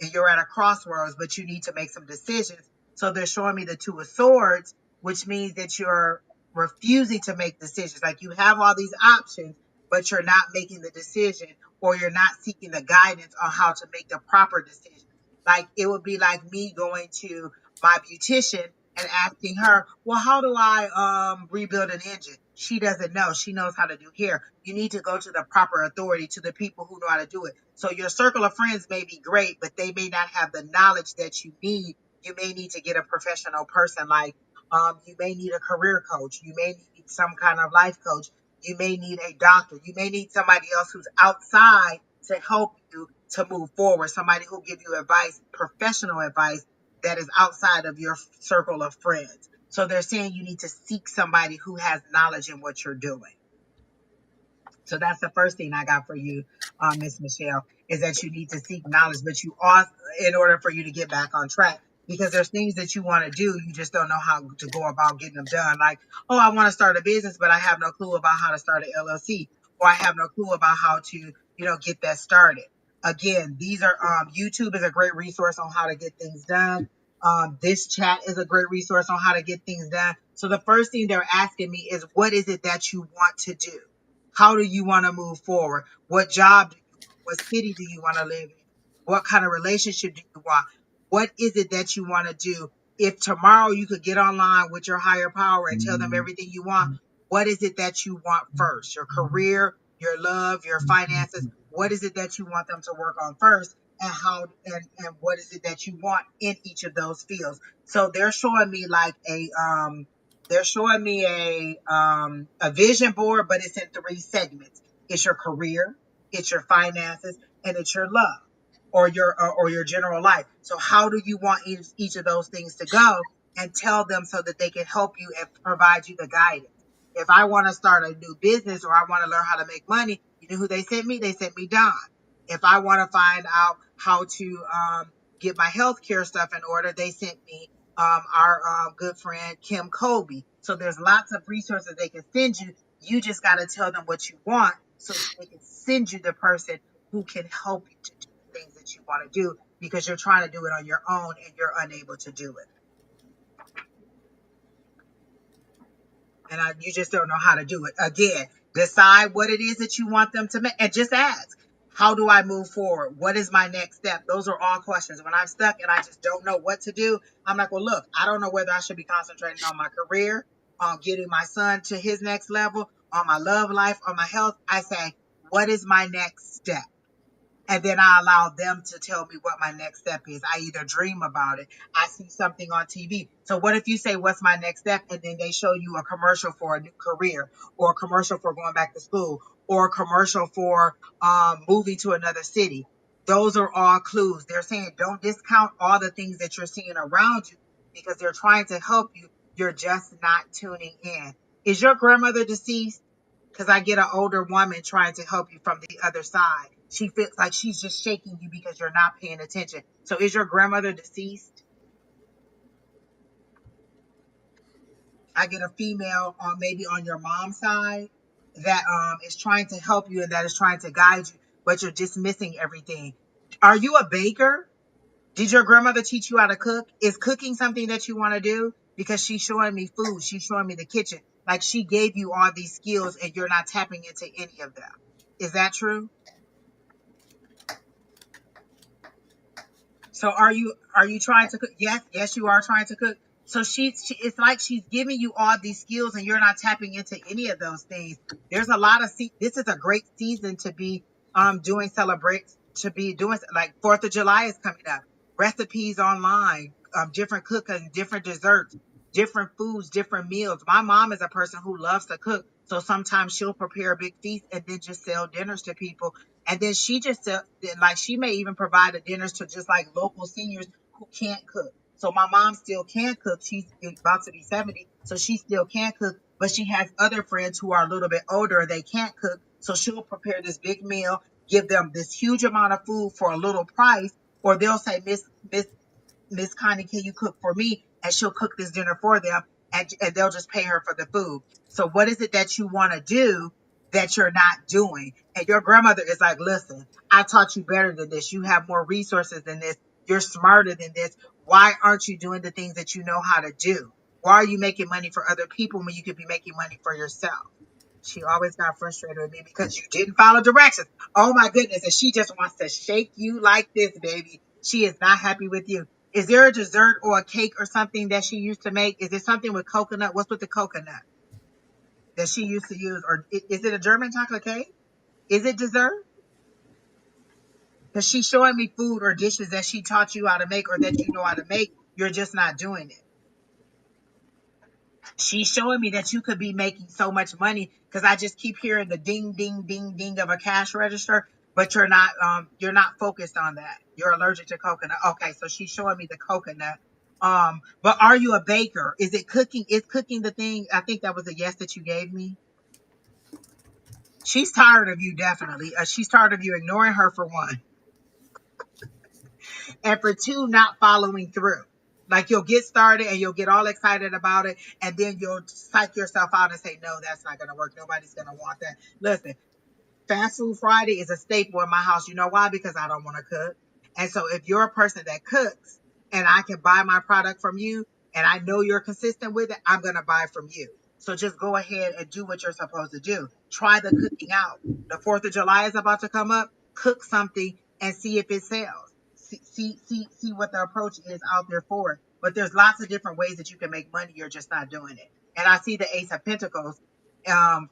and you're at a crossroads, but you need to make some decisions. So they're showing me the Two of Swords, which means that you're refusing to make decisions. Like you have all these options, but you're not making the decision, or you're not seeking the guidance on how to make the proper decision. Like it would be like me going to my beautician and asking her, well, how do I rebuild an engine? She doesn't know. She knows how to do hair. You need to go to the proper authority, to the people who know how to do it. So your circle of friends may be great, but they may not have the knowledge that you need. You may need to get a professional person, like you may need a career coach. You may need some kind of life coach. You may need a doctor. You may need somebody else who's outside to help you to move forward. Somebody who'll give you advice, professional advice that is outside of your circle of friends. So they're saying you need to seek somebody who has knowledge in what you're doing. So that's the first thing I got for you, Miss Michelle, is that you need to seek knowledge, but you also, in order for you to get back on track, because there's things that you want to do, you just don't know how to go about getting them done. Like, oh, I want to start a business, but I have no clue about how to start an LLC, or I have no clue about how to, get that started. Again, these are YouTube is a great resource on how to get things done. This chat is a great resource on how to get things done. So the first thing they're asking me is, what is it that you want to do? How do you want to move forward? What job do you want? What city do you want to live in? What kind of relationship do you want? What is it that you want to do? If tomorrow you could get online with your higher power and tell them everything you want, what is it that you want first? Your career, your love, your finances. What is it that you want them to work on first? And how and what is it that you want in each of those fields? So they're showing me like a vision board, but it's in three segments. It's your career, it's your finances, and it's your love or your general life. So how do you want each of those things to go, and tell them so that they can help you and provide you the guidance. If I want to start a new business, or I want to learn how to make money, you know who they sent me? They sent me Don. If I want to find out how to get my healthcare stuff in order, they sent me our good friend Kim Colby. So there's lots of resources they can send you. You just got to tell them what you want, so that they can send you the person who can help you to do the things that you want to do, because you're trying to do it on your own and you're unable to do it. And you just don't know how to do it. Again, decide what it is that you want them to make, and just ask, how do I move forward? What is my next step? Those are all questions. When I'm stuck and I just don't know what to do, I'm like, well, look, I don't know whether I should be concentrating on my career, on getting my son to his next level, on my love life, on my health. I say, what is my next step? And then I allow them to tell me what my next step is. I either dream about it, I see something on TV. So what if you say, what's my next step? And then they show you a commercial for a new career, or a commercial for going back to school, or a commercial for moving to another city. Those are all clues. They're saying don't discount all the things that you're seeing around you because they're trying to help you. You're just not tuning in. Is your grandmother deceased? Because I get an older woman trying to help you from the other side. She feels like she's just shaking you because you're not paying attention. So is your grandmother deceased? I get a female on maybe on your mom's side that is trying to help you and that is trying to guide you, but you're dismissing everything. Are you a baker? Did your grandmother teach you how to cook? Is cooking something that you want to do? Because she's showing me food. She's showing me the kitchen. Like she gave you all these skills and you're not tapping into any of them. Is that true? So are you trying to cook? Yes, yes, you are trying to cook. So it's like she's giving you all these skills and you're not tapping into any of those things. There's a lot of this is a great season to be doing celebrate to be doing like 4th of July is coming up. Recipes online, different cooking, different desserts, different foods, different meals. My mom is a person who loves to cook. So sometimes she'll prepare a big feast and then just sell dinners to people and then she just like she may even provide the dinners to just like local seniors who can't cook. So my mom still can cook. She's about to be 70, so she still can cook. But she has other friends who are a little bit older and they can't cook. So she'll prepare this big meal, give them this huge amount of food for a little price, or they'll say, Miss Connie, can you cook for me? And she'll cook this dinner for them and they'll just pay her for the food. So what is it that you want to do that you're not doing? And your grandmother is like, listen, I taught you better than this. You have more resources than this. You're smarter than this. Why aren't you doing the things that you know how to do? Why are you making money for other people when you could be making money for yourself? She always got frustrated with me because you didn't follow directions. Oh my goodness. And she just wants to shake you like this, baby. She is not happy with you. Is there a dessert or a cake or something that she used to make? Is there something with coconut? What's with the coconut that she used to use? Or is it a German chocolate cake? Is it dessert? Because she's showing me food or dishes that she taught you how to make or that you know how to make. You're just not doing it. She's showing me that you could be making so much money because I just keep hearing the ding, ding, ding, ding of a cash register, but you're not focused on that. You're allergic to coconut. Okay, so she's showing me the coconut. But are you a baker? Is it cooking? Is cooking the thing? I think that was a yes that you gave me. She's tired of you, definitely. She's tired of you ignoring her for one. And for two, not following through. Like you'll get started and you'll get all excited about it, and then you'll psych yourself out and say, no, that's not going to work. Nobody's going to want that. Listen, Fast Food Friday is a staple in my house. You know why? Because I don't want to cook. And so if you're a person that cooks and I can buy my product from you and I know you're consistent with it, I'm going to buy from you. So just go ahead and do what you're supposed to do. Try the cooking out. The 4th of July is about to come up. Cook something and see if it sells. See what the approach is out there for it. But there's lots of different ways that you can make money. You're just not doing it. And I see the Ace of Pentacles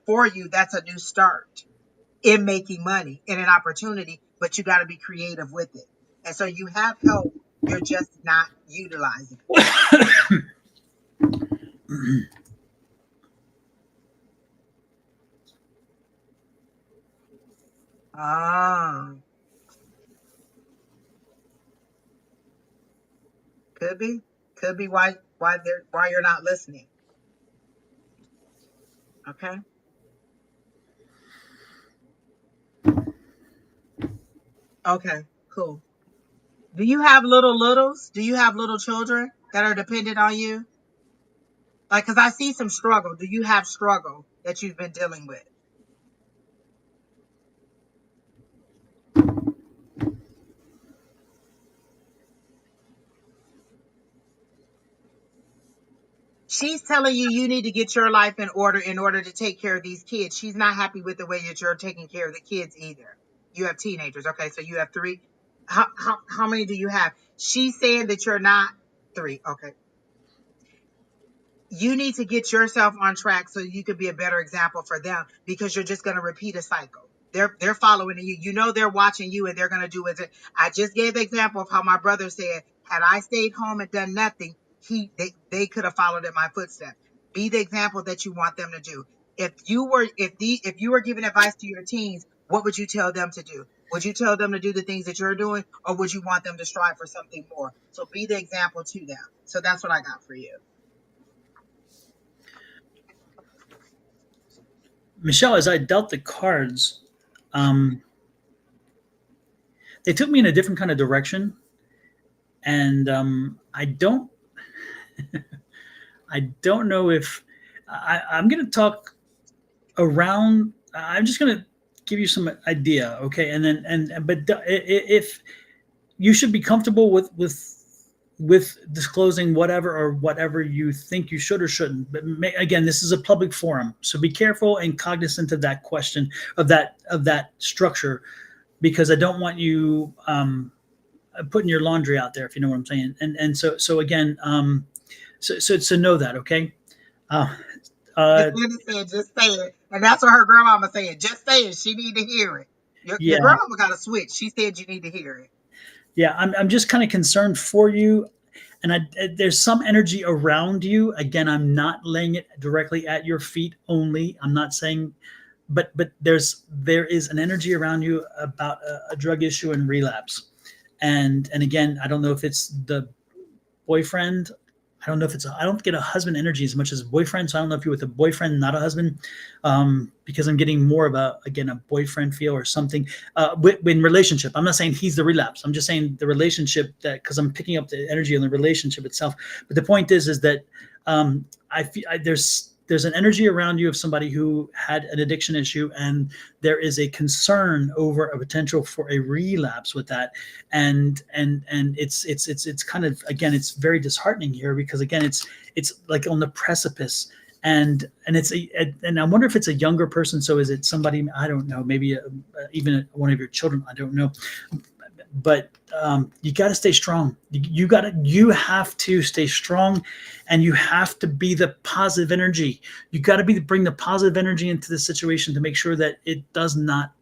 for you. That's a new start in making money and an opportunity, but you got to be creative with it. And so you have help, you're just not utilizing it. Ah, could be, could be why you're not listening. Okay, okay, cool. Do you have littles? Do you have little children that are dependent on you? Like, cause I see some struggle. Do you have struggle that you've been dealing with? She's telling you you need to get your life in order to take care of these kids. She's not happy with the way that you're taking care of the kids either. You have teenagers, okay? So you have three. How many do you have? She's saying that you're not three. Okay. You need to get yourself on track so you could be a better example for them because you're just going to repeat a cycle. they're following you. You know they're watching you, and they're gonna do it. I just gave the example of how my brother said, had I stayed home and done nothing, they could have followed in my footsteps. Be the example that you want them to do. If you were giving advice to your teens, what would you tell them to do? Would you tell them to do the things that you're doing, or would you want them to strive for something more? So be the example to them. So that's what I got for you. Michelle, as I dealt the cards, um, they took me in a different kind of direction, and I don't know if I'm going to talk around. I'm just going to give you some idea, okay? And then but if you should be comfortable with disclosing whatever you think you should or shouldn't. But again, this is a public forum, so be careful and cognizant of that question of that structure, because I don't want you putting your laundry out there, if you know what I'm saying. And so again, so know that, okay. Just say it. And that's what her grandmama said. Just say it. She need to hear it. Your Yeah, grandmama got a switch. She said you need to hear it. yeah. I'm just kind of concerned for you, and there's some energy around you. Again, I'm not laying it directly at your feet only. I'm not saying, but there is an energy around you about a drug issue and relapse, and again, I don't know if it's the boyfriend. I don't know if I don't get a husband energy as much as boyfriend. So I don't know if you're with a boyfriend, not a husband, because I'm getting more of a boyfriend feel or something. In relationship, I'm not saying he's the relapse. I'm just saying the relationship, that because I'm picking up the energy in the relationship itself. But the point is that I feel there's an energy around you of somebody who had an addiction issue, and there is a concern over a potential for a relapse with that, and it's kind of, again, it's very disheartening here, because again, it's like on the precipice, and I wonder if it's a younger person. So is it somebody, I don't know, maybe even one of your children, I don't know, but you got to stay strong. You have to stay strong, and you have to be the positive energy. You got to bring the positive energy into the situation to make sure that it does not,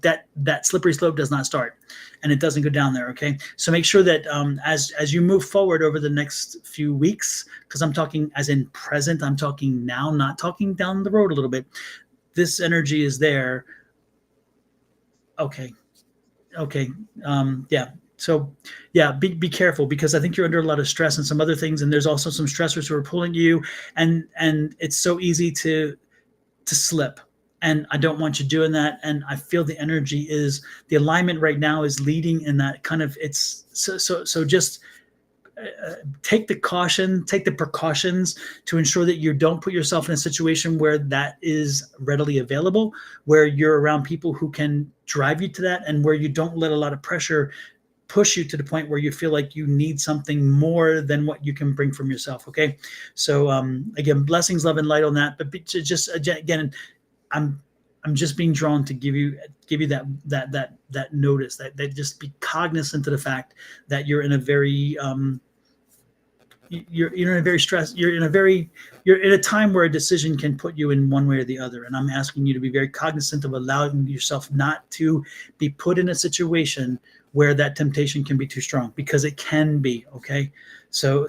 that slippery slope does not start, and it doesn't go down there. Okay. So make sure that as you move forward over the next few weeks, because I'm talking as in present, I'm talking now, not talking down the road a little bit. This energy is there. Okay. Okay. Yeah. So yeah, be careful, because I think you're under a lot of stress and some other things. And there's also some stressors who are pulling you, and it's so easy to slip. And I don't want you doing that. And I feel the energy is, the alignment right now is leading in that kind of, it's so just take the precautions to ensure that you don't put yourself in a situation where that is readily available, where you're around people who can drive you to that, and where you don't let a lot of pressure push you to the point where you feel like you need something more than what you can bring from yourself. Okay. So again, blessings, love, and light on that. But just again, I'm just being drawn to give you that notice, that just be cognizant of the fact that you're in a very you're in a very stressed, you're in a time where a decision can put you in one way or the other. And I'm asking you to be very cognizant of allowing yourself not to be put in a situation where that temptation can be too strong, because it can be. Okay. So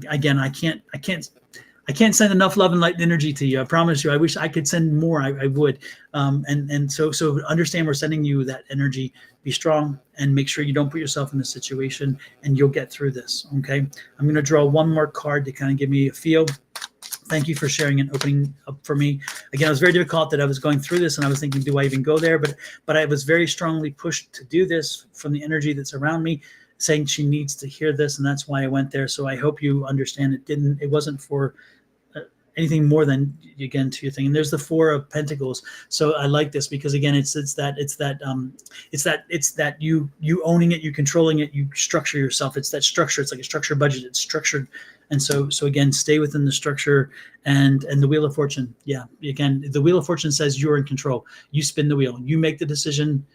again, I can't send enough love and light and energy to you. I promise you. I wish I could send more. I would. So understand, we're sending you that energy. Be strong, and make sure you don't put yourself in this situation, and you'll get through this. Okay. I'm going to draw one more card to kind of give me a feel. Thank you for sharing and opening up for me. Again, it was very difficult that I was going through this, and I was thinking, do I even go there? But I was very strongly pushed to do this from the energy that's around me, saying she needs to hear this, and that's why I went there. So I hope you understand it wasn't for anything more than, again, to your thing. And there's the Four of Pentacles. So I like this, because again, it's that you owning it, you controlling it, you structure yourself. It's that structure. It's like a structured budget. It's structured. And so again, stay within the structure. And the Wheel of Fortune. Yeah. Again, the Wheel of Fortune says you're in control. You spin the wheel. You make the decision.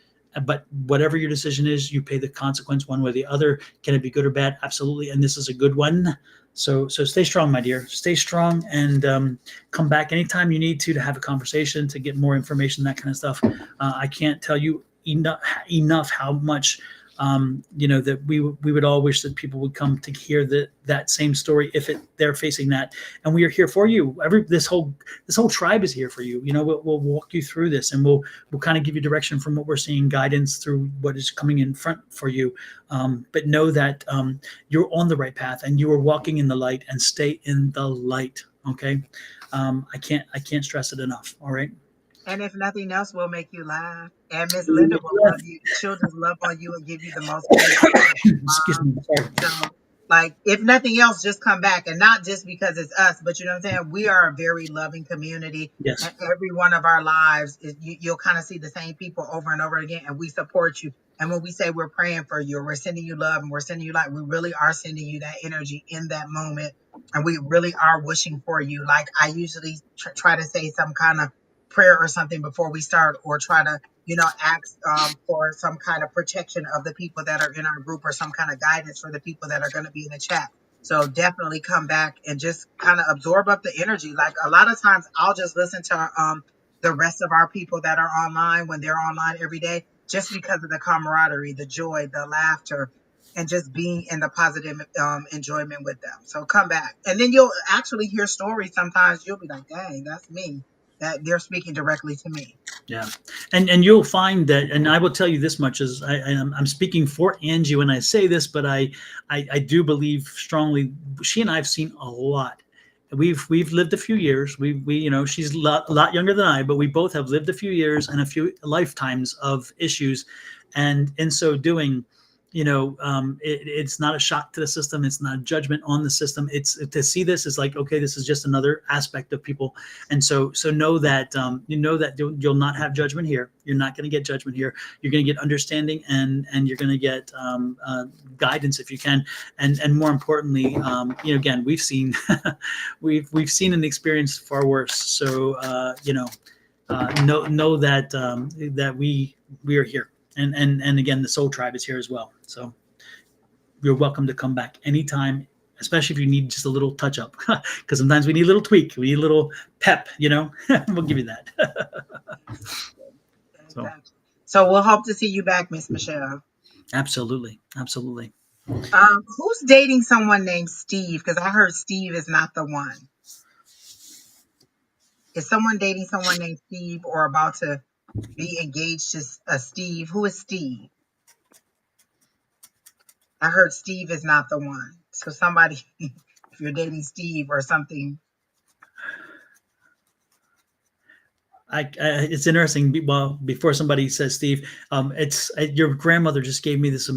But whatever your decision is, you pay the consequence one way or the other. Can it be good or bad? Absolutely. And this is a good one. So stay strong, my dear. Stay strong, and come back anytime you need to have a conversation, to get more information, that kind of stuff. I can't tell you enough how much that we would all wish that people would come to hear that same story if they're facing that. And we are here for you. This whole tribe is here for you. We'll walk you through this, and we'll kind of give you direction from what we're seeing, guidance through what is coming in front for you. But know that you're on the right path, and you are walking in the light, and stay in the light. Okay. I can't stress it enough. All right. And if nothing else, we'll make you laugh. And Miss Linda will love you. She'll just love on you and give you the most beautiful Excuse me. Sorry. So, like, if nothing else, just come back. And not just because it's us, but you know what I'm saying? We are a very loving community. Yes. And every one of our lives, you'll kind of see the same people over and over again. And we support you. And when we say we're praying for you, or we're sending you love, and we're sending you light, we really are sending you that energy in that moment. And we really are wishing for you. Like, I usually try to say some kind of prayer or something before we start, or try to ask for some kind of protection of the people that are in our group, or some kind of guidance for the people that are going to be in the chat. So definitely come back and just kind of absorb up the energy. Like, a lot of times I'll just listen to the rest of our people that are online when they're online every day, just because of the camaraderie, the joy, the laughter, and just being in the positive enjoyment with them. So come back. And then you'll actually hear stories. Sometimes you'll be like, dang, that's me. That they're speaking directly to me. Yeah, and you'll find that, and I will tell you this much: as I'm speaking for Angie when I say this, but I do believe strongly. She and I have seen a lot. We've lived a few years. She's a lot younger than I, but we both have lived a few years and a few lifetimes of issues, and in so doing, it's not a shock to the system. It's not a judgment on the system. It's to see this is like, okay, this is just another aspect of people. And so know that you'll not have judgment here. You're not going to get judgment here. You're going to get understanding, and you're going to get guidance if you can. And more importantly, again, we've seen we've seen and experienced far worse. So know that we are here. And again, the soul tribe is here as well. So you're welcome to come back anytime, especially if you need just a little touch up, because sometimes we need a little tweak, we need a little pep. We'll give you that. So we'll hope to see you back, Miss Michelle. Absolutely. Who's dating someone named Steve? Because I heard Steve is not the one. Is someone dating someone named Steve, or about to be engaged to a Steve? Who is Steve? I heard Steve is not the one. So somebody, if you're dating Steve or something. It's interesting. Well, before somebody says Steve, your grandmother just gave me this.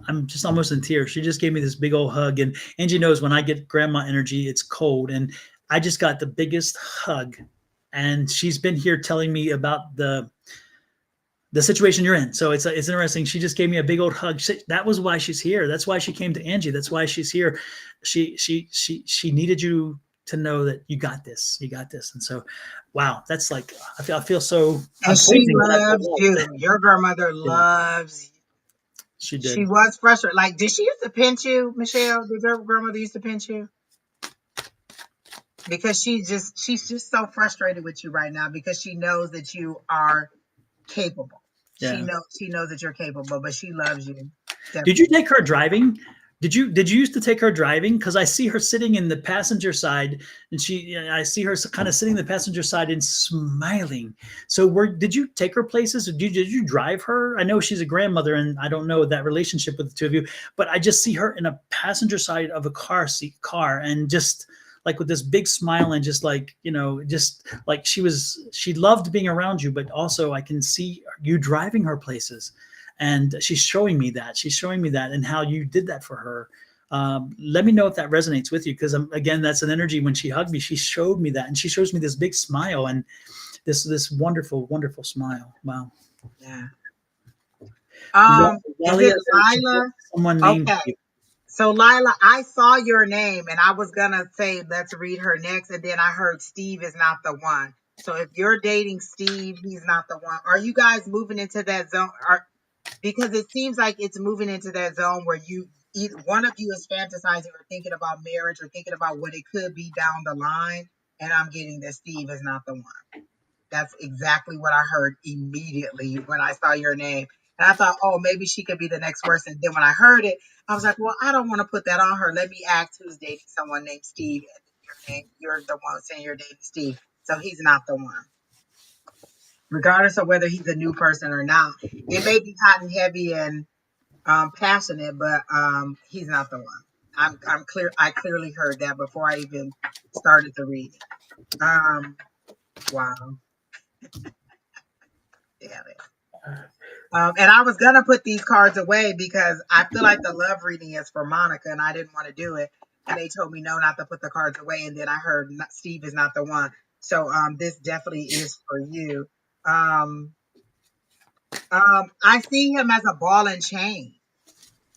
I'm just almost in tears. She just gave me this big old hug, and Angie knows when I get grandma energy, it's cold, and I just got the biggest hug. And she's been here telling me about the situation you're in. So it's interesting. She just gave me a big old hug. That was why she's here. That's why she came to Angie. That's why she's here. She needed you to know that you got this. You got this. And so, wow, that's like I feel so. And she loves you. Your grandmother loves you. She did. She was frustrated. Like, did she used to pinch you, Michelle? Did your grandmother used to pinch you? Because she's just so frustrated with you right now, because she knows that you are capable. Yeah. She knows that you're capable, but she loves you. Definitely. Did you take her driving? Did you used to take her driving? Because I see her sitting in the passenger side, and I see her kind of sitting in the passenger side and smiling. So did you take her places? Or did you drive her? I know she's a grandmother, and I don't know that relationship with the two of you, but I just see her in a passenger side of a car, and just like with this big smile, and just like, just like she loved being around you, but also I can see you driving her places. And she's showing me that. And how you did that for her. Let me know if that resonates with you, because again, that's an energy. When she hugged me, she showed me that, and she shows me this big smile, and this wonderful, wonderful smile. Wow. Yeah. Is it Lila? Someone named you. So Lila, I saw your name, and I was gonna say let's read her next, and then I heard Steve is not the one. So if you're dating Steve, he's not the one. Are you guys moving into that zone? because it seems like it's moving into that zone where either one of you is fantasizing or thinking about marriage or thinking about what it could be down the line. And I'm getting that Steve is not the one. That's exactly what I heard immediately when I saw your name. And I thought, oh, maybe she could be the next person. Then when I heard it, I was like, well, I don't want to put that on her. Let me ask who's dating someone named Steve. And you're the one saying you're dating Steve. So he's not the one. Regardless of whether he's a new person or not. It may be hot and heavy and passionate, but he's not the one. I'm clear. I clearly heard that before I even started the reading. Wow. Damn it. And I was gonna put these cards away because I feel like the love reading is for Monica, and I didn't want to do it. And they told me no, not to put the cards away. And then I heard Steve is not the one. So this definitely is for you. I see him as a ball and chain.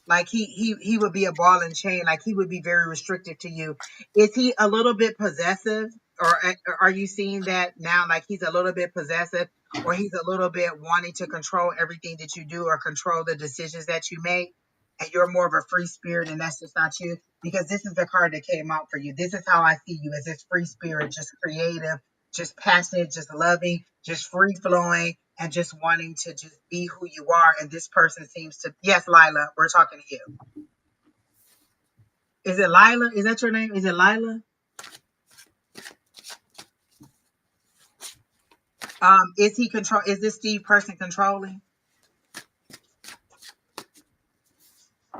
Like he would be a ball and chain. Like he would be very restrictive to you. Is he a little bit possessive, or are you seeing that now? Like he's a little bit possessive, or he's a little bit wanting to control everything that you do, or control the decisions that you make, and you're more of a free spirit, and that's just not you. Because this is the card that came out for you. This is how I see you, as this free spirit, just creative, just passionate, just loving, just free flowing, and just wanting to just be who you are. And this person seems to, yes, Lila, we're talking to you. Is it Lila? Is that your name? Is it Lila? Is he control? Is this Steve person controlling?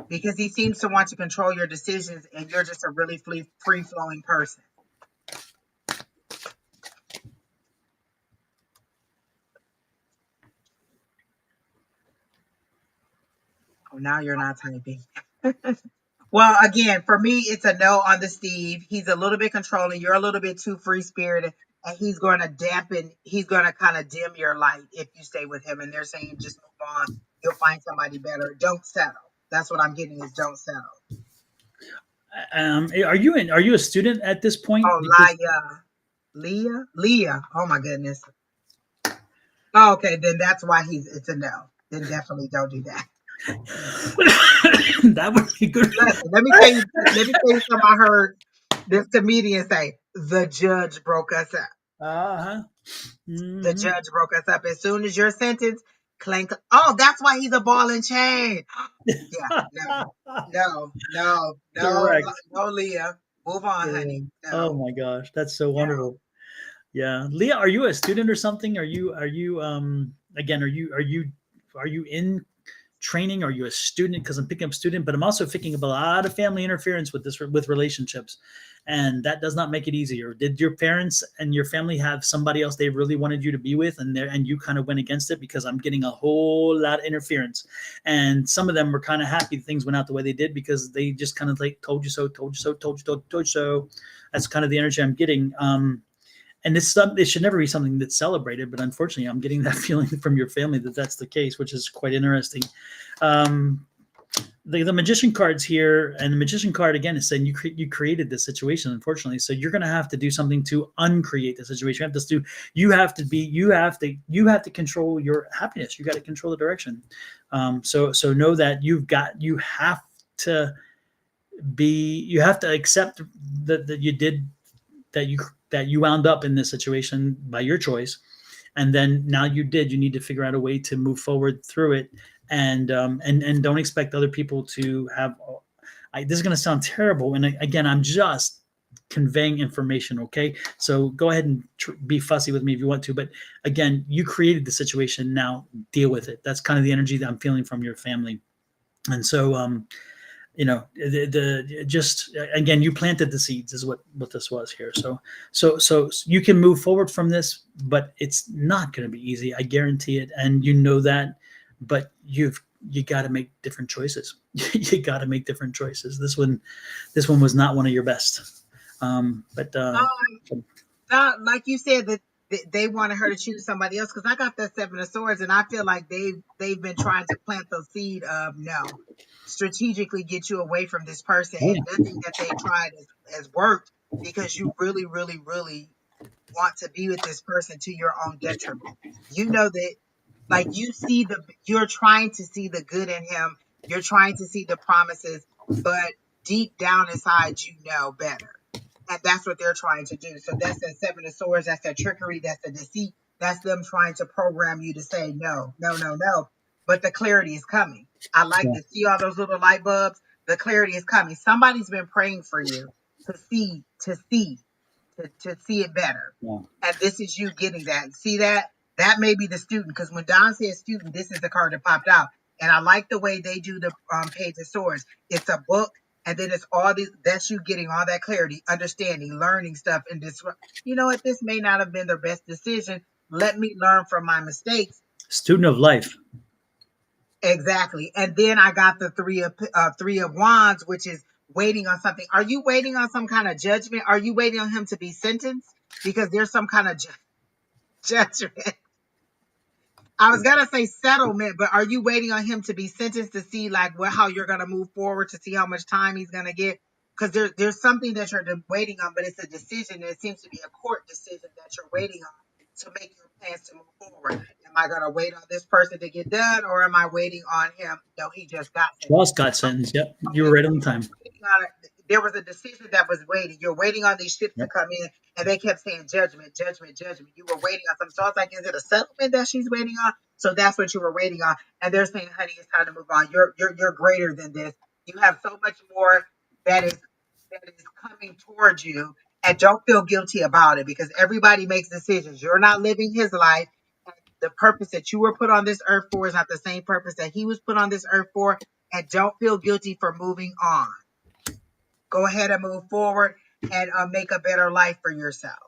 Because he seems to want to control your decisions, and you're just a really free flowing person. Oh, now you're not typing. Well, again, for me, it's a no on the Steve. He's a little bit controlling. You're a little bit too free spirited, and he's going to dampen. He's going to kind of dim your light if you stay with him. And they're saying just move on. You'll find somebody better. Don't settle. That's what I'm getting, is don't settle. Are you a student at this point? Oh, Leah. Oh my goodness. Oh, okay, then that's why it's a no. Then definitely don't do that. That would be good. Listen, let me tell you something I heard this comedian say. The judge broke us up. Uh-huh. Mm-hmm. The judge broke us up. As soon as your sentence clank. Oh, that's why he's a ball and chain. Yeah, no, Leah. Move on, honey. No. Oh my gosh, that's so wonderful. Yeah, Leah, are you a student or something? Are you again? Are you in training? Are you a student? Because I'm picking up student, but I'm also picking up a lot of family interference with relationships, and that does not make it easier. Did your parents and your family have somebody else they really wanted you to be with, and you kind of went against it? Because I'm getting a whole lot of interference, and some of them were kind of happy things went out the way they did because they just kind of like told you so, told you so, told you so, told you so. That's kind of the energy I'm getting. And it should never be something that's celebrated, but unfortunately, I'm getting that feeling from your family that that's the case, which is quite interesting. The magician cards here, and the magician card again is saying you created this situation, unfortunately. So you're going to have to do something to uncreate the situation. You have to control your happiness. You got to control the direction. So know that you have to accept that you wound up in this situation by your choice, and then now you need to figure out a way to move forward through it, and don't expect other people to have. This is going to sound terrible, and again, I'm just conveying information. Okay, so go ahead and be fussy with me if you want to, but again, you created the situation. Now deal with it. That's kind of the energy that I'm feeling from your family, and so just again, you planted the seeds is what this was here. So you can move forward from this, but it's not going to be easy. I guarantee it. And you know that, but you got to make different choices. You got to make different choices. This one was not one of your best. Like you said, that they wanted her to choose somebody else, because I got that Seven of Swords, and I feel like they've been trying to plant the seed of strategically get you away from this person, and nothing that they tried has worked, because you really, really, really want to be with this person to your own detriment. You know that Like you're trying to see the good in him. You're trying to see the promises, but deep down inside, you know better. And that's what they're trying to do. So that's that Seven of Swords. That's that trickery. That's the deceit. That's them trying to program you to say no, no, no, no. But the clarity is coming. I like Yeah. to see all those little light bulbs. The clarity is coming. Somebody's been praying for you to see it better. Yeah. And this is you getting that. See that? That may be the student, because when Don says student, this is the card that popped out. And I like the way they do the Page of Swords. It's a book, and then it's all these. That's you getting all that clarity, understanding, learning stuff, and this. You know what? This may not have been the best decision. Let me learn from my mistakes. Student of life. Exactly. And then I got the three of wands, which is waiting on something. Are you waiting on some kind of judgment? Are you waiting on him to be sentenced? Because there's some kind of judgment. I was gonna say settlement, but are you waiting on him to be sentenced to see like how you're gonna move forward, to see how much time he's gonna get? Because there's something that you're waiting on, but it's a decision. It seems to be a court decision that you're waiting on to make your plans to move forward. Am I gonna wait on this person to get done, or am I waiting on him? No, he just got sentenced. Boss got sentenced. Yep. You were Okay, right on time. there was a decision that was waiting. You're waiting on these ships to Yep. come in, and they kept saying judgment, judgment, judgment. You were waiting on something. So I was like, is it a settlement that she's waiting on? So that's what you were waiting on. And they're saying, honey, it's time to move on. You're greater than this. You have so much more that is coming towards you, and don't feel guilty about it, because everybody makes decisions. You're not living his life. And the purpose that you were put on this earth for is not the same purpose that he was put on this earth for. And don't feel guilty for moving on. Go ahead and move forward and make a better life for yourself.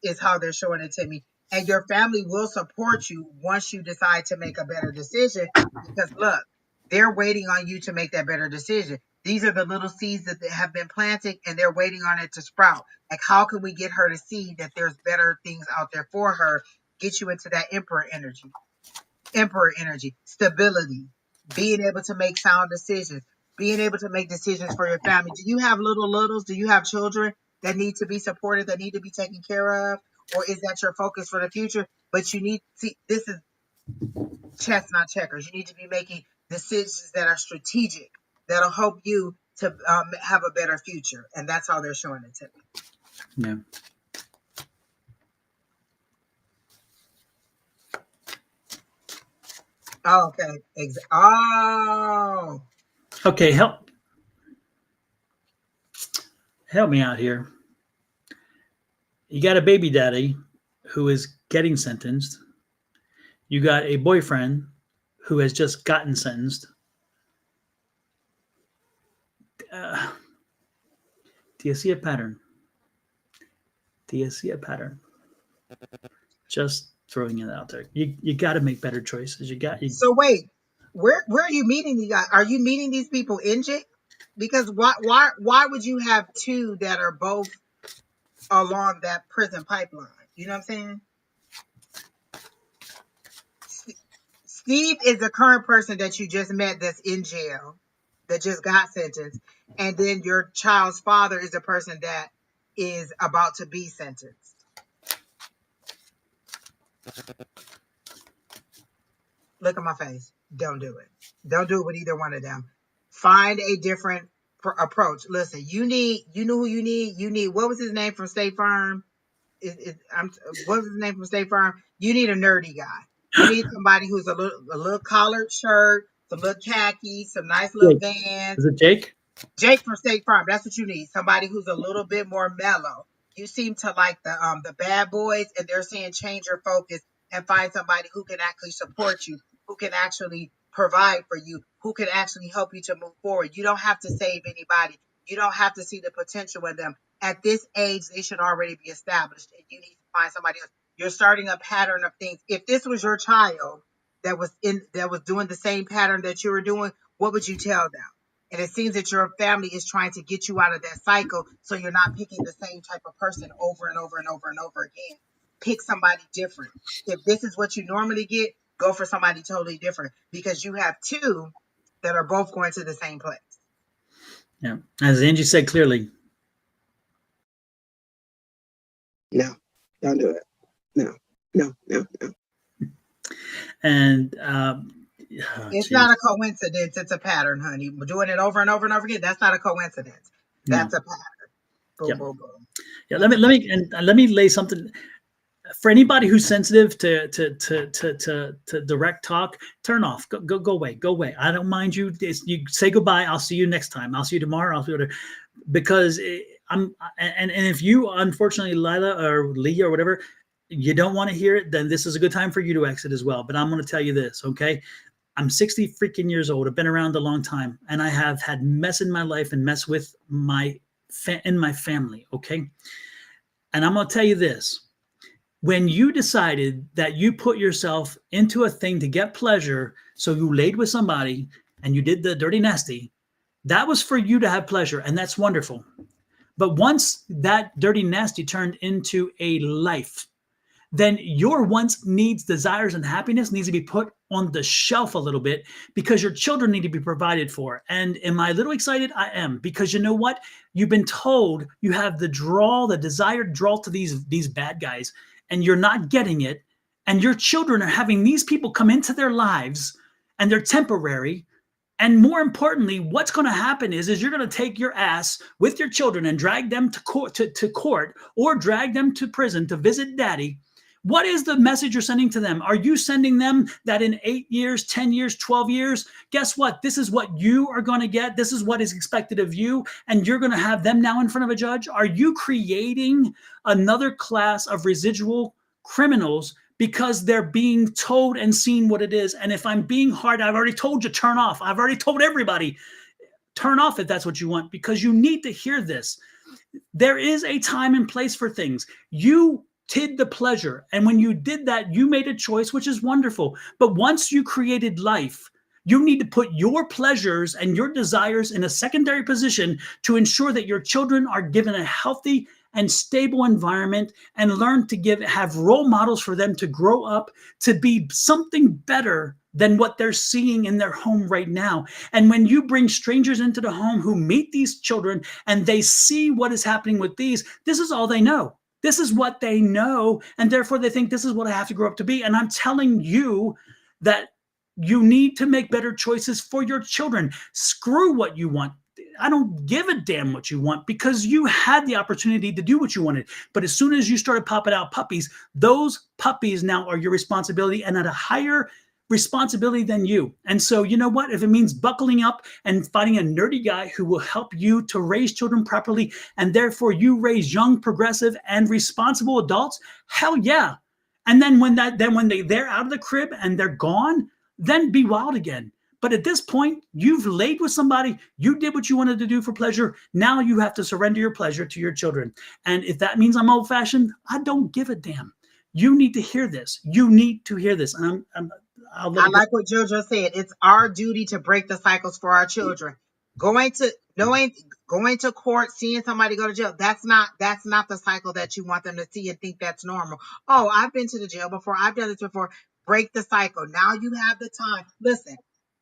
Is how they're showing it to me. And your family will support you once you decide to make a better decision. Because look, they're waiting on you to make that better decision. These are the little seeds that they have been planted, and they're waiting on it to sprout. Like, how can we get her to see that there's better things out there for her? Get you into that emperor energy, stability, being able to make sound decisions, being able to make decisions for your family. Do you have littles? Do you have children that need to be supported, that need to be taken care of? Or is that your focus for the future? But you need to see, this is chess, not checkers. You need to be making decisions that are strategic, that'll help you to have a better future. And that's how they're showing it to me. Yeah. Oh, okay. Oh. Okay. Help me out here. You got a baby daddy who is getting sentenced. You got a boyfriend who has just gotten sentenced. Do you see a pattern? Do you see a pattern? Just throwing it out there. You got to make better choices. So wait, where are you meeting these guys? Are you meeting these people in jail? Because why would you have two that are both along that prison pipeline? You know what I'm saying? Steve is the current person that you just met that's in jail, that just got sentenced, and then your child's father is the person that is about to be sentenced. Look at my face. Don't do it. Don't do it with either one of them. Find a different approach. Listen, you know who you need. You need, what was his name from State Farm? What was his name from State Farm? You need a nerdy guy. You need somebody who's a little collared shirt, some little khakis, some nice little Vans. Is it Jake? Jake from State Farm. That's what you need. Somebody who's a little bit more mellow. You seem to like the bad boys, and they're saying change your focus and find somebody who can actually support you, who can actually provide for you, who can actually help you to move forward. You don't have to save anybody. You don't have to see the potential in them. At this age, they should already be established, and you need to find somebody else. You're starting a pattern of things. If this was your child that was doing the same pattern that you were doing, what would you tell them? And it seems that your family is trying to get you out of that cycle, so you're not picking the same type of person over and over and over and over again. Pick somebody different. If this is what you normally get, go for somebody totally different, because you have two that are both going to the same place. Yeah. As Angie said clearly. No, don't do it. No. And It's geez. not a coincidence. It's a pattern, honey. We're doing it over and over and over again. That's not a coincidence. No. That's a pattern. Boom, Yeah. boom, boom. Yeah. Let me lay something for anybody who's sensitive to direct talk. Turn off. Go away. Go away. I don't mind you. You say goodbye. I'll see you next time. I'll see you tomorrow. I'll see you because I'm and if you unfortunately Lila or Leah or whatever, you don't want to hear it, then this is a good time for you to exit as well. But I'm going to tell you this, okay? I'm 60 freaking years old. I've been around a long time, and I have had mess in my life and mess with my in my family, okay? And I'm going to tell you this. When you decided that you put yourself into a thing to get pleasure, so you laid with somebody and you did the dirty nasty, that was for you to have pleasure, and that's wonderful. But once that dirty nasty turned into a life, then your wants, needs, desires, and happiness needs to be put on the shelf a little bit because your children need to be provided for. And am I a little excited? I am, because you know what? You've been told you have the desired draw to these bad guys, and you're not getting it. And your children are having these people come into their lives, and they're temporary. And more importantly, what's going to happen is you're going to take your ass with your children and drag them to court or drag them to prison to visit daddy. What is the message you're sending to them? Are you sending them that in 8 years, 10 years, 12 years, guess what? This is what you are going to get. This is what is expected of you. And you're going to have them now in front of a judge? Are you creating another class of residual criminals because they're being told and seen what it is? And if I'm being hard, I've already told you, turn off. I've already told everybody, turn off if that's what you want, because you need to hear this. There is a time and place for things. You did the pleasure. And when you did that, you made a choice, which is wonderful. But once you created life, you need to put your pleasures and your desires in a secondary position to ensure that your children are given a healthy and stable environment and learn to have role models for them to grow up to be something better than what they're seeing in their home right now. And when you bring strangers into the home who meet these children and they see what is happening with these, this is all they know. This is what they know, and therefore they think this is what I have to grow up to be. And I'm telling you that you need to make better choices for your children. Screw what you want. I don't give a damn what you want, because you had the opportunity to do what you wanted. But as soon as you started popping out puppies, those puppies now are your responsibility and at a higher responsibility than you. And so, you know what? If it means buckling up and finding a nerdy guy who will help you to raise children properly, and therefore you raise young, progressive, and responsible adults, hell yeah. And then when they're out of the crib and they're gone, then be wild again. But at this point, you've laid with somebody, you did what you wanted to do for pleasure. Now you have to surrender your pleasure to your children. And if that means I'm old fashioned, I don't give a damn. You need to hear this. You need to hear this. And I'll let I it go. like what JoJo said. It's our duty to break the cycles for our children. Going to knowing going to court, seeing somebody go to jail, that's not the cycle that you want them to see and think that's normal. Oh, I've been to the jail before. I've done this before. Break the cycle. Now you have the time. Listen,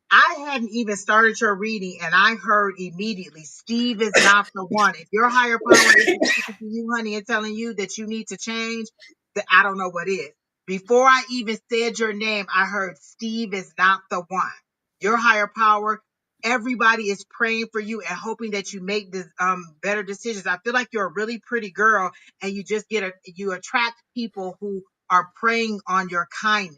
I hadn't even started your reading, and I heard immediately, Steve is not the one. If your higher power isn't speaking to you, honey, and telling you that you need to change, that I don't know what is. Before I even said your name, I heard Steve is not the one. Your higher power, everybody is praying for you and hoping that you make this better decisions. I feel like you're a really pretty girl, and you just you attract people who are preying on your kindness.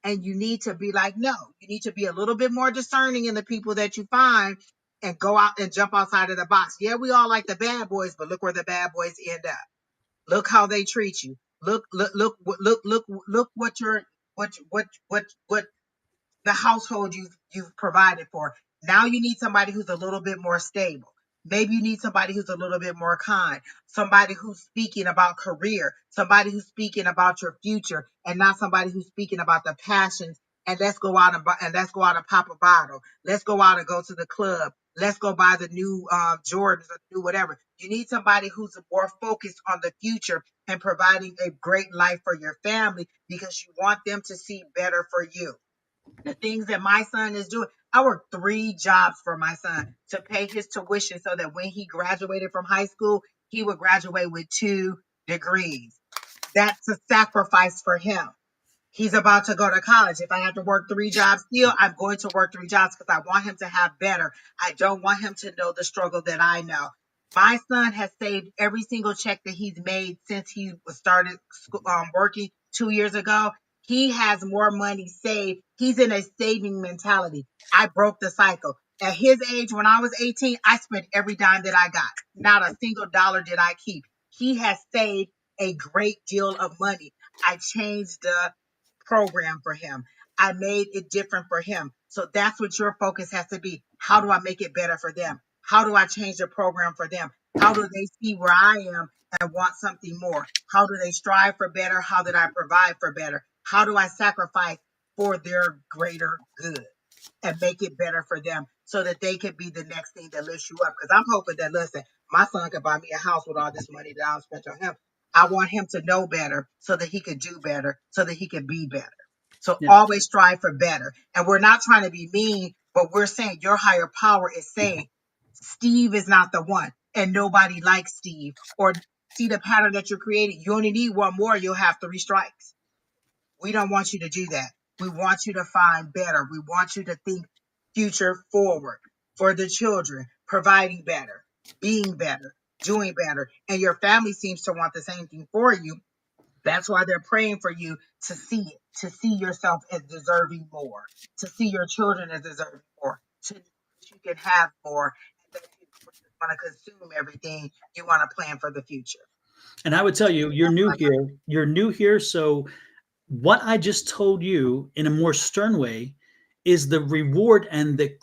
And you need to be like, no, you need to be a little bit more discerning in the people that you find and go out and jump outside of the box. Yeah, we all like the bad boys, but look where the bad boys end up. Look how they treat you. Look what what the household you've provided for. Now you need somebody who's a little bit more stable. Maybe you need somebody who's a little bit more kind, somebody who's speaking about career, somebody who's speaking about your future, and not somebody who's speaking about the passions. And let's go out and pop a bottle. Let's go out and go to the club. Let's go buy the new Jordans or new whatever. You need somebody who's more focused on the future and providing a great life for your family, because you want them to see better for you. The things that my son is doing. I worked 3 jobs for my son to pay his tuition so that when he graduated from high school, he would graduate with 2 degrees. That's a sacrifice for him. He's about to go to college. If I have to work 3 jobs still, I'm going to work 3 jobs because I want him to have better. I don't want him to know the struggle that I know. My son has saved every single check that he's made since he started working 2 years ago. He has more money saved. He's in a saving mentality. I broke the cycle. At his age, when I was 18, I spent every dime that I got. Not a single dollar did I keep. He has saved a great deal of money. I changed the program for him. I made it different for him. So that's what your focus has to be. How do I make it better for them? How do I change the program for them? How do they see where I am and want something more? How do they strive for better? How did I provide for better? How do I sacrifice for their greater good and make it better for them so that they can be the next thing that lifts you up? Because I'm hoping that, listen, my son could buy me a house with all this money that I'll spend on him. I want him to know better so that he could do better, so that he could be better. So Yeah. always strive for better. And we're not trying to be mean, but we're saying your higher power is saying Steve is not the one and nobody likes Steve. Or see the pattern that you're creating. You only need one more, you'll have 3 strikes. We don't want you to do that. We want you to find better. We want you to think future forward for the children, providing better, being better, doing better. And your family seems to want the same thing for you. That's why they're praying for you to see it, to see yourself as deserving more, to see your children as deserving more, to know that you can have more, and that you don't just want to consume everything. You want to plan for the future. And I would tell you, you're new here. You're new here. So what I just told you in a more stern way is the reward and the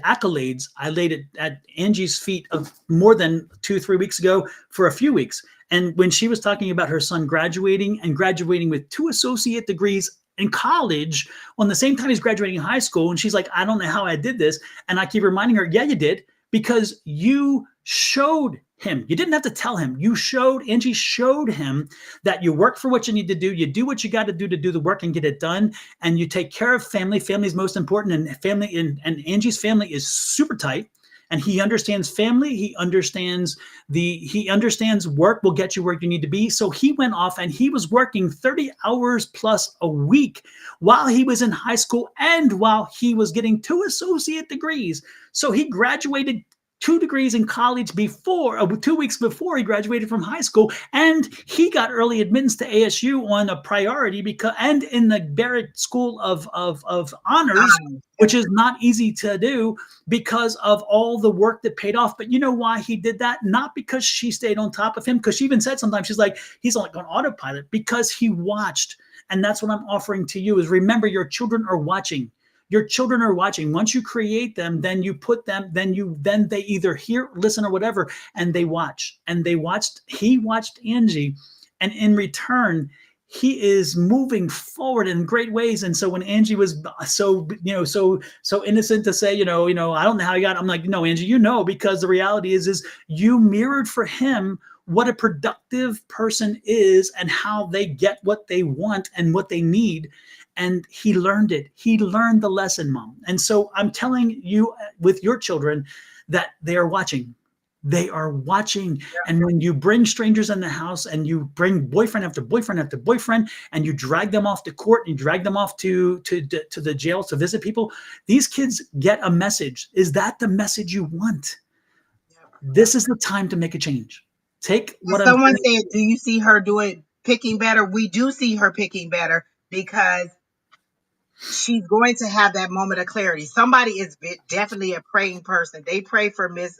accolades I laid it at Angie's feet of more than 2-3 weeks ago for a few weeks. And when she was talking about her son graduating and graduating with 2 associate degrees in college on the same time he's graduating high school, and she's like, I don't know how I did this. And I keep reminding her, yeah, you did, because you showed him. You didn't have to tell him. Angie showed him that you work for what you need to do. You do what you got to do the work and get it done. And you take care of family. Family is most important. And Angie's family is super tight. And he understands family. He understands work will get you where you need to be. So he went off and he was working 30 hours plus a week while he was in high school and while he was getting 2 associate degrees. So he graduated 2 degrees in college before 2 weeks before he graduated from high school, and he got early admittance to ASU on a priority because and in the Barrett School of Honors, which is not easy to do because of all the work that paid off. But you know why he did that? Not because she stayed on top of him, because she even said sometimes she's like, he's like on autopilot, because he watched. And that's what I'm offering to you is remember, your children are watching. Your children are watching. Once you create them, then you put them, then they either hear, listen, or whatever, and they watch. And he watched Angie, and in return, he is moving forward in great ways. And so when Angie was so innocent to say, I don't know how he got it. I'm like, no, Angie, because the reality is you mirrored for him what a productive person is and how they get what they want and what they need. And he learned it. He learned the lesson, Mom. And so I'm telling you with your children that they are watching. They are watching. And when you bring strangers in the house and you bring boyfriend after boyfriend after boyfriend, and you drag them off to court and you drag them off to the jail to visit people, these kids get a message. Is that the message you want? This is the time to make a change. Take what I'm Someone saying. said, do you see her picking better? We do see her picking better because she's going to have that moment of clarity. Somebody is definitely a praying person. They pray for Miss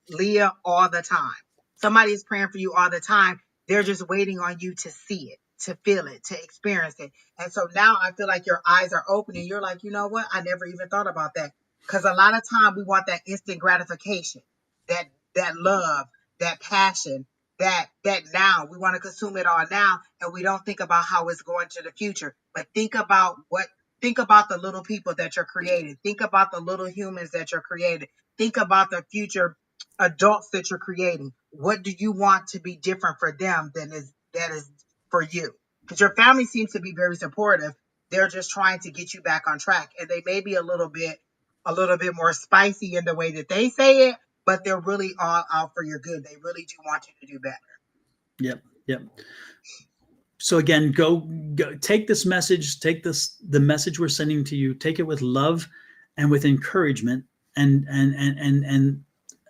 Leah all the time. Somebody is praying for you all the time. They're just waiting on you to see it, to feel it, to experience it. And so now I feel like your eyes are opening. You're like, you know what? I never even thought about that. Because a lot of time we want that instant gratification, that love, that passion, that now. We want to consume it all now, and we don't think about how it's going to the future. But think about the little people that you're creating. Think about the little humans that you're creating. Think about the future adults that you're creating. What do you want to be different for them that is for you? Because your family seems to be very supportive. They're just trying to get you back on track, and they may be a little bit more spicy in the way that they say it, but they're really all out for your good. They really do want you to do better. Yep. Yep. So again, go take this message, take the message we're sending to you, take it with love and with encouragement, and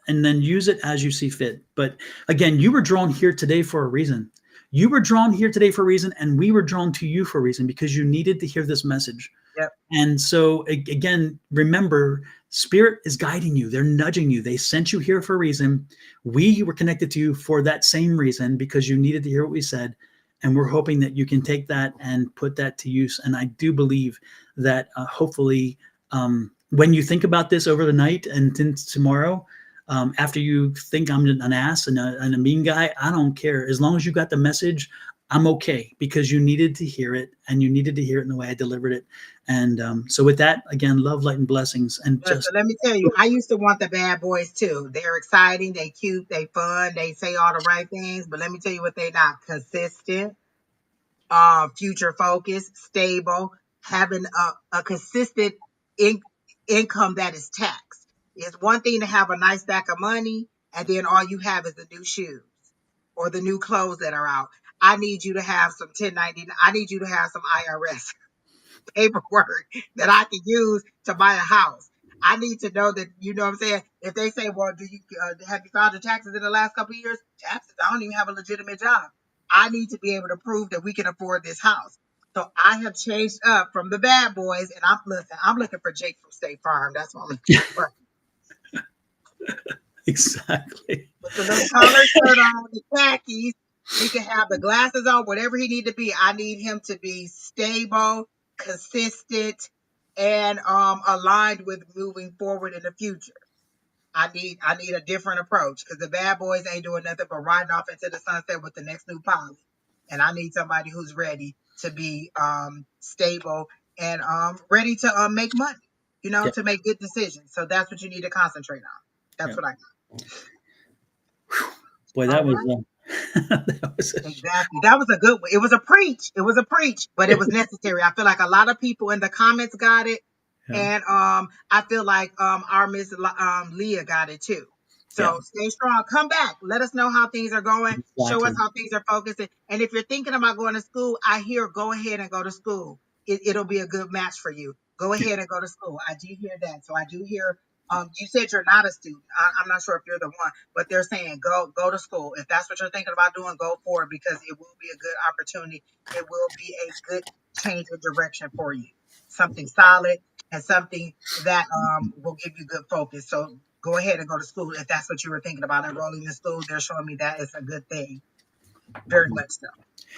then use it as you see fit. But again, you were drawn here today for a reason. You were drawn here today for a reason, and we were drawn to you for a reason, because you needed to hear this message. Yep. And so again, remember, spirit is guiding you. They're nudging you. They sent you here for a reason. We were connected to you for that same reason, because you needed to hear what we said. And we're hoping that you can take that and put that to use. And I do believe that hopefully, when you think about this over the night and then tomorrow, after you think I'm an ass and a mean guy, I don't care. As long as you got the message, I'm okay, because you needed to hear it, and you needed to hear it in the way I delivered it. And so with that, again, love, light, and blessings. And So let me tell you, I used to want the bad boys too. They're exciting, they cute, they fun, they say all the right things. But let me tell you what they not: consistent, future focused, stable, having a consistent in, income that is taxed. It's one thing to have a nice stack of money, and then all you have is the new shoes or the new clothes that are out. I need you to have some 1099. I need you to have some IRS paperwork that I can use to buy a house. I need to know that, you know what I'm saying? If they say, well, do you have you filed your taxes in the last couple of years? Taxes, I don't even have a legitimate job. I need to be able to prove that we can afford this house. So I have changed up from the bad boys, and I'm looking for Jake from State Farm. That's what I'm looking for. exactly. With the little collar shirt on, the khakis, he can have the glasses on, whatever he need to be. I need him to be stable, consistent, and aligned with moving forward in the future. I need a different approach, because the bad boys ain't doing nothing but riding off into the sunset with the next new policy. And I need somebody who's ready to be stable and ready to make money, Yep. to make good decisions. So that's what you need to concentrate on. That's Yep. what I got. Boy, All that was right. that was Exactly. That was a good one. It was a preach. It was a preach, but it was necessary. I feel like a lot of people in the comments got it. yeah. And I feel like our Miss Leah got it too. Yeah. So stay strong. Come back. Let us know how things are going. Show us Exactly. how things are focusing. And if you're thinking about going to school, I hear go ahead and go to school. It'll be a good match for you. Go ahead and go to school. I do hear that. So I do hear. You said you're not a student. I'm not sure if you're the one, but they're saying go to school. If that's what you're thinking about doing, go for it, because it will be a good opportunity. It will be a good change of direction for you. Something solid and something that will give you good focus. So go ahead and go to school if that's what you were thinking about, enrolling in school. They're showing me that it's a good thing. Very much so.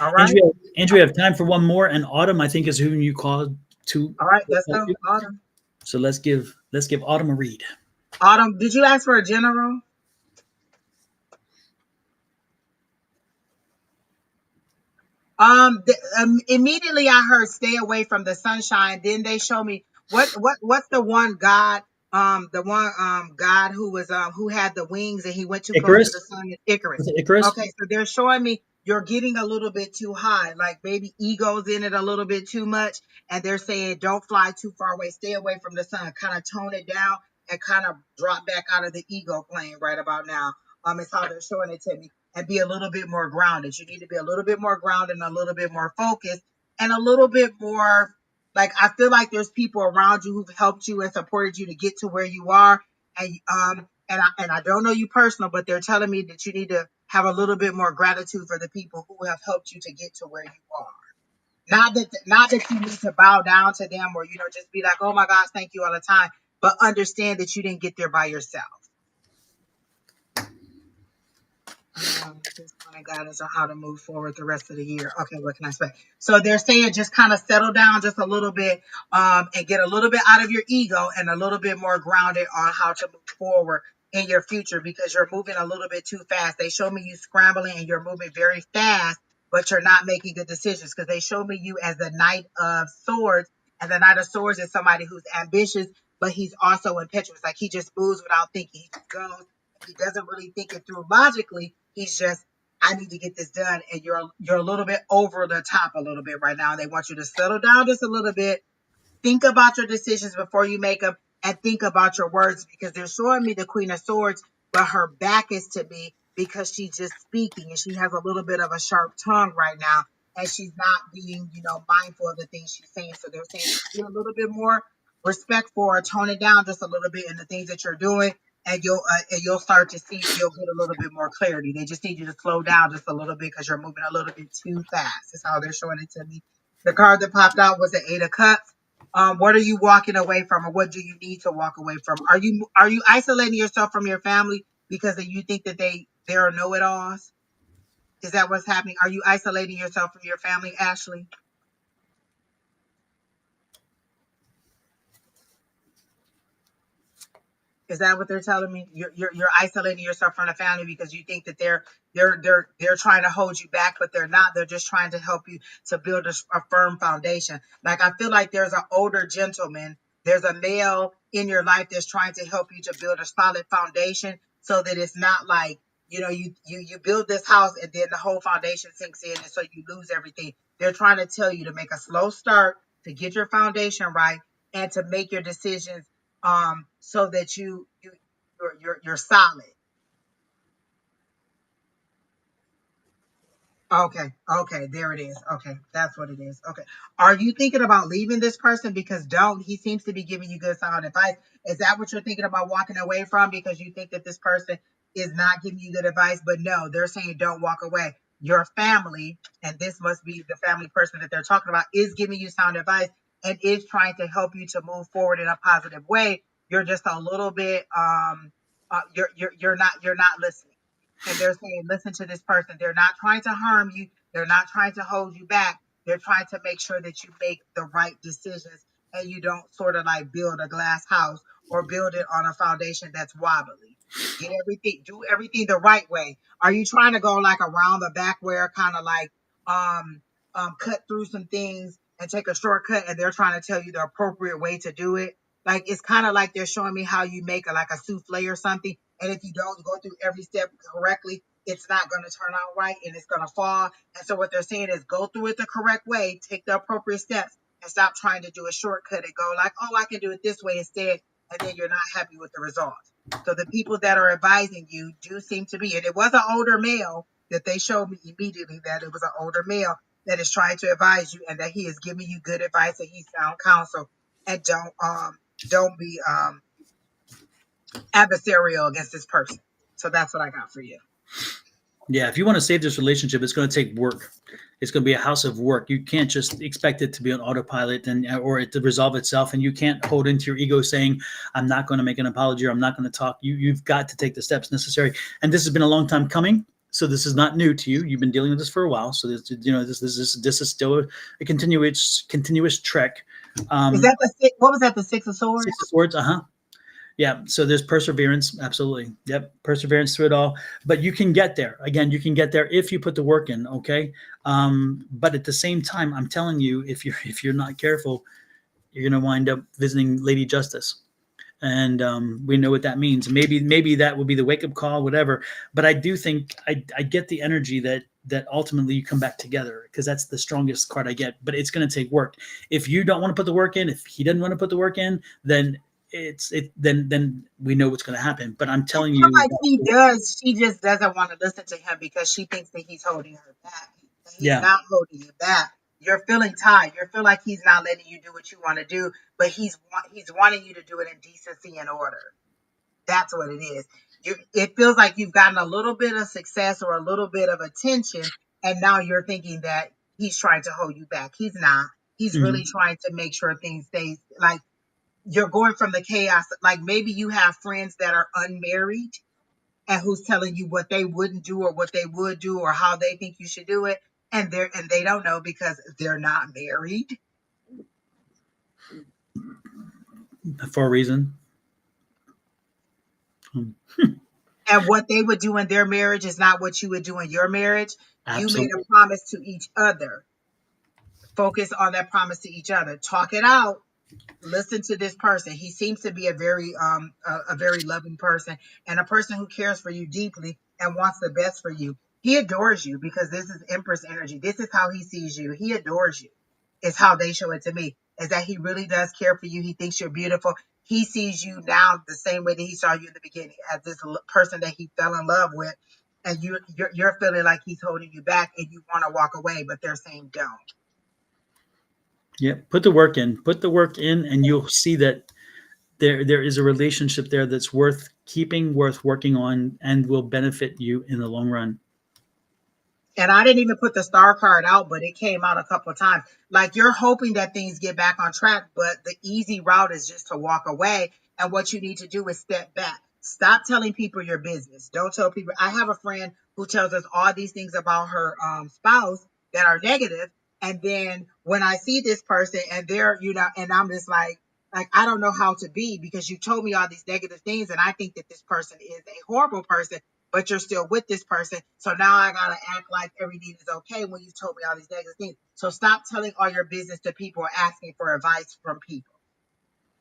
All right. Andrew, we have time for one more, and Autumn, I think, is who you called to. All right. Let's go. Autumn. So let's give Autumn a read. Autumn, did you ask for a general? Immediately I heard stay away from the sunshine. Then they show me what's the one God, God who was who had the wings and he went too close to the Icarus? sun. Icarus. Was it Icarus? Okay, so they're showing me you're getting a little bit too high, like maybe ego's in it a little bit too much, and they're saying don't fly too far away, stay away from the sun, kind of tone it down and kind of drop back out of the ego plane right about now. It's how they're showing it to me, and be a little bit more grounded. You need to be a little bit more grounded and a little bit more focused and a little bit more like, I feel like there's people around you who've helped you and supported you to get to where you are. And I don't know you personal, but they're telling me that you need to have a little bit more gratitude for the people who have helped you to get to where you are. Not that you need to bow down to them or just be like, oh my gosh, thank you all the time, but understand that you didn't get there by yourself. Just want guidance on how to move forward the rest of the year. Okay, what can I expect? So they're saying just kind of settle down just a little bit, and get a little bit out of your ego and a little bit more grounded on how to move forward in your future, because you're moving a little bit too fast. They show me you scrambling and you're moving very fast, but you're not making good decisions, because they show me you as the Knight of Swords, and the Knight of Swords is somebody who's ambitious, but he's also impetuous. Like, he just moves without thinking. He just goes. He doesn't really think it through logically. He's just, I need to get this done. And you're a little bit over the top a little bit right now. They want you to settle down just a little bit. Think about your decisions before you make them, and think about your words, because they're showing me the Queen of Swords, but her back is to me because she's just speaking and she has a little bit of a sharp tongue right now. and she's not being, mindful of the things she's saying. So they're saying be a little bit more respectful or tone it down just a little bit in the things that you're doing, and you'll start to see, you'll get a little bit more clarity. They just need you to slow down just a little bit because you're moving a little bit too fast. That's how they're showing it to me. The card that popped out was the Eight of Cups. What are you walking away from, or what do you need to walk away from? Are you isolating yourself from your family because you think that they are know-it-alls? Is that what's happening? Are you isolating yourself from your family, Ashley? Is that what they're telling me? You're isolating yourself from the family because you think that they're trying to hold you back, but they're not. They're just trying to help you to build a firm foundation. Like, I feel like there's an older gentleman, there's a male in your life that's trying to help you to build a solid foundation, so that it's not like, you build this house and then the whole foundation sinks in, and so you lose everything. They're trying to tell you to make a slow start, to get your foundation right, and to make your decisions so that you're solid. Okay, there it is. Okay, that's what it is. Okay. Are you thinking about leaving this person? Because don't, he seems to be giving you good sound advice. Is that what you're thinking about walking away from, because you think that this person is not giving you good advice? But no, they're saying don't walk away. Your family, and this must be the family person that they're talking about, is giving you sound advice and is trying to help you to move forward in a positive way. You're just a little bit you're not listening. And they're saying, listen to this person. They're not trying to harm you. They're not trying to hold you back. They're trying to make sure that you make the right decisions and you don't sort of like build a glass house or build it on a foundation that's wobbly. Do everything the right way. Are you trying to go like around the back where kind of like um cut through some things and take a shortcut, and they're trying to tell you the appropriate way to do it? Like, it's kind of like they're showing me how you make like a souffle or something, and if you don't go through every step correctly, it's not going to turn out right and it's going to fall. And so what they're saying is go through it the correct way, take the appropriate steps, and stop trying to do a shortcut and go like, oh, I can do it this way instead. And then you're not happy with the result. So the people that are advising you do seem to be, and it was an older male that they showed me immediately, that it was an older male that is trying to advise you, and that he is giving you good advice and he's sound counsel. And don't be adversarial against this person. So that's what I got for you. Yeah, if you want to save this relationship, it's going to take work. It's going to be a house of work. You can't just expect it to be on autopilot or it to resolve itself. And you can't hold into your ego saying, "I'm not going to make an apology," or "I'm not going to talk." You've got to take the steps necessary. And this has been a long time coming. So this is not new to you. You've been dealing with this for a while. So this is still a continuous trek. Is Um, that the six? What was that? The Six of Swords? Six of Swords. Yeah. So there's perseverance. Absolutely. Yep. Perseverance through it all. But you can get there. Again, you can get there if you put the work in. Okay. But at the same time, I'm telling you, if you're not careful, you're going to wind up visiting Lady Justice. And we know what that means. Maybe that would be the wake up call, whatever. But I do think I get the energy that ultimately you come back together, because that's the strongest card I get. But it's going to take work. If you don't want to put the work in, if he doesn't want to put the work in, then then we know what's going to happen. But I'm I telling feel you, like she does. She just doesn't want to listen to him because she thinks that he's holding her back. And he's yeah, not holding you back. You're feeling tired. You feel like he's not letting you do what you want to do, but he's wanting you to do it in decency and order. That's what it is. It feels like you've gotten a little bit of success or a little bit of attention, and now you're thinking that he's trying to hold you back. He's not. He's really mhm. trying to make sure things stay like, you're going from the chaos. Like, maybe you have friends that are unmarried and who's telling you what they wouldn't do or what they would do or how they think you should do it, and they don't know because they're not married. For a reason. Hmm. And what they would do in their marriage is not what you would do in your marriage. You made a Absolutely. promise to each other. Focus on that promise to each other. Talk it out. Listen to this person. He seems to be a very loving person, and a person who cares for you deeply and wants the best for you. He adores you because this is Empress energy. This is how he sees you. He adores you. Is how they show it to me. Is that he really does care for you. He thinks you're beautiful. He sees you now the same way that he saw you in the beginning, as this person that he fell in love with. and you're feeling like he's holding you back, and you want to walk away, but they're saying don't. Yeah, put the work in. Put the work in, and you'll see that there is a relationship there that's worth keeping, worth working on, and will benefit you in the long run. And I didn't even put the star card out, but it came out a couple of times. Like, you're hoping that things get back on track, but the easy route is just to walk away. And what you need to do is step back. Stop telling people your business. Don't tell people. I have a friend who tells us all these things about her spouse that are negative. And then when I see this person and they're, and I'm just like, I don't know how to be, because you told me all these negative things. And I think that this person is a horrible person, but you're still with this person. So now I gotta act like everything is okay when you told me all these negative things. So stop telling all your business to people or asking for advice from people.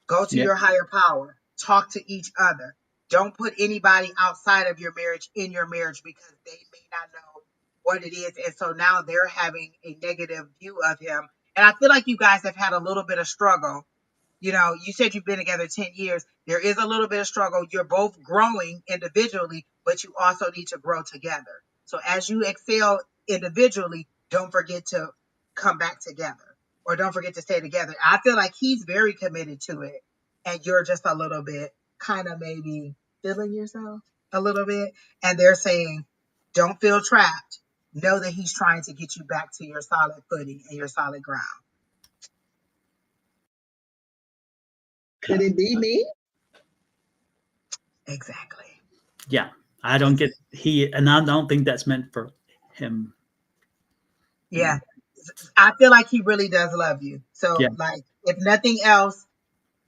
Go to Yeah. your higher power. Talk to each other. Don't put anybody outside of your marriage in your marriage, because they may not know what it is. And so now they're having a negative view of him. And I feel like you guys have had a little bit of struggle. You said you've been together 10 years. There is a little bit of struggle. You're both growing individually, but you also need to grow together. So as you excel individually, don't forget to come back together, or don't forget to stay together. I feel like he's very committed to it, and you're just a little bit kind of maybe feeling yourself a little bit. And they're saying, don't feel trapped. Know that he's trying to get you back to your solid footing and your solid ground. Could it be me? Exactly. Yeah, I don't get and I don't think that's meant for him. Yeah. I feel like he really does love you. So, Yeah. like, if nothing else,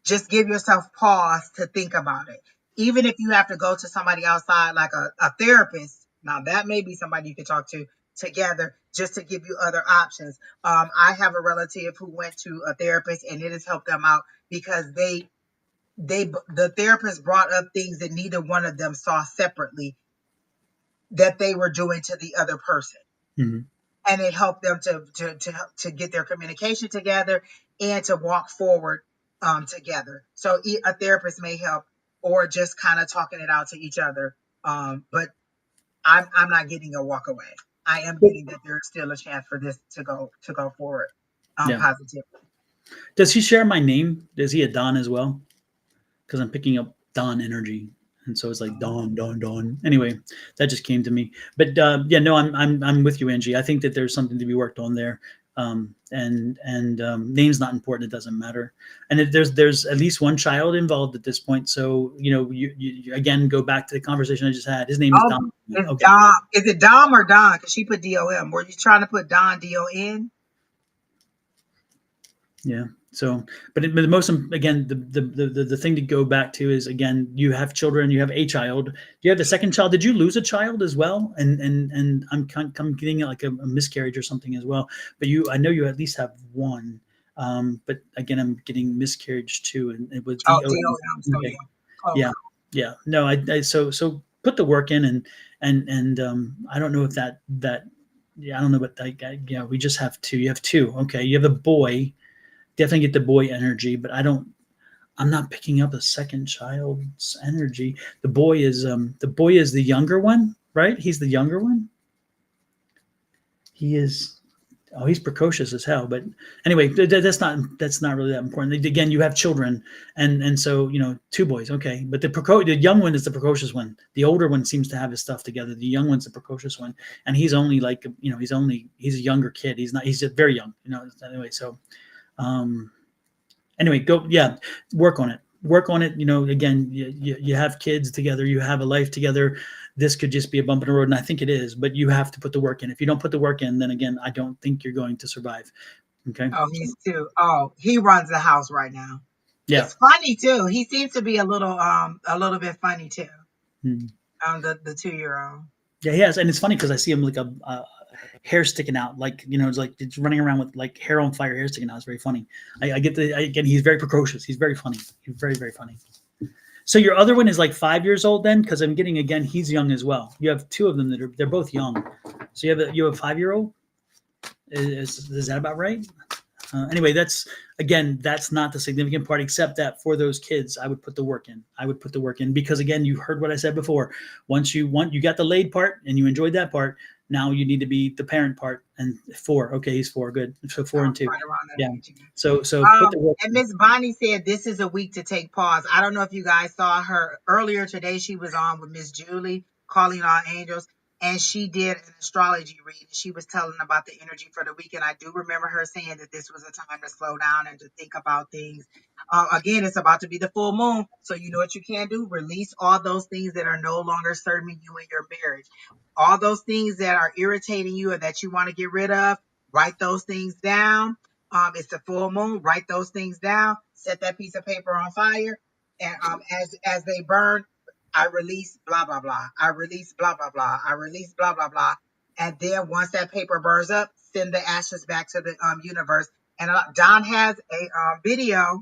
just give yourself pause to think about it. Even if you have to go to somebody outside, like a therapist, now that may be somebody you can talk to together, just to give you other options. I have a relative who went to a therapist, and it has helped them out, because the therapist brought up things that neither one of them saw separately that they were doing to the other person. Mm-hmm. And it helped them to get their communication together and to walk forward together. So a therapist may help, or just kind of talking it out to each other. But I'm not getting a walk away. I am getting that there's still a chance for this to go forward positively. Does he share my name? Is he a Don as well? Because I'm picking up Don energy, and so it's like Don, Don, Don. Anyway, that just came to me. But yeah, no, I'm with you, Angie. I think that there's something to be worked on there. Name's not important. It doesn't matter. And there's at least one child involved at this point. So you again go back to the conversation I just had. His name is Don. Okay. Dom. Is it Dom or Don? Because she put DOM. Were you trying to put Don DON? Yeah. So, but the most, again, the thing to go back to is, again, you have children, you have a child. Do you have the second child? Did you lose a child as well? And I'm getting like a miscarriage or something as well. But I know you at least have one. But again, I'm getting miscarriage too, and it was DOM. So Okay. Yeah. No, so put the work in, and I don't know if that yeah, I don't know, but yeah, we just have two. You have two. Okay, you have a boy. Definitely get the boy energy, but I'm not picking up a second child's energy. The boy is the younger one, right? He's the younger one. He is. Oh, he's precocious as hell. But anyway, that's not really that important. Again, you have children, and so two boys. Okay, but the young one is the precocious one. The older one seems to have his stuff together. The young one's the precocious one, and he's only like he's a younger kid. He's very young. Anyway, so. Anyway, work on it. Again, you have kids together, you have a life together. This could just be a bump in the road, and I think it is, but you have to put the work in. If you don't put the work in, then again, I don't think you're going to survive. Okay. Oh, he's too. Oh, he runs the house right now. Yeah. It's funny too. He seems to be a little bit funny too. The 2-year-old. Yeah, he has, and it's funny because I see him like a hair sticking out, like it's like it's running around with like hair on fire, hair sticking out. It's very funny. Again, he's very precocious. He's very funny. He's very, very funny. So your other one is like 5 years old then, because I'm getting, again, he's young as well. You have two of them they're both young. So you have a 5-year-old. Is that about right? Anyway, that's not the significant part, except that for those kids, I would put the work in. I would put the work in because, again, you heard what I said before. Once you got the laid part and you enjoyed that part. Now you need to be the parent part. And 4, okay, he's 4, good. So 4 and 2, Right around that yeah. age. So put the work And in. Miss Bonnie said this is a week to take pause. I don't know if you guys saw her earlier today. She was on with Miss Julie, Calling All Angels, and she did an astrology read. She was telling about the energy for the week, and I do remember her saying that this was a time to slow down and to think about things. Again, it's about to be the full moon, so you know what you can do: release all those things that are no longer serving you in your marriage, all those things that are irritating you or that you want to get rid of. Write those things down. It's the full moon. Write those things down. Set that piece of paper on fire, and as they burn, I release blah blah blah. I release blah blah blah. I release blah blah blah. And then once that paper burns up, send the ashes back to the universe. And Don has a video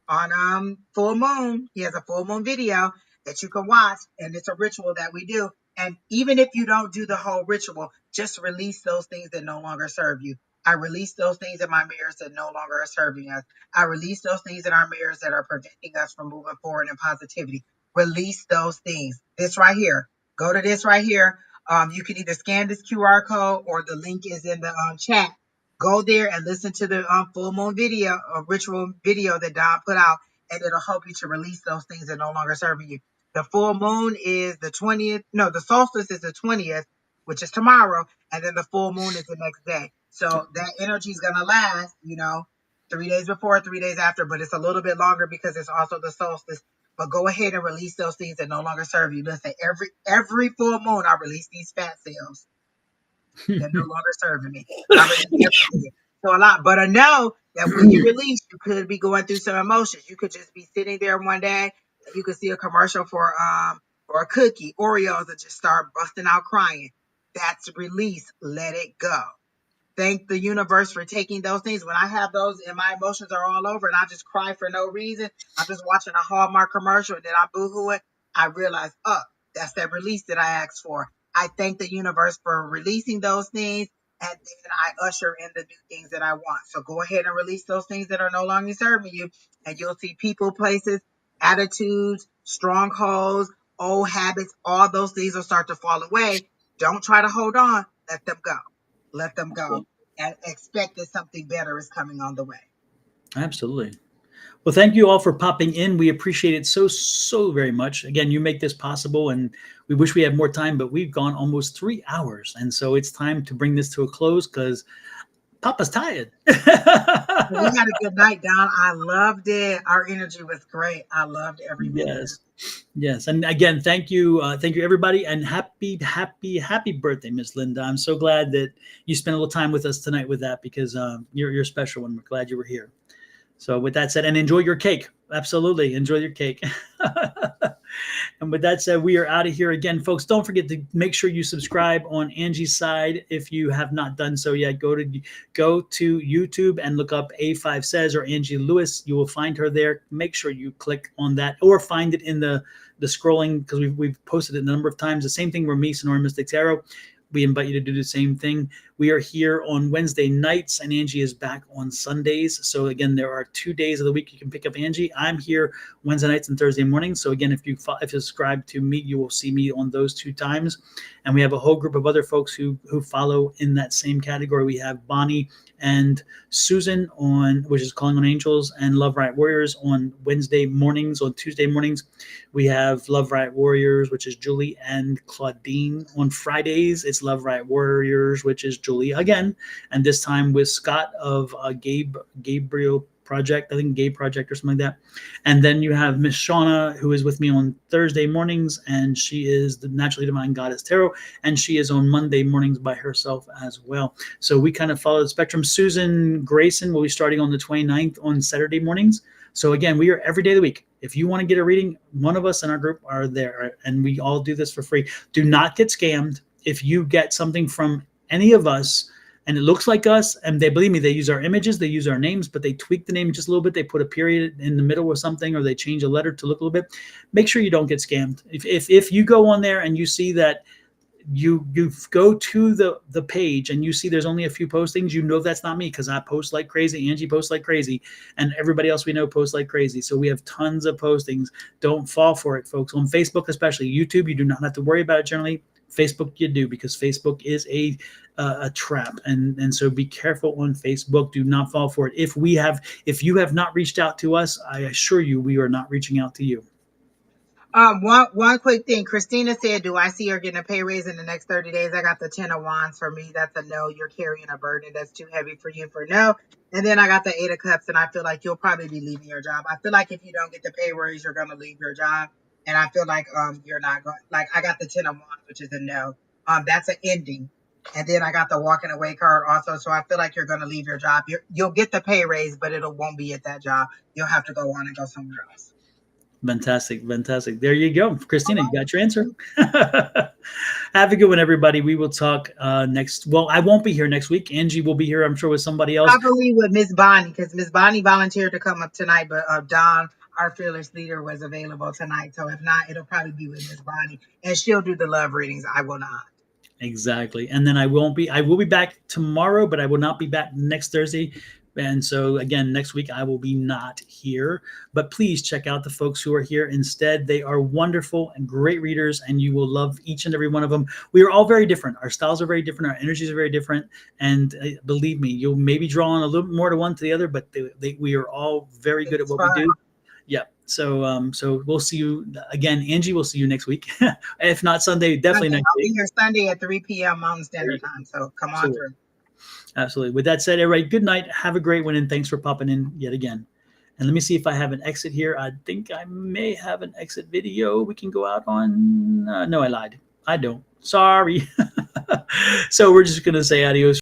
on full moon. He has a full moon video that you can watch, and it's a ritual that we do. And even if you don't do the whole ritual, just release those things that no longer serve you. I release those things in my mirrors that no longer are serving us. I release those things in our mirrors that are preventing us from moving forward in positivity. Release those things. This right here. Go to this right here. You can either scan this QR code or the link is in the chat. Go there and listen to the full moon video, ritual video that Don put out, and it'll help you to release those things that no longer serving you. The full moon is the 20th. No, the solstice is the 20th, which is tomorrow, and then the full moon is the next day. So that energy is gonna last, 3 days before, 3 days after, but it's a little bit longer because it's also the solstice. But go ahead and release those things that no longer serve you. Listen, every full moon, I release these fat cells that no longer serving me. I release everything. So a lot, but I know that when you release, you could be going through some emotions. You could just be sitting there one day and you could see a commercial for a cookie, Oreos, and just start busting out crying. That's release. Let it go. Thank the universe for taking those things. When I have those and my emotions are all over and I just cry for no reason, I'm just watching a Hallmark commercial and then I boohoo it, I realize, that's that release that I asked for. I thank the universe for releasing those things, and then I usher in the new things that I want. So go ahead and release those things that are no longer serving you, and you'll see people, places, attitudes, strongholds, old habits, all those things will start to fall away. Don't try to hold on. Let them go. Let them go and expect that something better is coming on the way. Absolutely. Well, thank you all for popping in. We appreciate it so very much. Again, you make this possible, and we wish we had more time, but we've gone almost 3 hours. And so it's time to bring this to a close because Papa's tired. We had a good night, Don. I loved it. Our energy was great. I loved every minute. Yes. And again, thank you everybody, and happy birthday, Miss Linda. I'm so glad that you spent a little time with us tonight with that because you're special, and we're glad you were here. So with that said, and enjoy your cake. Absolutely. Enjoy your cake. And with that said, we are out of here again, folks. Don't forget to make sure you subscribe on Angie's side. If you have not done so yet, go to YouTube and look up A5Says or Angie Lewis. You will find her there. Make sure you click on that or find it in the scrolling because we've posted it a number of times. The same thing with me, Sonoran Mystic Tarot. We invite you to do the same thing. We are here on Wednesday nights, and Angie is back on Sundays. So again, there are 2 days of the week you can pick up Angie. I'm here Wednesday nights and Thursday mornings. So again, if you subscribe to me, you will see me on those 2 times. And we have a whole group of other folks who follow in that same category. We have Bonnie and Susan which is Calling on Angels, and Love Right Warriors on Wednesday mornings. On Tuesday mornings, we have Love Right Warriors, which is Julie and Claudine. On Fridays, it's Love Right Warriors, which is Julie again, and this time with Scott of Gabriel Project, I think Gay Project or something like that. And then you have Miss Shauna, who is with me on Thursday mornings, and she is the Naturally Divine Goddess Tarot, and she is on Monday mornings by herself as well. So we kind of follow the spectrum. Susan Grayson will be starting on the 29th on Saturday mornings. So again, we are every day of the week. If you want to get a reading, one of us in our group are there, and we all do this for free. Do not get scammed. If you get something from any of us and it looks like us, and believe me, they use our images, they use our names, but they tweak the name just a little bit. They put a period in the middle or something, or they change a letter to look a little bit. Make sure you don't get scammed. If you go on there and you see that you go to the page and you see there's only a few postings, you know that's not me, because I post like crazy, Angie posts like crazy, and everybody else we know posts like crazy. So we have tons of postings. Don't fall for it, folks. On Facebook, especially. YouTube, you do not have to worry about it generally. Facebook you do, because Facebook is a trap, and so be careful on Facebook. Do not fall for it. If you have not reached out to us, I assure you we are not reaching out to you. One quick thing. Christina said, "Do I see her getting a pay raise in the next 30 days?" I got the 10 of Wands for me. That's a no. You're carrying a burden that's too heavy for you for no. And then I got the 8 of Cups, and I feel like you'll probably be leaving your job. I feel like if you don't get the pay raise, you're gonna leave your job. And I feel like you're not going. Like I got the 10 of Wands, which is a no. That's an ending. And then I got the walking away card also. So I feel like you're gonna leave your job. You'll get the pay raise, but it won't be at that job. You'll have to go on and go somewhere else. Fantastic, fantastic. There you go, Christina. You got your answer. Have a good one, everybody. We will talk next. Well, I won't be here next week. Angie will be here, I'm sure, with somebody else. Probably with Miss Bonnie, because Miss Bonnie volunteered to come up tonight, but Don, our fearless leader, was available tonight. So if not, it'll probably be with Miss Bonnie, and she'll do the love readings. I will not. Exactly. And then I will be back tomorrow, but I will not be back next Thursday. And so again, next week I will be not here, but please check out the folks who are here instead. They are wonderful and great readers, and you will love each and every one of them. We are all very different. Our styles are very different. Our energies are very different. And believe me, you'll maybe draw on a little more to one to the other, but we are all very good at what we do. Yeah. So we'll see you again. Angie, we'll see you next week. If not Sunday, definitely next I'll week. be here Sunday at 3 p.m. Mountain Standard Time. So come on through. Absolutely. With that said, everybody, good night. Have a great one, and thanks for popping in yet again. And let me see if I have an exit here. I think I may have an exit video we can go out on. No, I lied. I don't. Sorry. So we're just going to say adios.